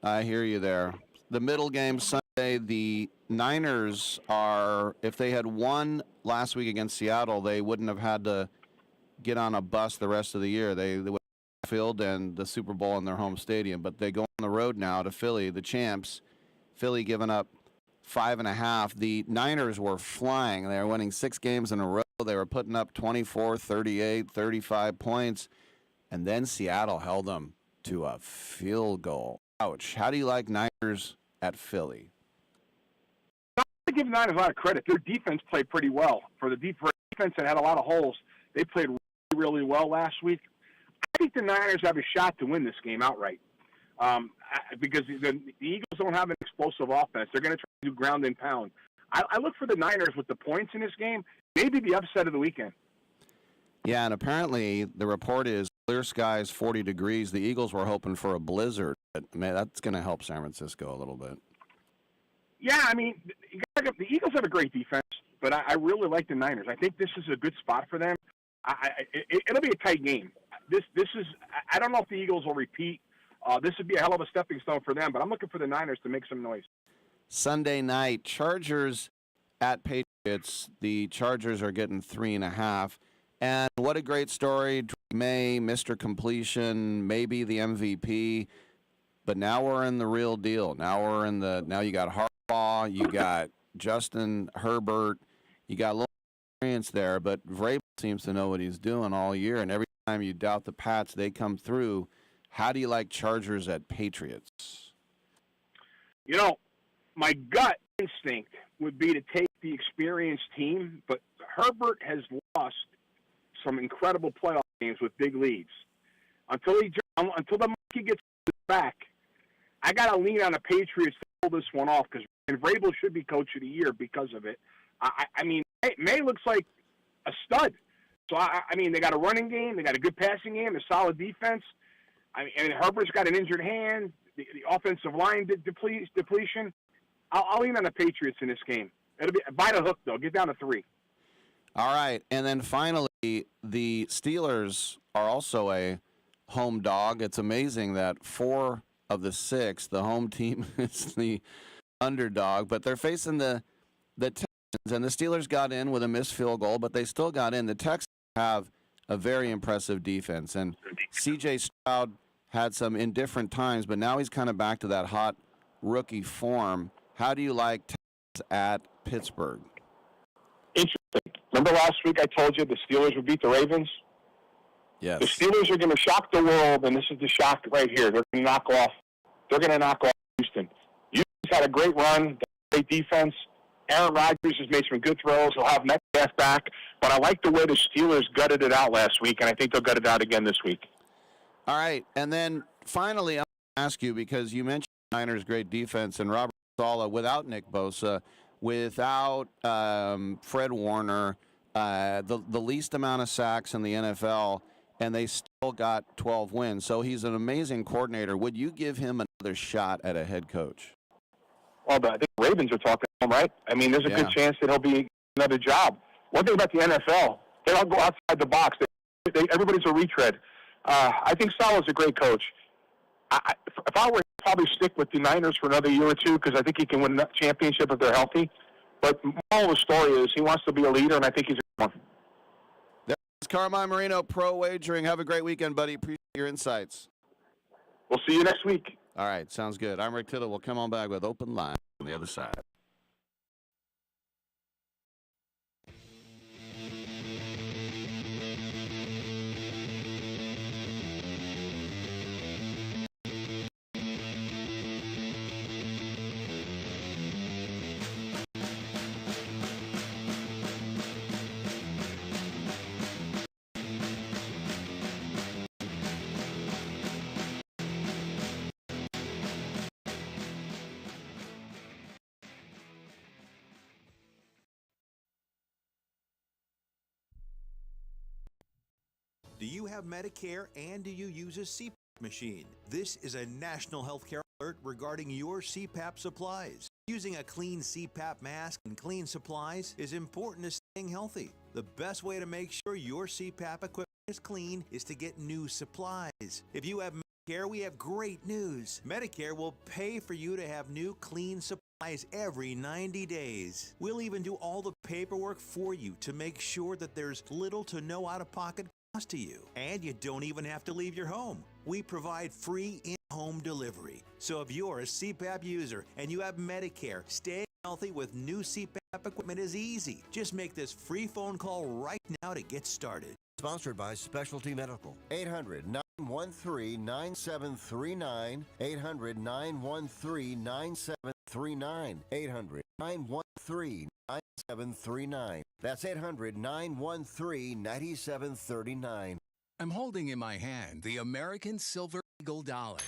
Speaker 1: I hear you there. The middle game Sunday, the Niners are, if they had won last week against Seattle, they wouldn't have had to get on a bus the rest of the year. They would have field and the Super Bowl in their home stadium, but they go on the road now to Philly, the champs. Philly giving up 5.5. The Niners were flying. They were winning 6 games in a row. They were putting up 24, 38, 35 points, and then Seattle held them to a field goal. Ouch. How do you like Niners at Philly?
Speaker 2: I give the Niners a lot of credit. Their defense played pretty well. For the defense that had a lot of holes, they played really well last week. I think the Niners have a shot to win this game outright because the Eagles don't have an explosive offense. They're going to try to do ground and pound. I look for the Niners with the points in this game, maybe the upset of the weekend.
Speaker 1: Yeah, and apparently the report is clear skies, 40 degrees. The Eagles were hoping for a blizzard. But, man, that's going to help San Francisco a little bit.
Speaker 2: Yeah, I mean, the Eagles have a great defense, but I really like the Niners. I think this is a good spot for them. It'll be a tight game. This is. I don't know if the Eagles will repeat. This would be a hell of a stepping stone for them, but I'm looking for the Niners to make some noise.
Speaker 1: Sunday night, Chargers at Patriots. The Chargers are getting 3.5. And what a great story. Drake May, Mr. Completion, maybe the MVP. But now we're in the real deal. Now you got Harbaugh, you got Justin Herbert, you got a little experience there, but Vrabel seems to know what he's doing all year, and every time you doubt the Pats, they come through. How do you like Chargers at Patriots?
Speaker 2: You know, my gut instinct would be to take the experienced team, but Herbert has lost some incredible playoff games with big leads. Until the monkey gets back, I got to lean on the Patriots to pull this one off, because Vrabel should be coach of the year because of it. I mean, May looks like a stud. So, I mean, they got a running game, they got a good passing game, a solid defense. I mean, and Herbert's got an injured hand, the offensive line depletion. I'll lean on the Patriots in this game. It'll be by the hook, though. Get down to 3.
Speaker 1: All right, and then finally, the Steelers are also a home dog. It's amazing that 4 of the 6, the home team is the underdog, but they're facing the Texans, and the Steelers got in with a missed field goal, but they still got in. The Texans have a very impressive defense, and C.J. Stroud had some indifferent times, but now he's kind of back to that hot rookie form. How do you like Texans at Pittsburgh?
Speaker 2: Interesting. Remember last week I told you the Steelers would beat the Ravens?
Speaker 1: Yes.
Speaker 2: The Steelers are going to shock the world, and this is the shock right here. They're going to knock off Houston. Houston's had a great run, great defense. Aaron Rodgers has made some good throws. He'll have Metcalf back. But I like the way the Steelers gutted it out last week, and I think they'll gut it out again this week.
Speaker 1: All right. And then finally, I'll ask you, because you mentioned Niners' great defense and Robert Saleh without Nick Bosa, without Fred Warner, the least amount of sacks in the NFL, and they still got 12 wins. So he's an amazing coordinator. Would you give him another shot at a head coach?
Speaker 2: Well, I think the Ravens are talking to him, right? I mean, there's a good chance that he'll be another job. One thing about the NFL, they don't go outside the box. Everybody's a retread. I think Saleh's a great coach. If I were, I'd probably stick with the Niners for another year or two, because I think he can win a championship if they're healthy. But the moral of the story is he wants to be a leader, and I think he's a good one.
Speaker 1: That's Carmine Marino, Pro Wagering. Have a great weekend, buddy. Appreciate your insights.
Speaker 2: We'll see you next week.
Speaker 1: All right, sounds good. I'm Rick Tittle. We'll come on back with Open Line on the other side.
Speaker 11: Do you have Medicare and do you use a CPAP machine? This is a national healthcare alert regarding your CPAP supplies. Using a clean CPAP mask and clean supplies is important to staying healthy. The best way to make sure your CPAP equipment is clean is to get new supplies. If you have Medicare, we have great news. Medicare will pay for you to have new clean supplies every 90 days. We'll even do all the paperwork for you to make sure that there's little to no out-of-pocket cost to you. And you don't even have to leave your home. We provide free in-home delivery. So if you're a CPAP user and you have Medicare, staying healthy with new CPAP equipment is easy. Just make this free phone call right now to get started.
Speaker 3: Sponsored by Specialty Medical. 800-913-9739. 800-913-9739. 800-913-9739. That's 800-913-9739.
Speaker 4: I'm holding in my hand the American Silver Eagle Dollar.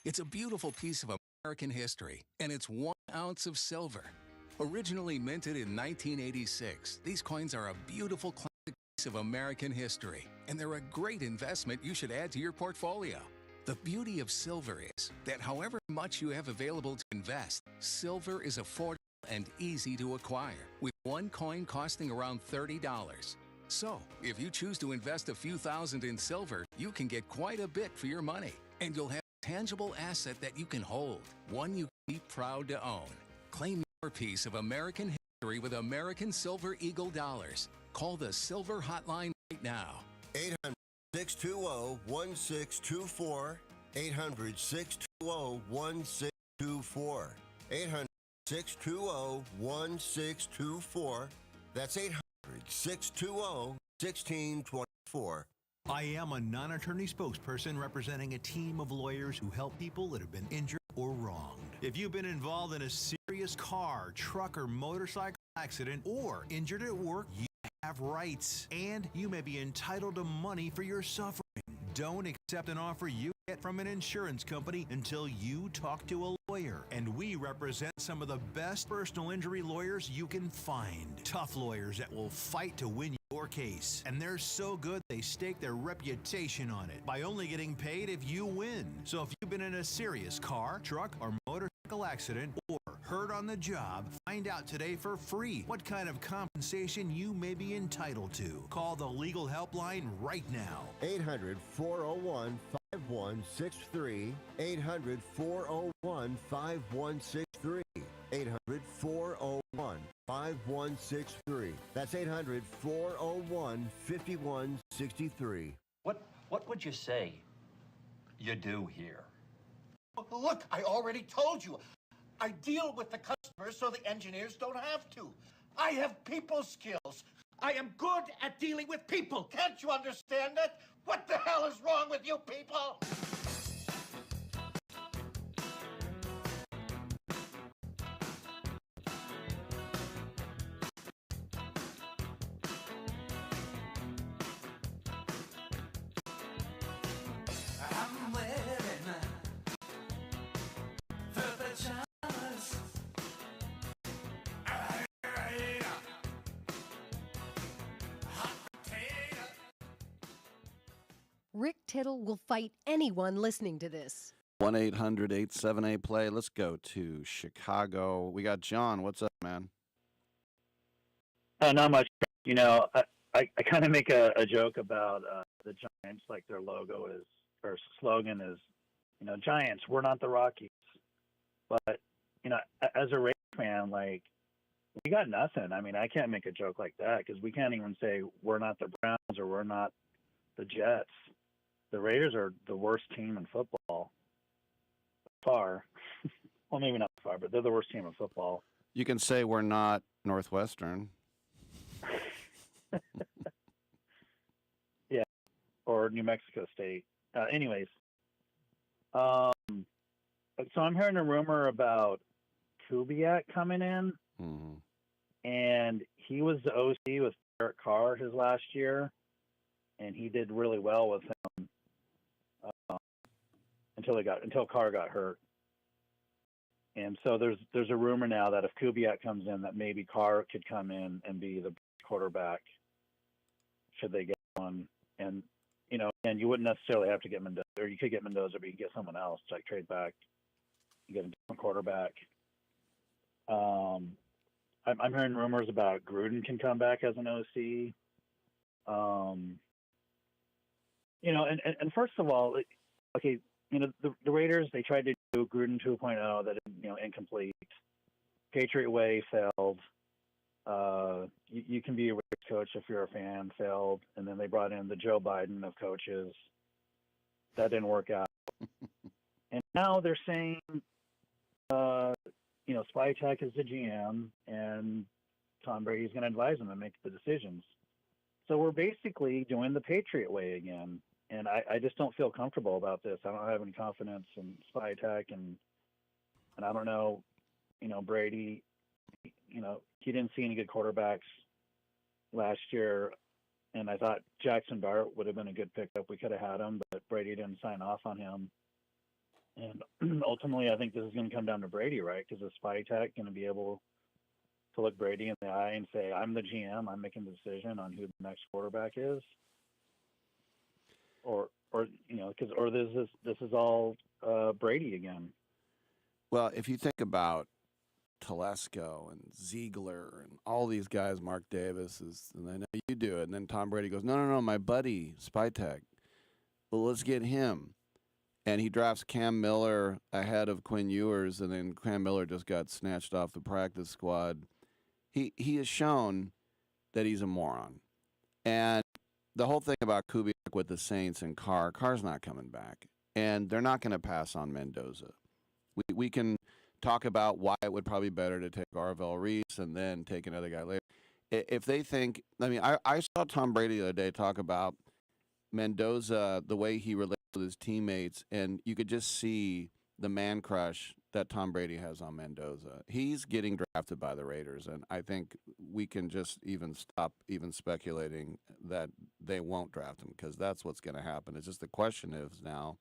Speaker 4: It's a beautiful piece of American history, and it's 1 ounce of silver. Originally minted in 1986, these coins are a beautiful classic piece of American history, and they're a great investment you should add to your portfolio. The beauty of silver is that however much you have available to invest, silver is affordable and easy to acquire, with one coin costing around $30. So, if you choose to invest a few thousand in silver, you can get quite a bit for your money, and you'll have a tangible asset that you can hold, one you can be proud to own. Claim your piece of American history with American Silver Eagle dollars. Call the Silver Hotline right now.
Speaker 3: 800-620-1624. 800-620-1624. 800-620-1624. That's 800-620-1624.
Speaker 11: I am a non-attorney spokesperson representing a team of lawyers who help people that have been injured or wronged. If you've been involved in a serious car, truck, or motorcycle accident or injured at work, you have rights, and you may be entitled to money for your suffering. Don't accept an offer you get from an insurance company until you talk to a lawyer. And we represent some of the best personal injury lawyers you can find. Tough lawyers that will fight to win your case. And they're so good they stake their reputation on it by only getting paid if you win. So if you've been in a serious car, truck, or motorcycle accident or hurt on the job, find out today for free what kind of compensation you may be entitled to. Call the legal helpline right now.
Speaker 3: 800-401-5163. 800-401-5163. 800-401-5163. That's 800-401-5163.
Speaker 6: What would you say you do here?
Speaker 10: Look, I already told you. I deal with the customers so the engineers don't have to. I have people skills. I am good at dealing with people. Can't you understand that? What the hell is wrong with you people?
Speaker 9: I'm wearing the pajamas.
Speaker 7: Rick Tittle will fight anyone listening to this.
Speaker 1: 1-800-878-PLAY. Let's go to Chicago. We got John. What's up, man?
Speaker 20: Not much. You know, I kind of make a joke about the Giants, like their logo is, or slogan is, you know, Giants, we're not the Rockies. But, you know, as a Raiders fan, like, we got nothing. I mean, I can't make a joke like that because we can't even say we're not the Browns or we're not the Jets. The Raiders are the worst team in football. Far. Well, maybe not far, but they're the worst team in football.
Speaker 1: You can say we're not Northwestern.
Speaker 20: Yeah, or New Mexico State. Anyways, so I'm hearing a rumor about Kubiak coming in, and he was the OC with Derek Carr his last year, and he did really well with him until Carr got hurt. And so there's a rumor now that if Kubiak comes in, that maybe Carr could come in and be the quarterback should they get one. And, you know, and you wouldn't necessarily have to get Mendoza, or you could get Mendoza, but you could get someone else, like trade back, you get a different quarterback. I'm hearing rumors about Gruden can come back as an OC. You know, and first of all, okay, you know, the Raiders, they tried to do Gruden 2.0, that, you know, incomplete. Patriot Way failed. You can be a Raiders coach if you're a fan, failed. And then they brought in the Joe Biden of coaches. That didn't work out. And now they're saying, you know, Spytek is the GM, and Tom Brady's going to advise them and make the decisions. So we're basically doing the Patriot Way again. And I just don't feel comfortable about this. I don't have any confidence in Spytek, and I don't know, you know, Brady, you know, he didn't see any good quarterbacks last year, and I thought Jackson Dart would have been a good pickup. We could have had him, but Brady didn't sign off on him. And ultimately, I think this is going to come down to Brady, right? Because is Spytek going to be able to look Brady in the eye and say, I'm the GM, I'm making the decision on who the next quarterback is? Or this is all Brady again.
Speaker 1: Well, if you think about Telesco and Ziegler and all these guys, Mark Davis and I know you do it, and then Tom Brady goes, no, my buddy Spytek. Well, let's get him. And he drafts Cam Miller ahead of Quinn Ewers, and then Cam Miller just got snatched off the practice squad. He has shown that he's a moron. And the whole thing about Kubiak with the Saints and Carr's not coming back. And they're not going to pass on Mendoza. We can talk about why it would probably be better to take Arvell Reese and then take another guy later. If they think, I saw Tom Brady the other day talk about Mendoza, the way he relates with his teammates, and you could just see the man crush that Tom Brady has on Mendoza. He's getting drafted by the Raiders, and I think we can just stop speculating that they won't draft him, because that's what's going to happen. It's just the question is now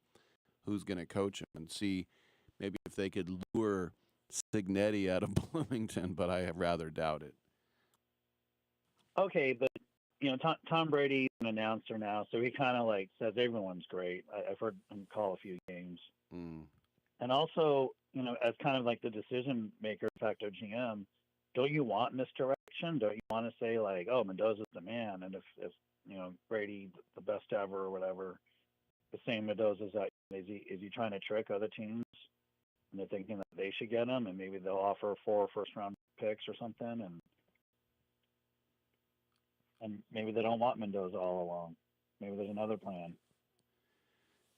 Speaker 1: who's going to coach him, and see maybe if they could lure Signetti out of Bloomington, but I rather doubt it.
Speaker 20: Okay, but Tom Brady's an announcer now, so he kind of like says everyone's great. I've heard him call a few games. And also, as kind of like the decision maker, de facto GM, don't you want misdirection? Don't you want to say like, oh, Mendoza's the man, and if Brady the best ever or whatever, the same Mendoza's that is he trying to trick other teams, and they're thinking that they should get him, and maybe they'll offer 4 first-round picks or something, and maybe they don't want Mendoza all along. Maybe there's another plan.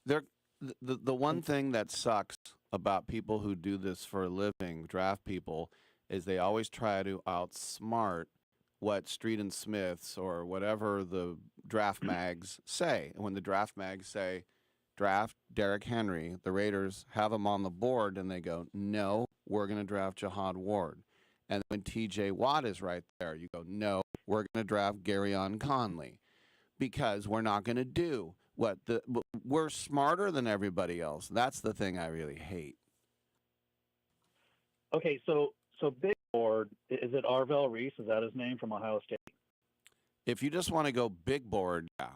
Speaker 1: The one thing that sucks about people who do this for a living, draft people, is they always try to outsmart what Street and Smiths or whatever the draft mags say. And when the draft mags say, draft Derrick Henry, the Raiders have him on the board, and they go, no, we're going to draft Jahad Ward. And when TJ Watt is right there, you go, no, we're going to draft Garyon Conley, because we're not going to do we're smarter than everybody else. That's the thing I really hate.
Speaker 20: Okay, so big board, is it Arvell Reese? Is that his name, from Ohio State?
Speaker 1: If you just want to go big board, yeah.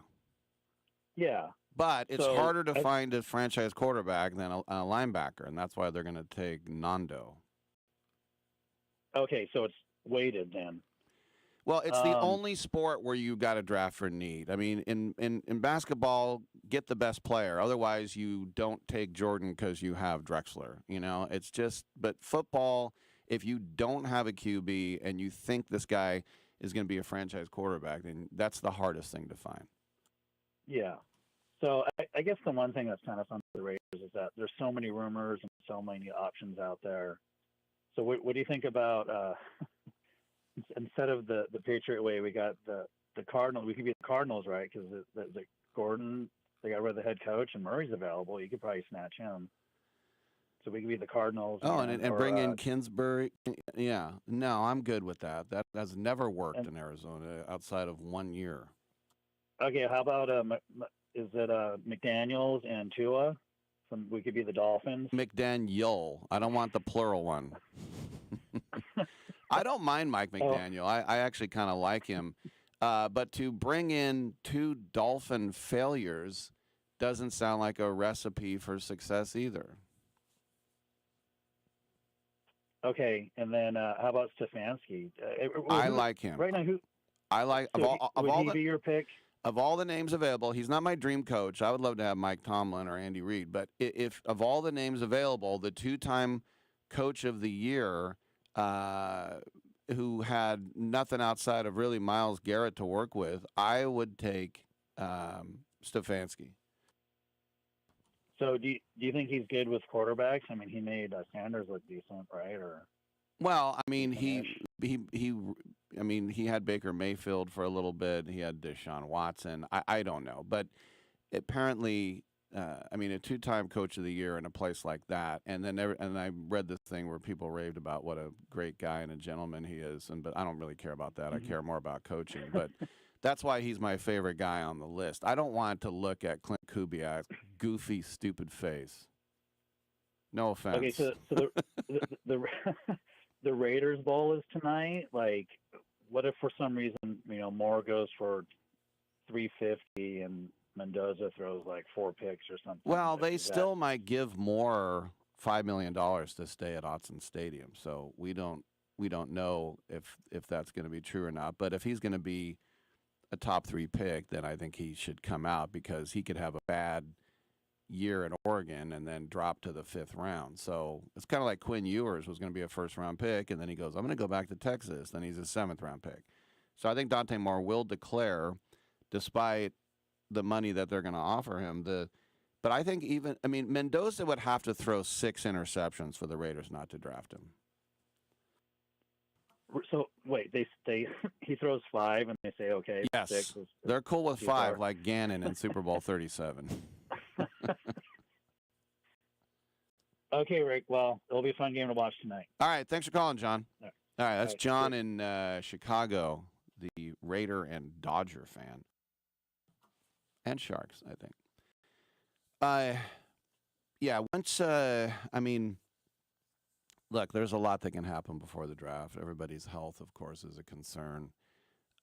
Speaker 20: Yeah.
Speaker 1: But it's harder to find a franchise quarterback than a linebacker, and that's why they're going to take Nando.
Speaker 20: Okay, so it's weighted then.
Speaker 1: Well, it's the only sport where you got to draft for need. I mean, in basketball, get the best player. Otherwise, you don't take Jordan because you have Drexler. It's just. But football, if you don't have a QB and you think this guy is going to be a franchise quarterback, then that's the hardest thing to find.
Speaker 20: Yeah. So I guess the one thing that's kind of fun for the Raiders is that there's so many rumors and so many options out there. So what do you think about? Instead of the Patriot way, we got the Cardinals. We could be the Cardinals, right? Because the Gordon, they got rid of the head coach, and Murray's available. You could probably snatch him. So we could be the Cardinals.
Speaker 1: Oh, and bring in Kinsbury. Yeah. No, I'm good with that. That has never worked in Arizona outside of 1 year.
Speaker 20: Okay, how about is it McDaniels and Tua? We could be the Dolphins.
Speaker 1: McDaniel. I don't want the plural one. I don't mind Mike McDaniel. I actually kind of like him. But to bring in 2 Dolphin failures doesn't sound like a recipe for success either.
Speaker 20: Okay, and then how about Stefanski?
Speaker 1: I like him.
Speaker 20: Right now,
Speaker 1: would
Speaker 20: he be your pick?
Speaker 1: Of all the names available, he's not my dream coach. I would love to have Mike Tomlin or Andy Reid. But if of all the names available, the 2-time coach of the year, who had nothing outside of really Myles Garrett to work with, I would take Stefanski.
Speaker 20: So do you think he's good with quarterbacks? I mean, he made Sanders look decent, right? Or
Speaker 1: well, I mean, he had Baker Mayfield for a little bit. He had Deshaun Watson. I don't know, but apparently, a 2-time coach of the year in a place like that, and I read this thing where people raved about what a great guy and a gentleman he is, but I don't really care about that. I care more about coaching, but that's why he's my favorite guy on the list. I don't want to look at Clint Kubiak's goofy, stupid face. No offense.
Speaker 20: Okay, so the Raiders Bowl is tonight, like, what if for some reason, Moore goes for 350 and Mendoza throws like 4 picks or something?
Speaker 1: Well, they
Speaker 20: Is that-
Speaker 1: still might give Moore $5 million to stay at Autzen Stadium, so we don't know if that's going to be true or not. But if he's going to be a top 3 pick, then I think he should come out, because he could have a bad year in Oregon and then drop to the 5th round. So it's kind of like Quinn Ewers was going to be a first-round pick, and then he goes, I'm going to go back to Texas. Then he's a 7th-round pick. So I think Dante Moore will declare, despite the money that they're going to offer him. But I think Mendoza would have to throw 6 interceptions for the Raiders not to draft him.
Speaker 20: So wait, they he throws 5 and they say okay.
Speaker 1: Yes,
Speaker 20: 6 is
Speaker 1: they're cool with
Speaker 20: too
Speaker 1: 5,
Speaker 20: far.
Speaker 1: like Gannon in Super Bowl 37.
Speaker 20: Okay, Rick. Well, it'll be a fun game to watch tonight.
Speaker 1: All right, thanks for calling, John.
Speaker 20: All
Speaker 1: right, that's
Speaker 20: right,
Speaker 1: John in Chicago, the Raider and Dodger fan, and Sharks, I think. Yeah. Once, look, there's a lot that can happen before the draft. Everybody's health, of course, is a concern.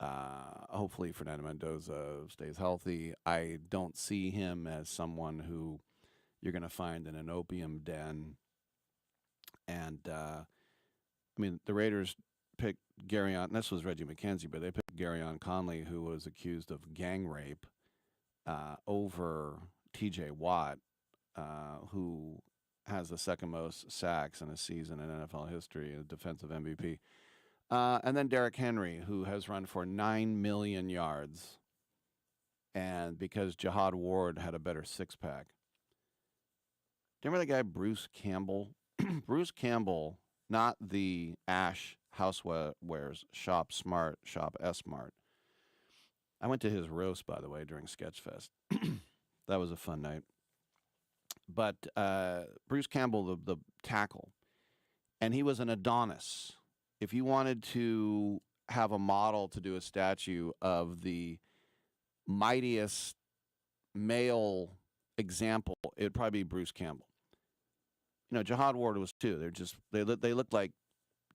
Speaker 1: Hopefully Fernando Mendoza stays healthy. I don't see him as someone who you're going to find in an opium den. And, the Raiders picked Garyon. This was Reggie McKenzie, but they picked Garyon Conley, who was accused of gang rape, over T.J. Watt, who has the second most sacks in a season in NFL history, a defensive MVP. And then Derrick Henry, who has run for 9 million yards, and because Jihad Ward had a better six-pack. Do you remember that guy, Bruce Campbell? Bruce Campbell, not the Ash Housewares Shop Smart, Shop S-Mart. I went to his roast, by the way, during Sketchfest. That was a fun night. But Bruce Campbell, the tackle, and he was an Adonis. If you wanted to have a model to do a statue of the mightiest male example, it would probably be Bruce Campbell. Jihad Ward was too. They looked like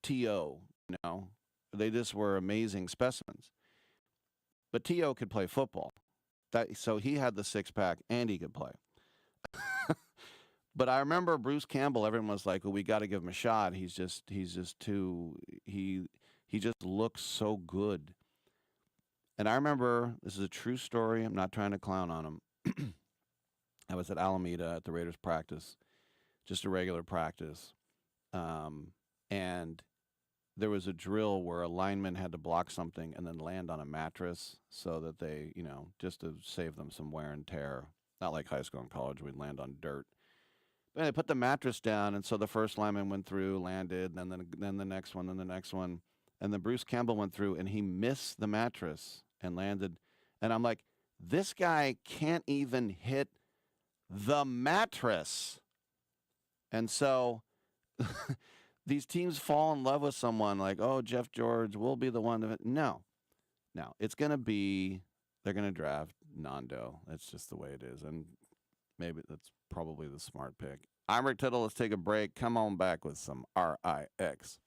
Speaker 1: T.O., They just were amazing specimens. But T.O. could play football. So he had the six-pack and he could play. But I remember Bruce Campbell, everyone was like, well, we got to give him a shot. He just looks so good. And I remember, this is a true story, I'm not trying to clown on him. I was at Alameda at the Raiders practice, just a regular practice. And there was a drill where a lineman had to block something and then land on a mattress so that they, just to save them some wear and tear. Not like high school and college, we'd land on dirt. But they put the mattress down, and so the first lineman went through, landed, and then the next one, then the next one. And then Bruce Campbell went through, and he missed the mattress and landed. And I'm like, this guy can't even hit the mattress. And so these teams fall in love with someone like, oh, Jeff George will be the one to. No, it's going to be, they're going to draft Nando. That's just the way it is. And maybe that's probably the smart pick. I'm Rick Tittle. Let's take a break. Come on back with some RIXPIX.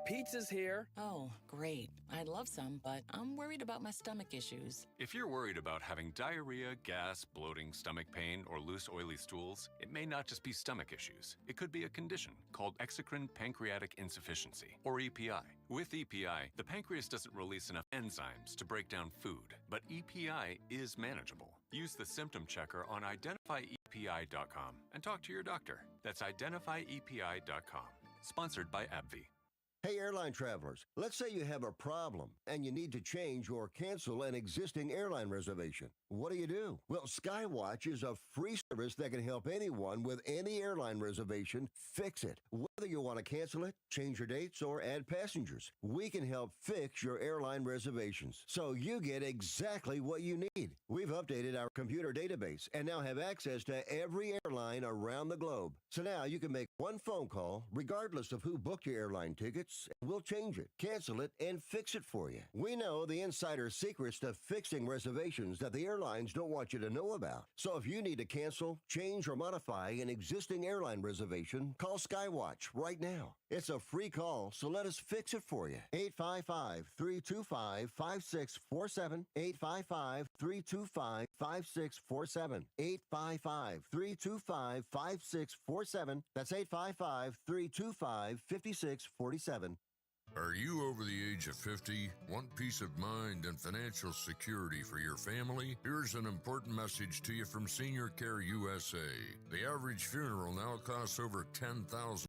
Speaker 5: Pizza's here. Oh, great. I'd love some, but I'm worried about my stomach issues.
Speaker 21: If you're worried about having diarrhea, gas, bloating, stomach pain, or loose, oily stools, it may not just be stomach issues. It could be a condition called exocrine pancreatic insufficiency, or EPI. With EPI, the pancreas doesn't release enough enzymes to break down food, but EPI is manageable. Use the symptom checker on identifyepi.com and talk to your doctor. That's identifyepi.com. Sponsored by AbbVie.
Speaker 3: Hey, airline travelers, let's say you have a problem and you need to change or cancel an existing airline reservation. What do? Well, Skywatch is a free service that can help anyone with any airline reservation fix it. Whether you want to cancel it, change your dates, or add passengers, we can help fix your airline reservations so you get exactly what you need. We've updated our computer database and now have access to every airline around the globe. So now you can make one phone call, regardless of who booked your airline tickets, and we'll change it, cancel it, and fix it for you. We know the insider secrets to fixing reservations that the airlines don't want you to know about. So if you need to cancel, change, or modify an existing airline reservation, call Skywatch right now. It's a free call, so let us fix it for you. 855-325-5647. 855-325-5647. 855-325-5647. That's 855-325-5647.
Speaker 12: Are you over the age of 50? Want peace of mind and financial security for your family? Here's an important message to you from Senior Care USA. The average funeral now costs over $10,000.